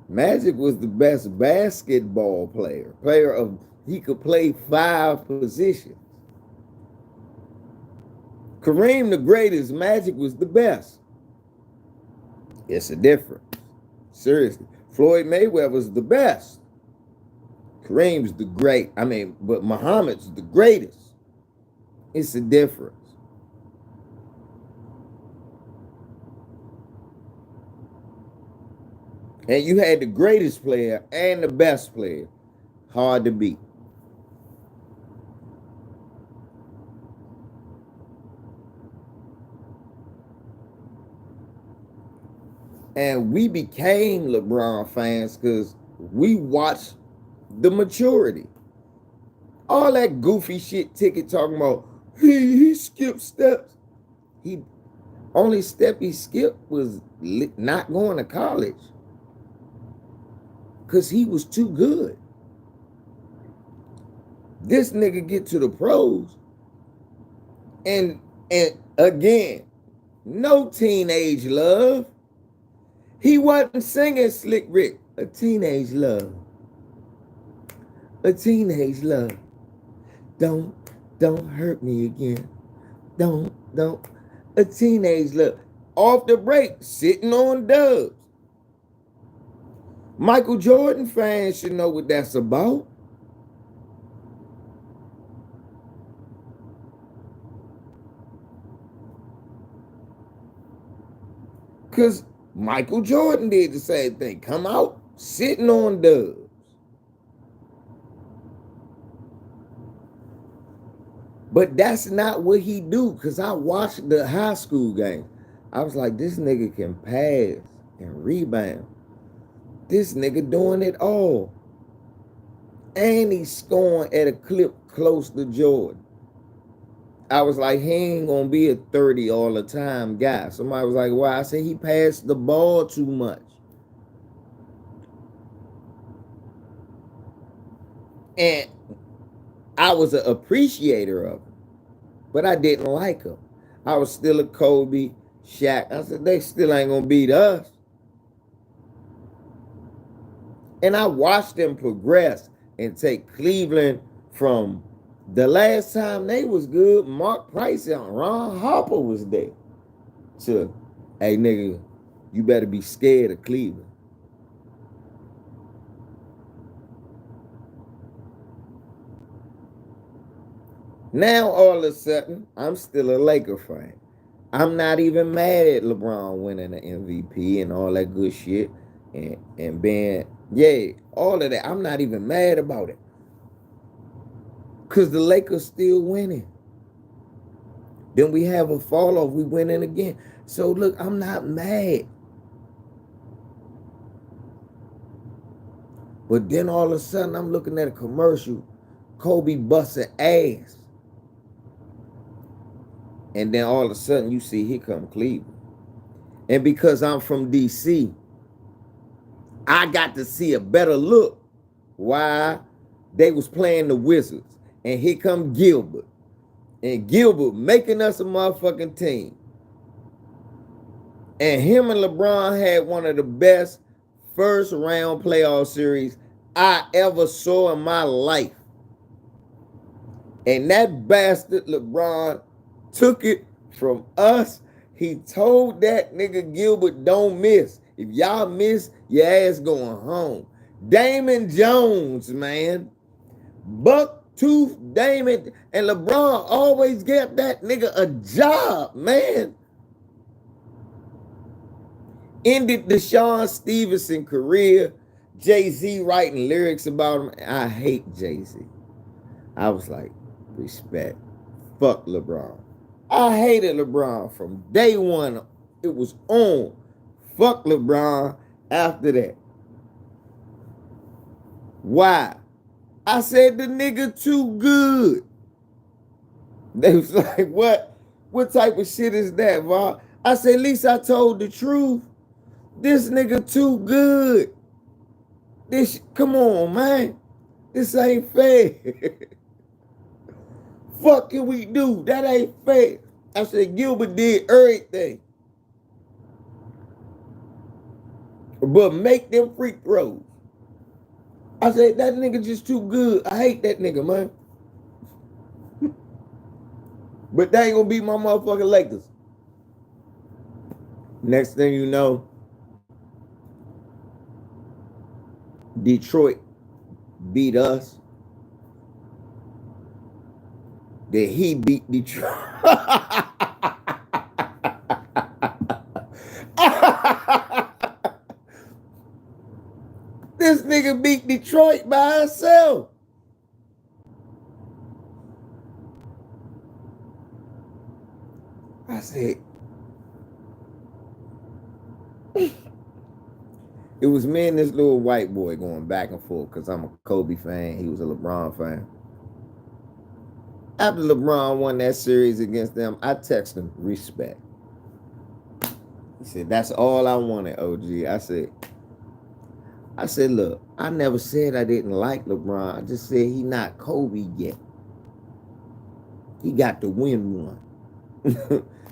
Speaker 1: Magic was the best basketball player. He could play 5 positions. Kareem the greatest, Magic was the best. It's a difference. Seriously. Floyd Mayweather's the best. Kareem's the great. But Muhammad's the greatest. It's a difference. And you had the greatest player and the best player. Hard to beat. And we became LeBron fans because we watched the maturity. All that goofy shit Ticket talking about, he skipped steps. He only step he skipped was not going to college. Because he was too good. This nigga get to the pros. And again, no teenage love. He wasn't singing Slick Rick. A teenage love. A teenage love. Don't hurt me again. Don't. A teenage love. Off the break, sitting on dubs. Michael Jordan fans should know what that's about. Because Michael Jordan did the same thing. Come out sitting on dubs. But that's not what he do. Because I watched the high school game. I was like, this nigga can pass and rebound. This nigga doing it all. And he's scoring at a clip close to Jordan. I was like, he ain't gonna be a 30 all the time guy. Somebody was like, why? I said he passed the ball too much. And I was an appreciator of him, but I didn't like him. I was still a Kobe, Shaq. I said, they still ain't gonna beat us. And I watched them progress and take Cleveland from the last time they was good, Mark Price and Ron Harper was there, to, hey, nigga, you better be scared of Cleveland. Now, all of a sudden, I'm still a Laker fan. I'm not even mad at LeBron winning the MVP and all that good shit and being, yeah, all of that. I'm not even mad about it. Because the Lakers still winning. Then we have a fall off. We winning again. So, look, I'm not mad. But then all of a sudden, I'm looking at a commercial. Kobe busting ass. And then all of a sudden, you see, here come Cleveland. And because I'm from D.C., I got to see a better look. Why? They was playing the Wizards. And here come Gilbert. And Gilbert making us a motherfucking team. And him and LeBron had one of the best first round playoff series I ever saw in my life. And that bastard LeBron took it from us. He told that nigga Gilbert, don't miss. If y'all miss, your ass going home. Damon Jones, man. Buck-tooth Damon. And LeBron always gave that nigga a job, man. Ended Deshaun Stevenson career. Jay-Z writing lyrics about him. I hate Jay-Z. I was like, respect. Fuck LeBron. I hated LeBron from day one. It was on. Fuck LeBron after that. Why? I said the nigga too good. They was like, what? What type of shit is that, Bob? I said, at least I told the truth. This nigga too good. Come on, man. This ain't fair. Fuck can we do? That ain't fair. I said, Gilbert did everything. But make them free throws. I said, that nigga just too good. I hate that nigga, man. But they ain't gonna beat my motherfucking Lakers. Next thing you know, Detroit beat us. Then he beat Detroit. This nigga beat Detroit by himself. I said, it was me and this little white boy going back and forth because I'm a Kobe fan. He was a LeBron fan. After LeBron won that series against them, I texted him, respect. He said, that's all I wanted, OG. I said, look, I never said I didn't like LeBron. I just said he not Kobe yet. He got to win one.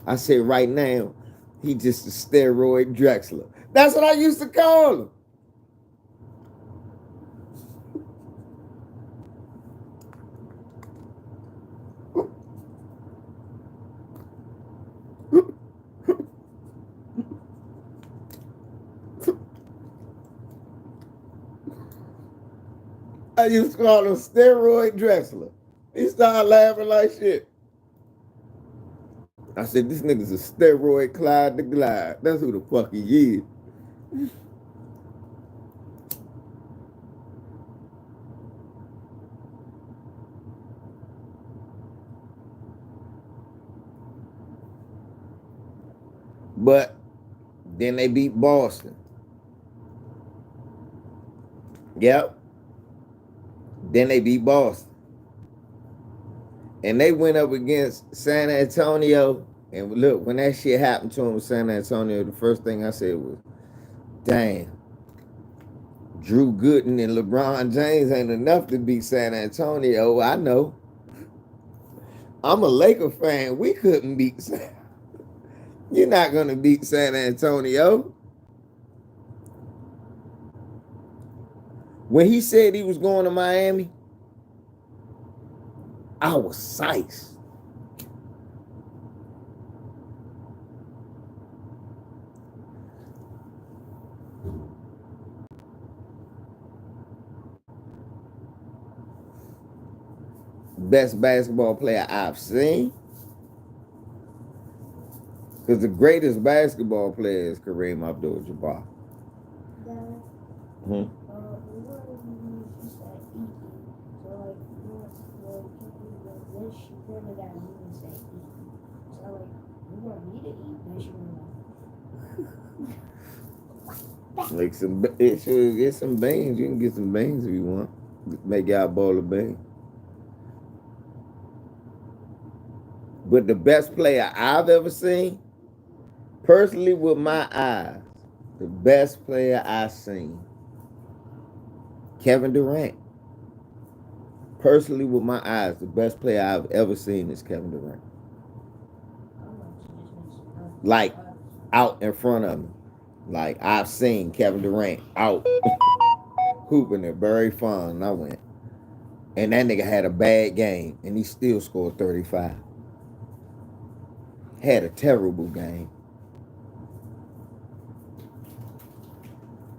Speaker 1: I said, right now, he just a steroid Drexler. That's what I used to call him. I used to call him steroid Drexler. He started laughing like shit. I said, this nigga's a steroid Clyde the Glide. That's who the fuck he is. But then they beat Boston. Yep. Then they beat Boston. And they went up against San Antonio. And look, when that shit happened to him with San Antonio, the first thing I said was, damn, Drew Gooden and LeBron James ain't enough to beat San Antonio. I know. I'm a Laker fan. We couldn't beat San. You're not going to beat San Antonio. When he said he was going to Miami, I was psyched. Best basketball player I've seen. Because the greatest basketball player is Kareem Abdul-Jabbar. Hmm? Like it should get some beans. You can get some beans if you want. Make y'all a bowl of beans. But the best player I've ever seen, personally with my eyes, the best player I've seen, Kevin Durant. Personally with my eyes, the best player I've ever seen is Kevin Durant. Like, out in front of me. Like, I've seen Kevin Durant out hooping at Berry Farm, and I went. And that nigga had a bad game, and he still scored 35. Had a terrible game.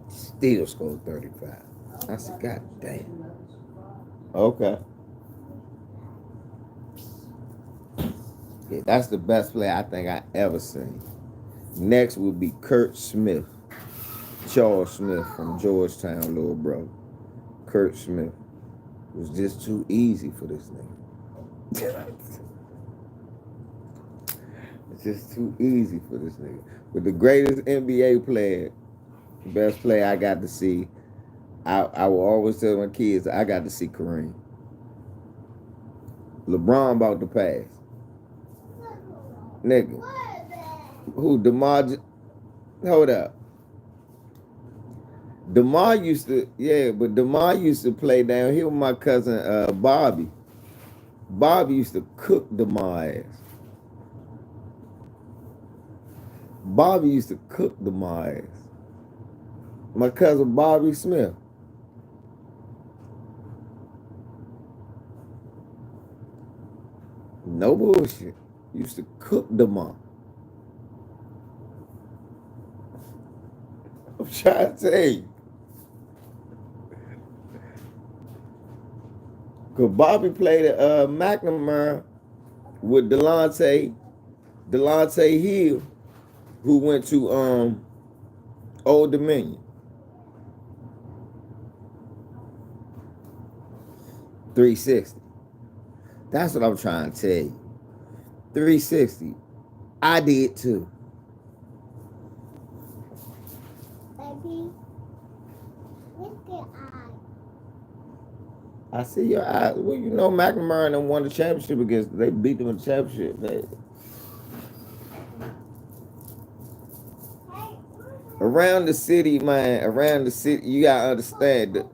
Speaker 1: Still scored 35. I said, God damn. Okay. Yeah, that's the best player I think I ever seen. Next would be Kurt Smith. Charles Smith from Georgetown, little bro. Kurt Smith. It was just too easy for this nigga. It's just too easy for this nigga. But the greatest NBA player, best player I got to see, I will always tell my kids I got to see Kareem. LeBron about to pass. Nigga. Who, DeMar? Hold up. DeMar used to, yeah, but DeMar used to play down here with my cousin Bobby. Bobby used to cook DeMar ass. Bobby used to cook DeMar ass. My cousin Bobby Smith. No bullshit. Used to cook DeMar. I'm trying to tell you. Cause Bobby played at McNamara with Delonte Hill, who went to Old Dominion. 360. That's what I'm trying to tell you. 360. I did too.
Speaker 5: Baby, look at eye.
Speaker 1: I see your eyes. Well, you know McNamara and them won the championship against. They beat them in the championship. Around the city, man. Around the city, you gotta understand that.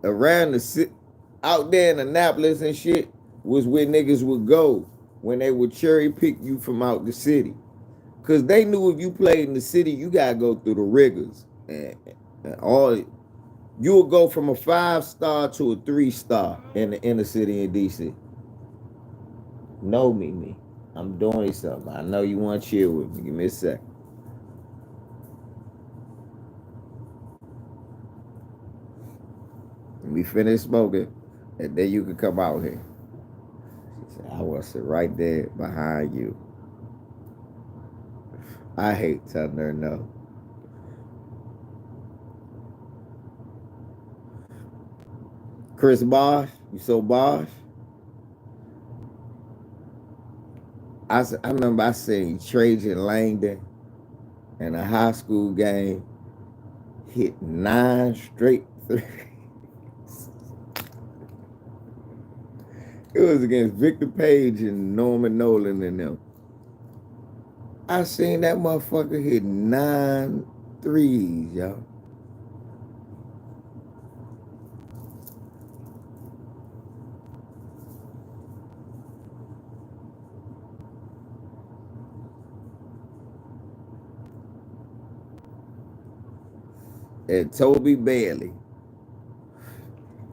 Speaker 1: Around the city, out there in Annapolis and shit, was where niggas would go when they would cherry pick you from out the city. Cause they knew if you played in the city, you gotta go through the rigors and all. You would go from a 5-star to a 3-star in the inner city in DC. Know me. I'm doing something. I know you want to chill with me. Give me a second. We finish smoking, and then you can come out here. She said, I will sit right there behind you. I hate telling her no. Chris Bosh, you so Bosh? I remember I seen Trajan Langdon in a high school game hit 9 straight threes. It was against Victor Page and Norman Nolan and them. I seen that motherfucker hit 9 threes, y'all. And Toby Bailey,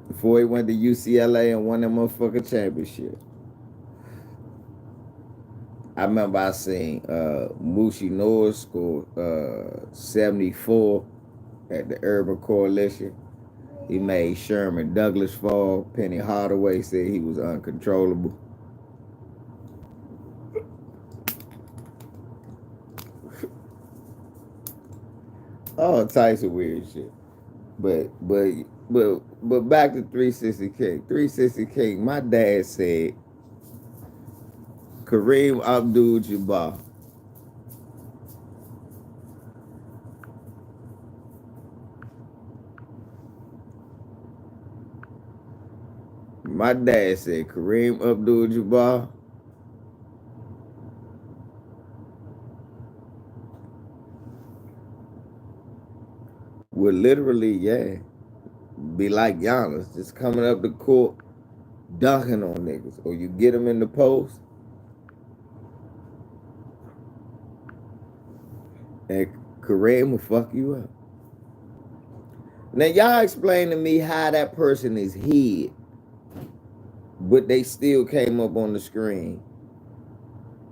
Speaker 1: before he went to UCLA and won that motherfucking championship. I remember I seen Mushi Norris score 74 at the Urban Coalition. He made Sherman Douglas fall. Penny Hardaway said he was uncontrollable. All types of weird shit. But back to 360 King. 360 King, my dad said Kareem Abdul-Jabbar. My dad said Kareem Abdul-Jabbar would literally, be like Giannis, just coming up the court, dunking on niggas. Or you get them in the post, and Kareem will fuck you up. Now, y'all explain to me how that person is hid, but they still came up on the screen.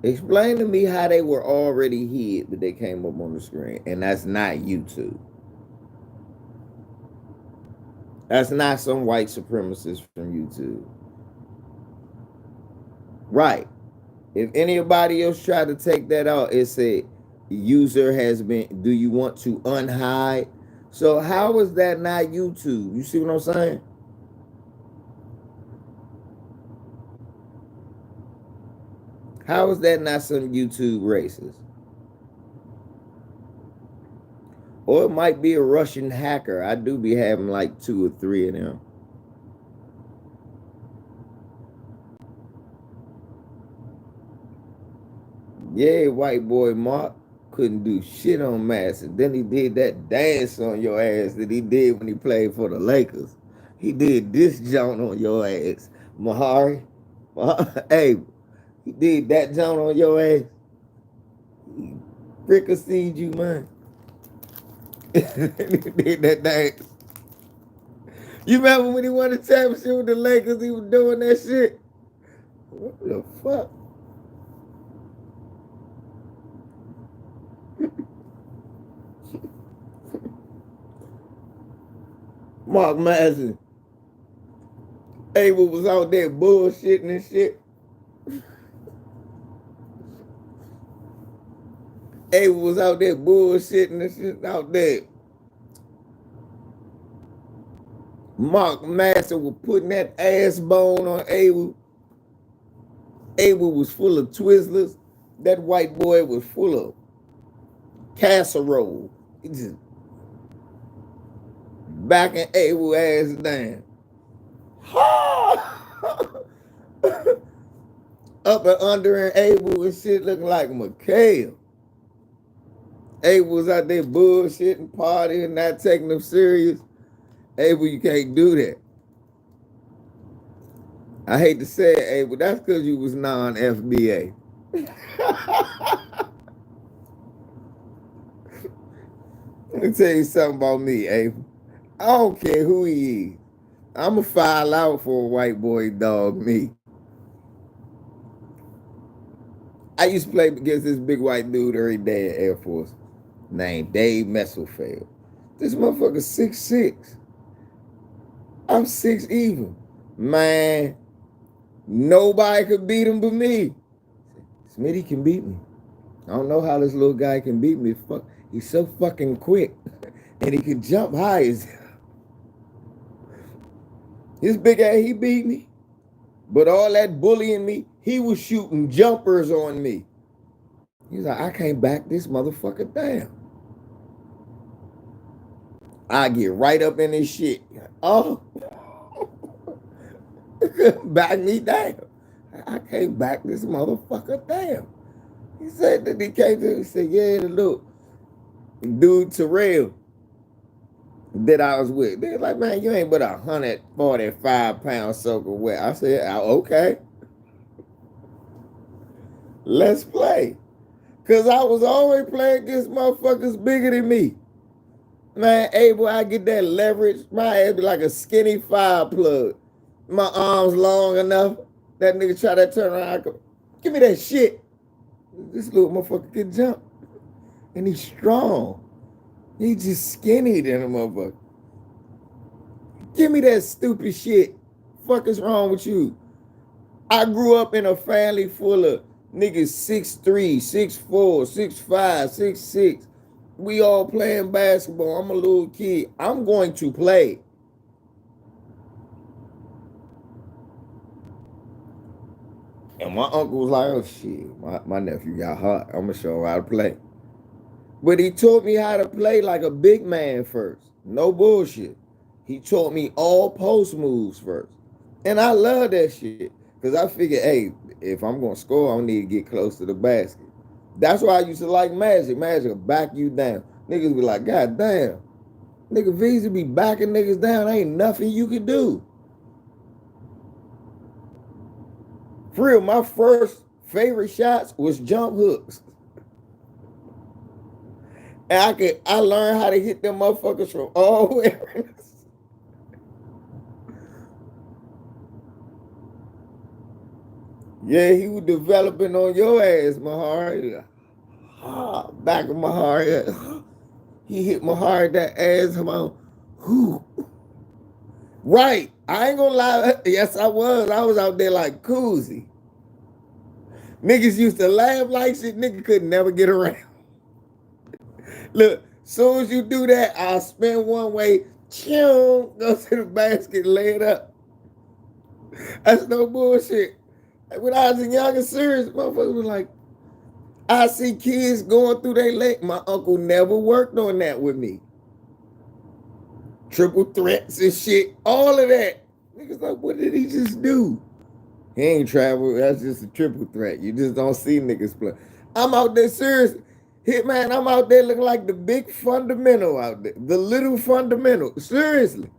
Speaker 1: Explain to me how they were already hid, but they came up on the screen. And that's not YouTube. That's not some white supremacist from YouTube. Right. If anybody else tried to take that out, it said, user has been, do you want to unhide? So how is that not YouTube? You see what I'm saying? How is that not some YouTube races? Or it might be a Russian hacker. I do be having like 2 or 3 of them. Yeah, white boy Mark couldn't do shit on Madison. Then he did that dance on your ass that he did when he played for the Lakers. He did this joint on your ass, Mahari. Hey, he did that joint on your ass. He fricasseed you, man. He did that dance. You remember when he won the championship with the Lakers? He was doing that shit. What the fuck? Mark Madison. Abel was out there bullshitting and shit. Abel was out there bullshitting and shit out there. Mark Madison was putting that ass bone on Abel. Abel was full of Twizzlers. That white boy was full of casserole. He just backing Abel ass down. Up and under and Abel and shit looking like McHale. Abel was out there bullshitting, partying, not taking them serious. Abel, you can't do that. I hate to say it, Abel, that's because you was non-FBA. Let me tell you something about me, Abel. I don't care who he is. I'ma file out for a white boy dog me. I used to play against this big white dude every day at Air Force named Dave Messelfeld. This motherfucker 6'6". I'm 6 even. Man, nobody could beat him but me. Smitty can beat me. I don't know how this little guy can beat me. Fuck, he's so fucking quick. And he can jump high as hell. His big ass, he beat me. But all that bullying me, he was shooting jumpers on me. He's like, I can't back this motherfucker down. I get right up in this shit. Oh, back me down. I can't back this motherfucker down. He said that he came to, he said, yeah, the little dude Terrell that I was with. They're like, man, you ain't but 145-pound soaking wet. I said, okay. Let's play. Because I was always playing against motherfuckers bigger than me. Man, Abel, I get that leverage. My ass be like a skinny fire plug. My arms long enough. That nigga try to turn around. I go, give me that shit. This little motherfucker can jump. And he's strong. He just skinny than a motherfucker. Give me that stupid shit. Fuck is wrong with you? I grew up in a family full of niggas 6'3", 6'4", 6'5", 6'6". We all playing basketball. I'm a little kid. I'm going to play. And my uncle was like, oh shit, my nephew got hot. I'm gonna show him how to play. But he taught me how to play like a big man first. No bullshit. He taught me all post moves first. And I love that shit. Because I figured, hey, if I'm going to score, I need to get close to the basket. That's why I used to like Magic. Magic will back you down. Niggas be like, God damn. Nigga Visa be backing niggas down. Ain't nothing you can do. For real, my first favorite shots was jump hooks. And I learned how to hit them motherfuckers from all the way around. Yeah, he was developing on your ass, Mahari. Back of Mahari. He hit Mahari that ass. Whoo. Right. I ain't gonna lie. Yes, I was. I was out there like Koozie. Niggas used to laugh like shit. Nigga could never get around. Look, Soon as you do that, I'll spin one way, go to the basket, lay it up. That's no bullshit. When I was a younger, serious, motherfuckers was like, I see kids going through their leg. My uncle never worked on that with me. Triple threats and shit, all of that. Niggas like, what did he just do? He ain't travel. That's just a triple threat. You just don't see niggas play. I'm out there serious. Hitman, I'm out there looking like the big fundamental out there. The little fundamental. Seriously.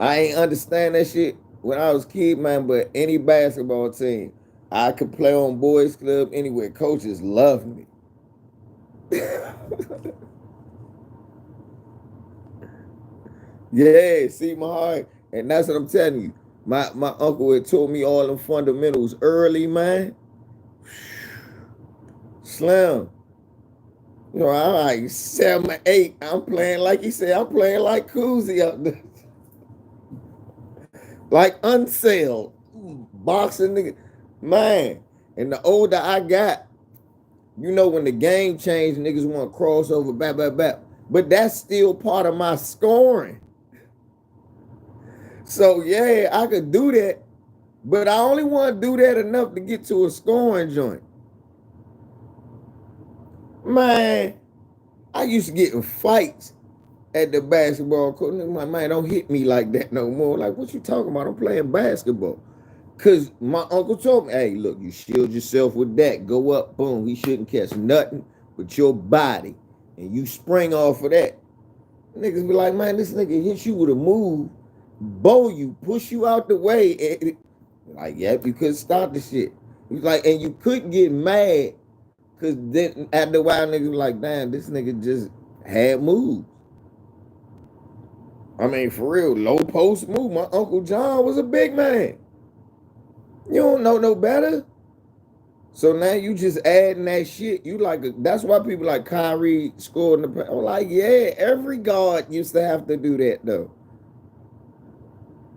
Speaker 1: I ain't understand that shit when I was a kid, man, but any basketball team, I could play on boys club anywhere. Coaches love me. Yeah, see my heart. And that's what I'm telling you. My uncle had taught me all them fundamentals early, man. Slim. You know, I'm like 7, 8. I'm playing like he said, I'm playing like Koozie out there. Like unsailed. Boxing nigga. Man. And the older I got, you know, when the game changed, niggas want to cross over, back. But that's still part of my scoring. So yeah, I could do that, but I only want to do that enough to get to a scoring joint. Man, I used to get in fights at the basketball court. My man, don't hit me like that no more. Like, what you talking about? I'm playing basketball. Cause my uncle told me, hey, look, you shield yourself with that. Go up, boom. He shouldn't catch nothing but your body. And you spring off of that. Niggas be like, man, this nigga hit you with a move, bow you, push you out the way. And, like, yep, you couldn't stop the shit. He's like, and you couldn't get mad, because then after a while, niggas was like, damn, this nigga just had moves. I mean, for real, low post move. My Uncle John was a big man. You don't know no better. So now you just adding that shit. You like, that's why people like Kyrie scored in the paint. I'm like, yeah, every guard used to have to do that though.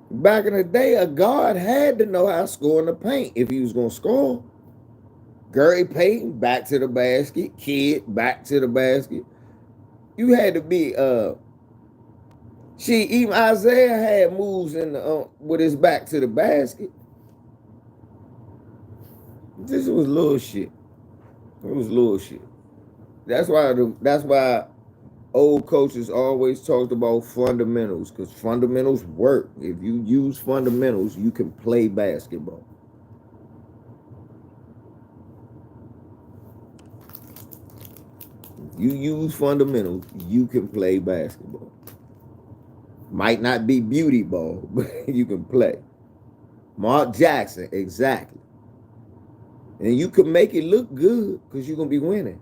Speaker 1: Back in the day, a guard had to know how to score in the paint if he was gonna score. Gary Payton, back to the basket. Kid, back to the basket. You had to be even Isaiah had moves in the with his back to the basket. This was little shit. It was little shit. That's why old coaches always talked about fundamentals, because fundamentals work. If you use fundamentals, you can play basketball. If you use fundamentals, you can play basketball. Might not be beauty ball, but you can play. Mark Jackson, exactly. And you can make it look good because you're going to be winning.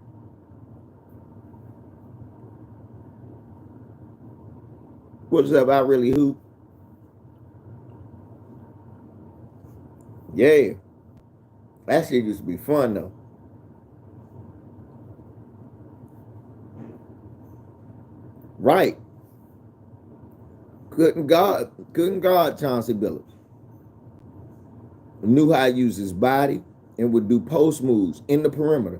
Speaker 1: What's up? I really hoop. Yeah. That shit used to be fun though. Right. Couldn't guard Chauncey Billups. Knew how to use his body and would do post moves in the perimeter.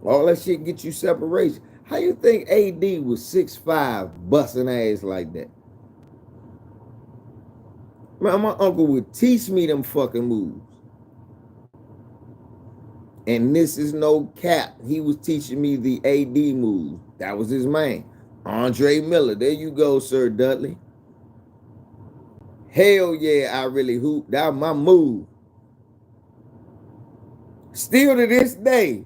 Speaker 1: All that shit get you separation. How you think AD was 6'5", busting ass like that? Man, my uncle would teach me them fucking moves. And this is no cap. He was teaching me the AD moves. That was his man. Andre Miller. There you go, Sir Dudley. Hell yeah, I really hoop. That was my move. Still to this day,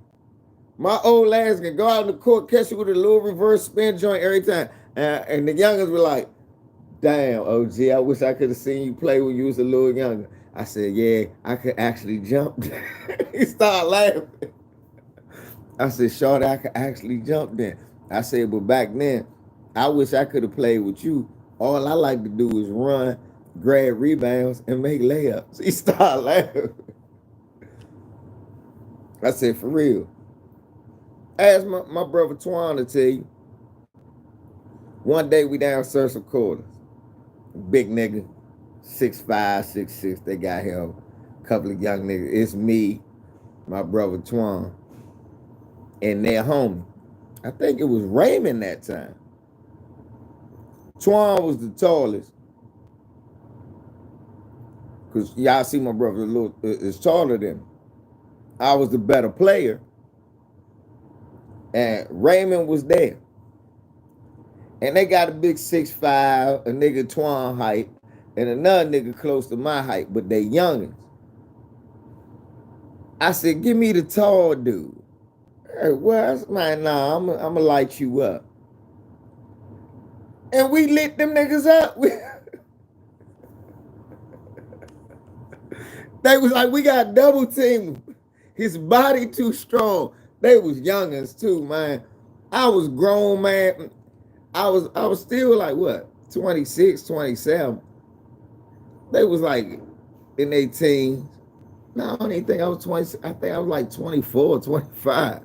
Speaker 1: my old ass can go out in the court, catch you with a little reverse spin joint every time. And the youngers were like, damn, OG, I wish I could have seen you play when you was a little younger. I said, yeah, I could actually jump. He started laughing. I said, shorty, I could actually jump then. I said, but back then, I wish I could have played with you. All I like to do is run, grab rebounds, and make layups. He started laughing. I said, for real. Ask my brother Twan to tell you. One day we down Central Quarters. Big nigga, 6'5", 6'6". They got him a couple of young niggas. It's me, my brother Twan. and their homie. I think it was Raymond that time. Twan was the tallest. Because y'all see my brother a little is taller than me. I was the better player. And Raymond was there. And they got a big 6'5", a nigga Twan height, and another nigga close to my height, but they youngins. I said, give me the tall dude. Hey, well, man, nah, I'm gonna light you up. And we lit them niggas up. They was like, we got double team. His body too strong. They was youngins too, man. I was grown, man. I was still like, what, 26, 27. They was like in their teens. No, I don't even think I was 20. I think I was like 24, 25.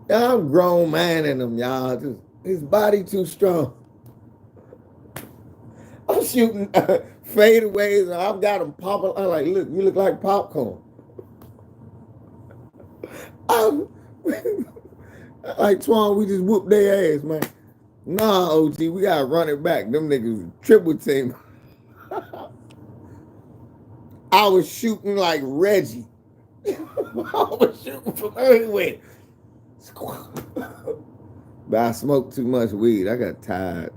Speaker 1: I'm grown man in them, y'all. Just, his body too strong. I'm shooting fadeaways, and I've got them popping. I'm like, look, you look like popcorn. I'm like, Twan, we just whooped their ass, man. Nah, OG, we gotta run it back. Them niggas triple team. I was shooting like Reggie. I was shooting from everywhere. But I smoked too much weed. I got tired.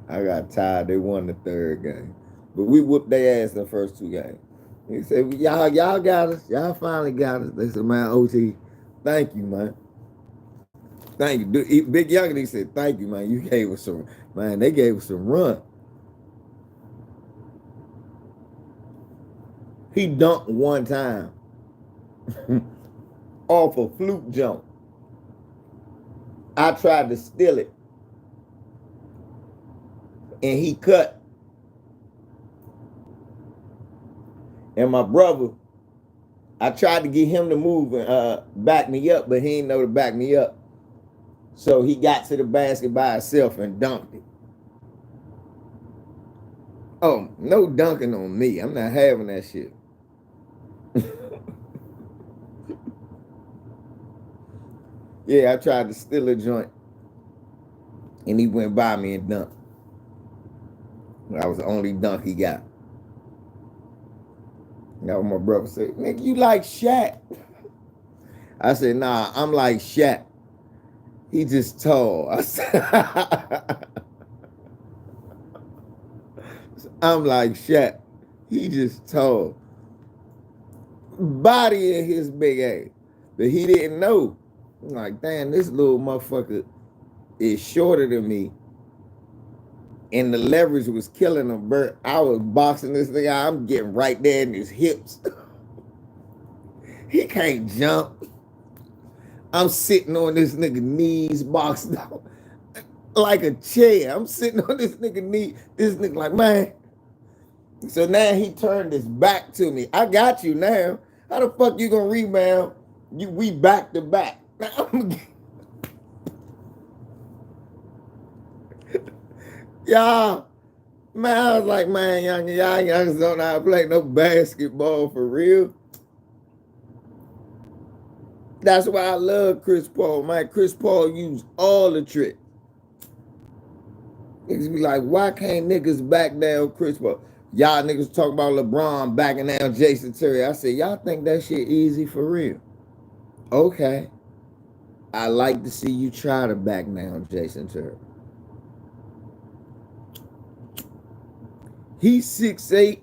Speaker 1: They won the third game. But we whooped their ass in the first two games. He said, y'all got us. Y'all finally got us. They said, man, OT, thank you, man. Thank you. Big Young, he said, thank you, man. You gave us some, man, they gave us some run. He dunked one time off a fluke jump. I tried to steal it. And he cut. And my brother, I tried to get him to move and back me up, but he didn't know to back me up. So he got to the basket by himself and dunked it. Oh, no dunking on me. I'm not having that shit. Yeah, I tried to steal a joint. And he went by me and dunked. That was the only dunk he got. Now my brother said, nigga, you like Shaq? I said, nah, I'm like Shaq. He just tall. I said, I'm like Shaq. He just tall. Body in his big ass. But he didn't know. I'm like, damn, this little motherfucker is shorter than me. And the leverage was killing him, Bert. I was boxing this thing out. I'm getting right there in his hips. He can't jump. I'm sitting on this nigga knees, boxed out like a chair. I'm sitting on this nigga knee. This nigga like, man. So now he turned his back to me. I got you now. How the fuck you gonna rebound? We back to back. Now y'all, man, I was like, man, y'all youngsters don't know how to play no basketball for real. That's why I love Chris Paul, man. Chris Paul used all the tricks. Niggas be like, why can't niggas back down Chris Paul? Y'all niggas talk about LeBron backing down Jason Terry. I said, y'all think that shit easy for real? Okay. I like to see you try to back down Jason Terry. He's 6'8",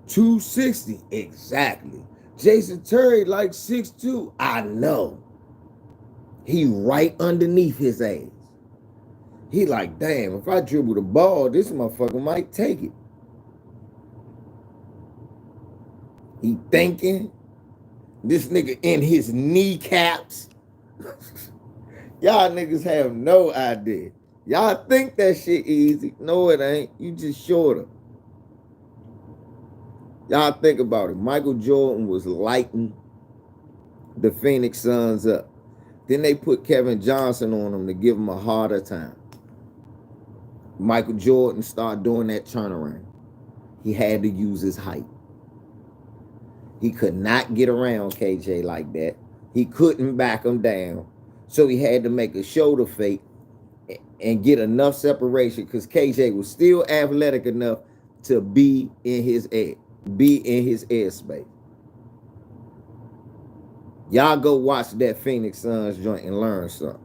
Speaker 1: 260. Exactly. Jason Terry like 6'2". I know. He right underneath his ass. He like, damn, if I dribble the ball, this motherfucker might take it. He thinking. This nigga in his kneecaps. Y'all niggas have no idea. Y'all think that shit easy. No, it ain't. You just shorter. Y'all think about it. Michael Jordan was lighting the Phoenix Suns up. Then they put Kevin Johnson on them to give him a harder time. Michael Jordan started doing that turnaround. He had to use his height. He could not get around KJ like that. He couldn't back him down. So he had to make a shoulder fake and get enough separation because KJ was still athletic enough to be in his airspace. Y'all go watch that Phoenix Suns joint and learn something.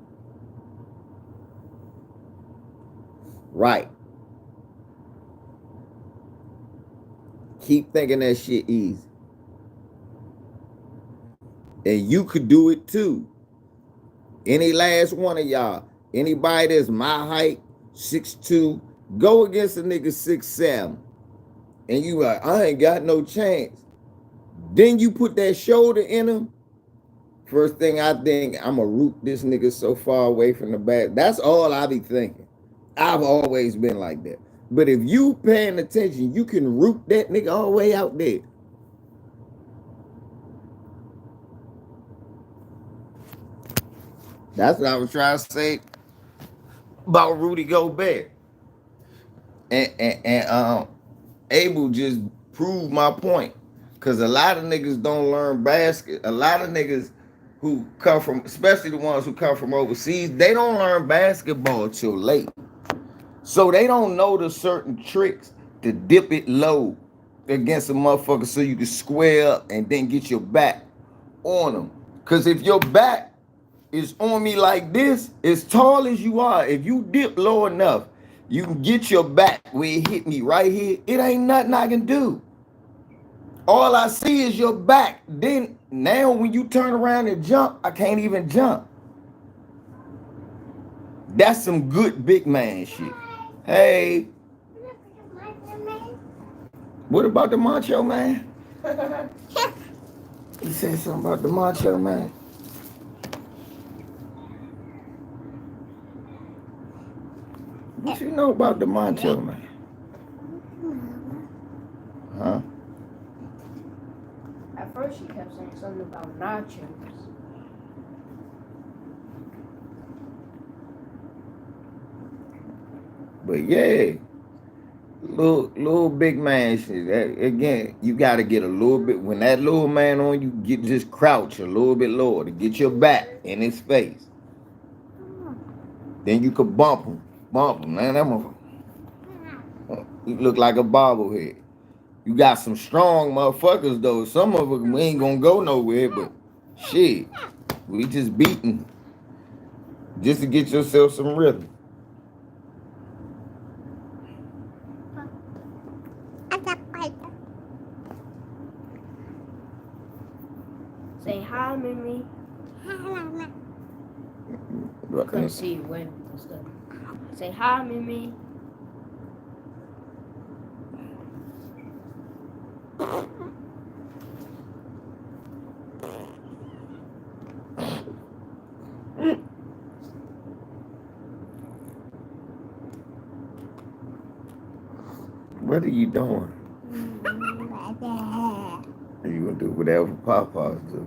Speaker 1: Right. Keep thinking that shit easy. And you could do it too. Any last one of y'all, anybody that's my height, 6'2", go against a nigga 6'7", and you like, I ain't got no chance. Then you put that shoulder in him. First thing I think, I'm gonna root this nigga so far away from the back. That's all I be thinking. I've always been like that. But if you paying attention, you can root that nigga all the way out there. That's what I was trying to say about Rudy Gobert. And Abel just proved my point. Because a lot of niggas don't learn basket. A lot of niggas who come from, especially the ones who come from overseas, they don't learn basketball till late. So they don't know the certain tricks to dip it low against a motherfucker so you can square up and then get your back on them. Because if your back is on me like this, as tall as you are, if you dip low enough, you can get your back where it hit me right here. It ain't nothing I can do. All I see is your back. Then now when you turn around and jump, I can't even jump. That's some good big man shit. Hey. What about the Macho Man? You said something about the Macho Man. What you know about the Macho Man? Huh?
Speaker 4: At first, she kept saying something about nachos.
Speaker 1: But yeah, little big man shit. Again, you got to get a little bit. When that little man on you, get just crouch a little bit lower to get your back in his face. Then you could bump him, man. That motherfucker. You look like a bobblehead. You got some strong motherfuckers though. Some of them we ain't gonna go nowhere, but shit, we just beating just to get yourself some rhythm.
Speaker 4: Say hi, Mimi. Couldn't see you when and stuff. Say hi, Mimi.
Speaker 1: What are you doing? Are you gonna do whatever Papa's do?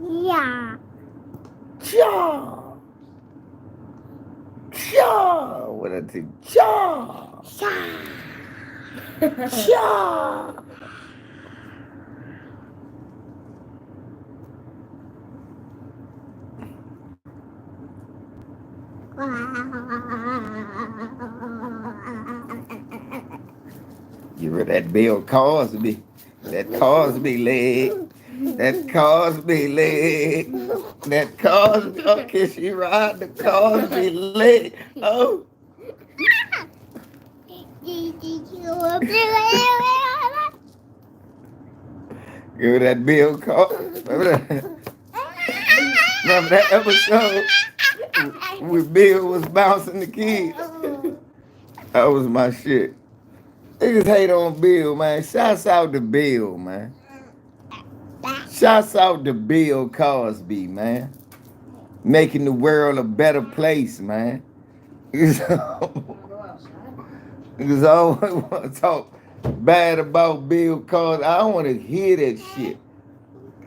Speaker 5: Yeah.
Speaker 1: Cha! Cha! What I think? Cha! Cha! You heard that Bill Cosby. That Cosby leg. That Cosby leg. That Cosby. Okay, she ride the Cosby leg. Oh. Give that Bill Cosby. Remember that episode where Bill was bouncing the kids? That was my shit. Niggas hate on Bill, man. Shouts out to Bill, man. Shouts out to Bill Cosby, man. Making the world a better place, man. Niggas always want to talk bad about Bill Cosby. I don't want to hear that shit.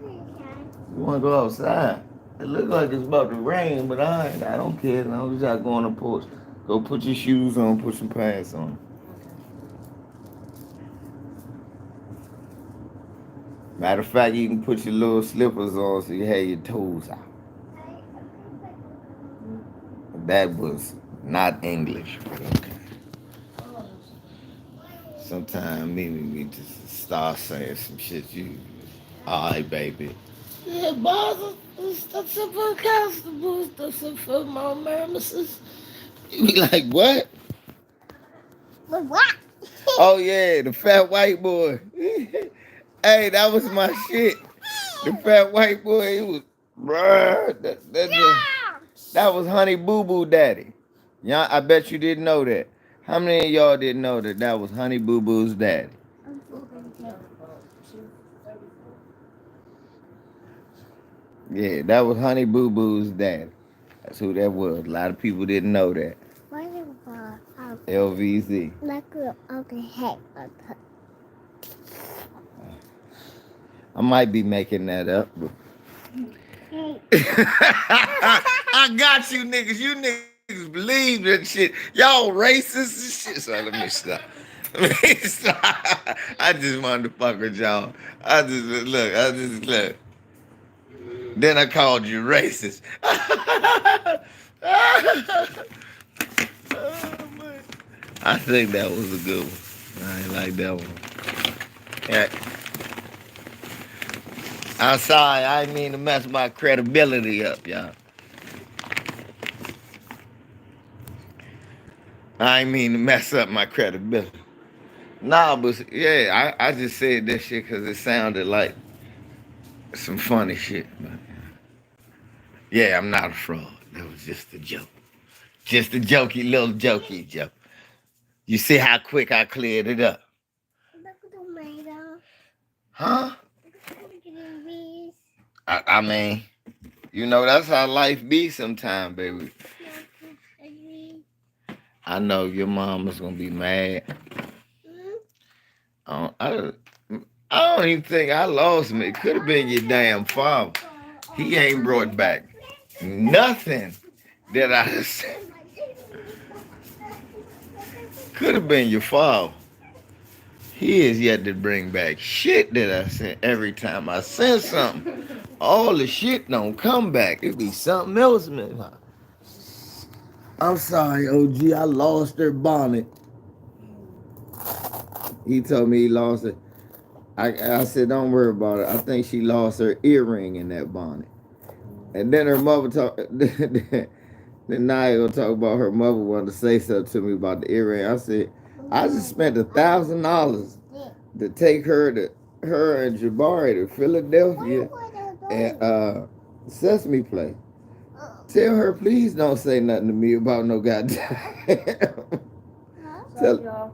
Speaker 1: You want to go outside? It looks like it's about to rain, but I don't care. I'm just out going on the porch. Go put your shoes on, put some pants on. Matter of fact, you can put your little slippers on so you have your toes out. That was not English. But okay. Sometimes me just start saying some shit. You, all right, baby.
Speaker 6: Yeah, boss, that's for constables, that's for my murmuses.
Speaker 1: You be like, what?
Speaker 5: But what?
Speaker 1: Oh yeah, the fat white boy. Hey, that was my shit. The fat white boy, he was, bruh, that was Honey Boo Boo Daddy. Yeah, I bet you didn't know that. How many of y'all didn't know that that was Honey Boo Boo's daddy? Yeah, that was Honey Boo Boo's daddy. That's who that was. A lot of people didn't know that. LVZ. I might be making that up. But... I got you niggas. You niggas believe that shit. Y'all racist and shit. So let me stop. Let me stop. I just wanted to fuck with y'all. I just look. Then I called you racist. I think that was a good one. I ain't like that one. Yeah. I'm sorry, I didn't mean to mess my credibility up, y'all. I didn't mean to mess up my credibility. Nah, but yeah, I just said that shit because it sounded like some funny shit. But yeah, I'm not a fraud. That was just a joke. Just a jokey, little jokey joke. You see how quick I cleared it up? Huh? I mean, you know, that's how life be sometime, baby. I know your mama's gonna be mad. I don't even think I lost me. It could have been your damn father. He ain't brought back nothing that I said. Could have been your father. He is yet to bring back shit that I sent every time I send something. All the shit don't come back. It be something else, man. I'm sorry, OG. I lost her bonnet. He told me he lost it. I said, don't worry about it. I think she lost her earring in that bonnet. And then her mother talk. Then Nia will talk about her mother wanted to say something to me about the earring. I said, I just spent $1,000 to take her and Jabari to Philadelphia and Sesame Place. Tell her please don't say nothing to me about no goddamn. Tell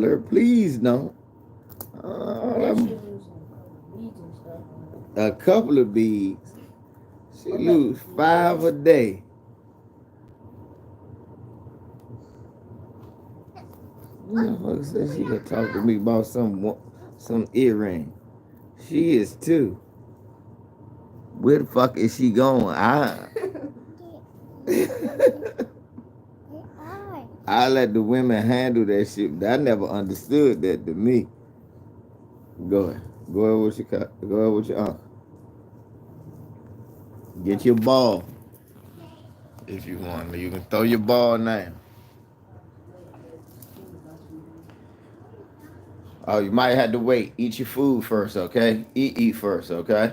Speaker 1: her please don't. A couple of beads. She lose 5 a day. Motherfucker said she gonna talk to me about some earring. She is too. Where the fuck is she going? I let the women handle that shit. I never understood that to me. Go ahead. Go ahead with your uncle. Get your ball. If you want. You can throw your ball now. Oh, you might have to wait. Eat your food first, okay? Eat first, okay?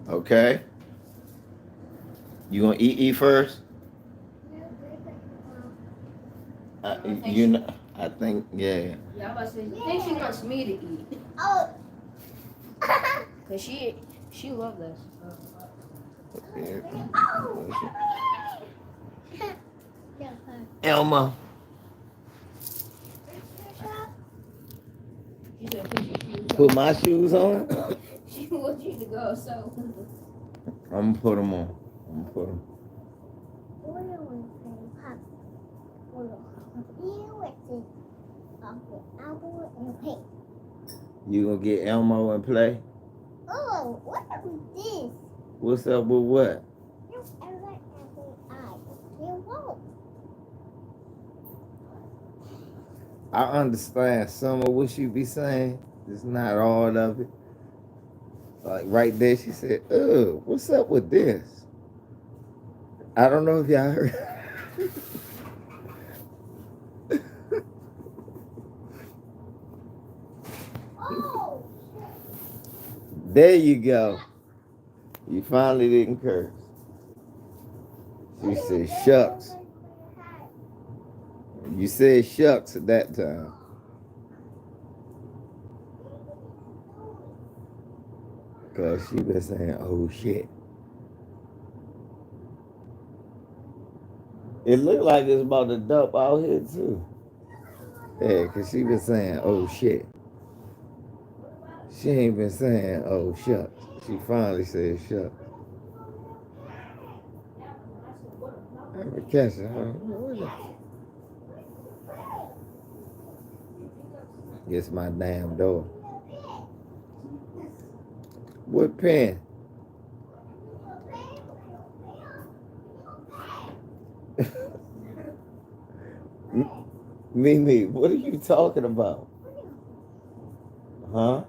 Speaker 1: Okay? You gonna eat first? You know, I think, yeah.
Speaker 4: Yeah, I'm about to say, I think she wants me to eat.
Speaker 5: Oh.
Speaker 4: Cause she loves that stuff.
Speaker 1: Elma. Put my shoes on?
Speaker 4: She wants you to go, so.
Speaker 1: I'm gonna put them on. You gonna get Elmo and play?
Speaker 5: Oh, what is this?
Speaker 1: What's up with what?
Speaker 5: You won't.
Speaker 1: I understand some of what she be saying. It's not all of it. Like right there, she said, "Ugh, what's up with this?" I don't know if y'all heard.
Speaker 5: Oh,
Speaker 1: There you go. You finally didn't curse. She said, "Shucks." You said "shucks" at that time. Cause she been saying, "Oh shit." It looked like it's about to dump out here too. Yeah, cause she been saying, "Oh shit." She ain't been saying, "Oh shucks." She finally said, "Shucks." I'm gonna catch it, huh? It's my damn door. What pen? Mimi, what are you talking about? Huh?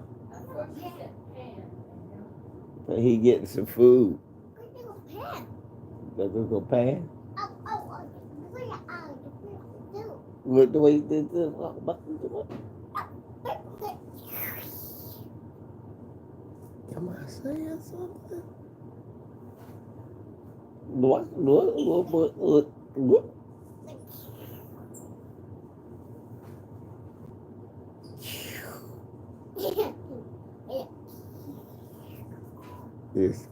Speaker 1: He getting some food. Go pan? What the way you did this? Am I saying something? What? This.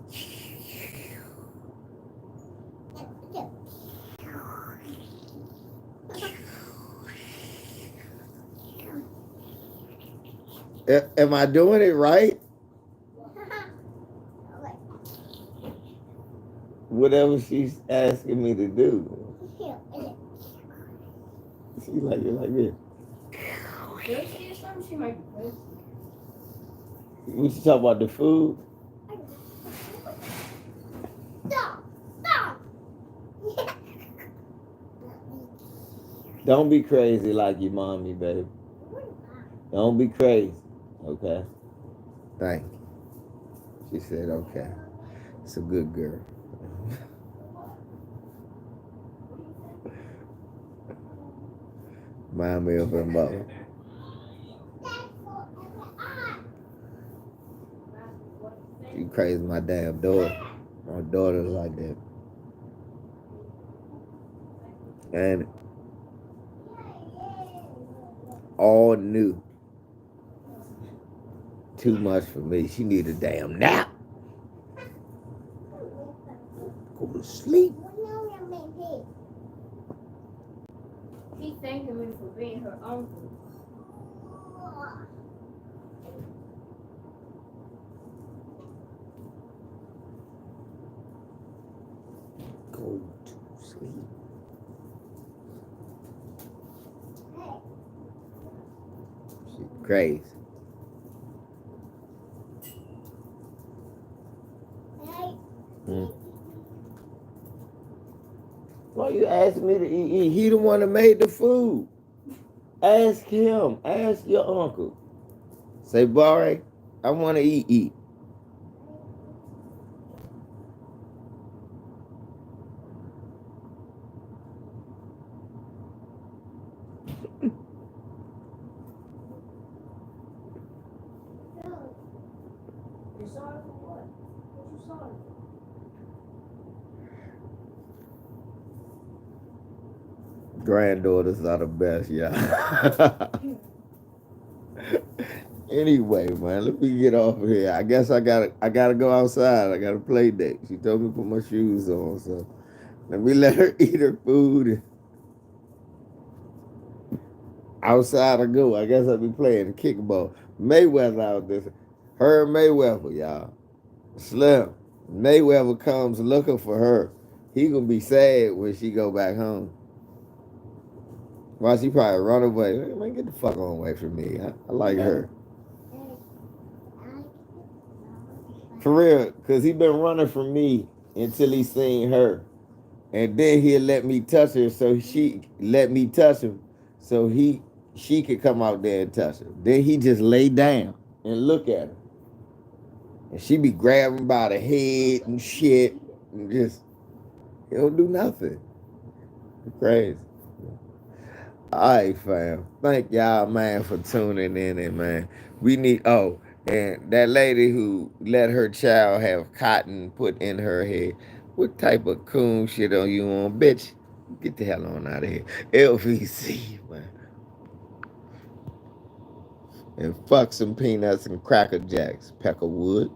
Speaker 1: Am I doing it right? Whatever she's asking me to do. She like it like this.
Speaker 4: She might be crazy.
Speaker 1: We should talk about the food. Don't be crazy like your mommy, baby. Don't be crazy. Okay? Thank you. She said, okay. It's a good girl. Remind me of her mother. You crazy, my damn daughter. My daughter's like that. And all new. Too much for me. She need a damn nap. Go to sleep.
Speaker 4: She thanking me for being her uncle.
Speaker 1: Go to sleep. She crazy. Hmm. Why you ask me to eat? He the one that made the food. Ask him. Ask your uncle. Say, Barry, I want to eat.
Speaker 4: You're sorry for what? What you sorry for?
Speaker 1: Granddaughters are the best, y'all. Anyway, man, let me get off of here. I guess I gotta go outside. I got a play date. She told me to put my shoes on, so let me let her eat her food. Outside I go. I guess I'll be playing kickball. Mayweather out there. Her Mayweather, y'all. Slim. Mayweather comes looking for her. He gonna be sad when she go back home. Why she probably run away. Man, get the fuck on away from me. I like her. For real, because he been running from me until he seen her. And then he'll let me touch her, so she let me touch him. So he she could come out there and touch her. Then he just lay down and look at her. And she be grabbing by the head and shit. And just, he don't do nothing. Crazy. All right, fam. Thank y'all, man, for tuning in, and man, we need. Oh, and that lady who let her child have cotton put in her head. What type of coon shit are you on, bitch? Get the hell on out of here, LVC, man. And fuck some peanuts and cracker jacks, Peckerwood.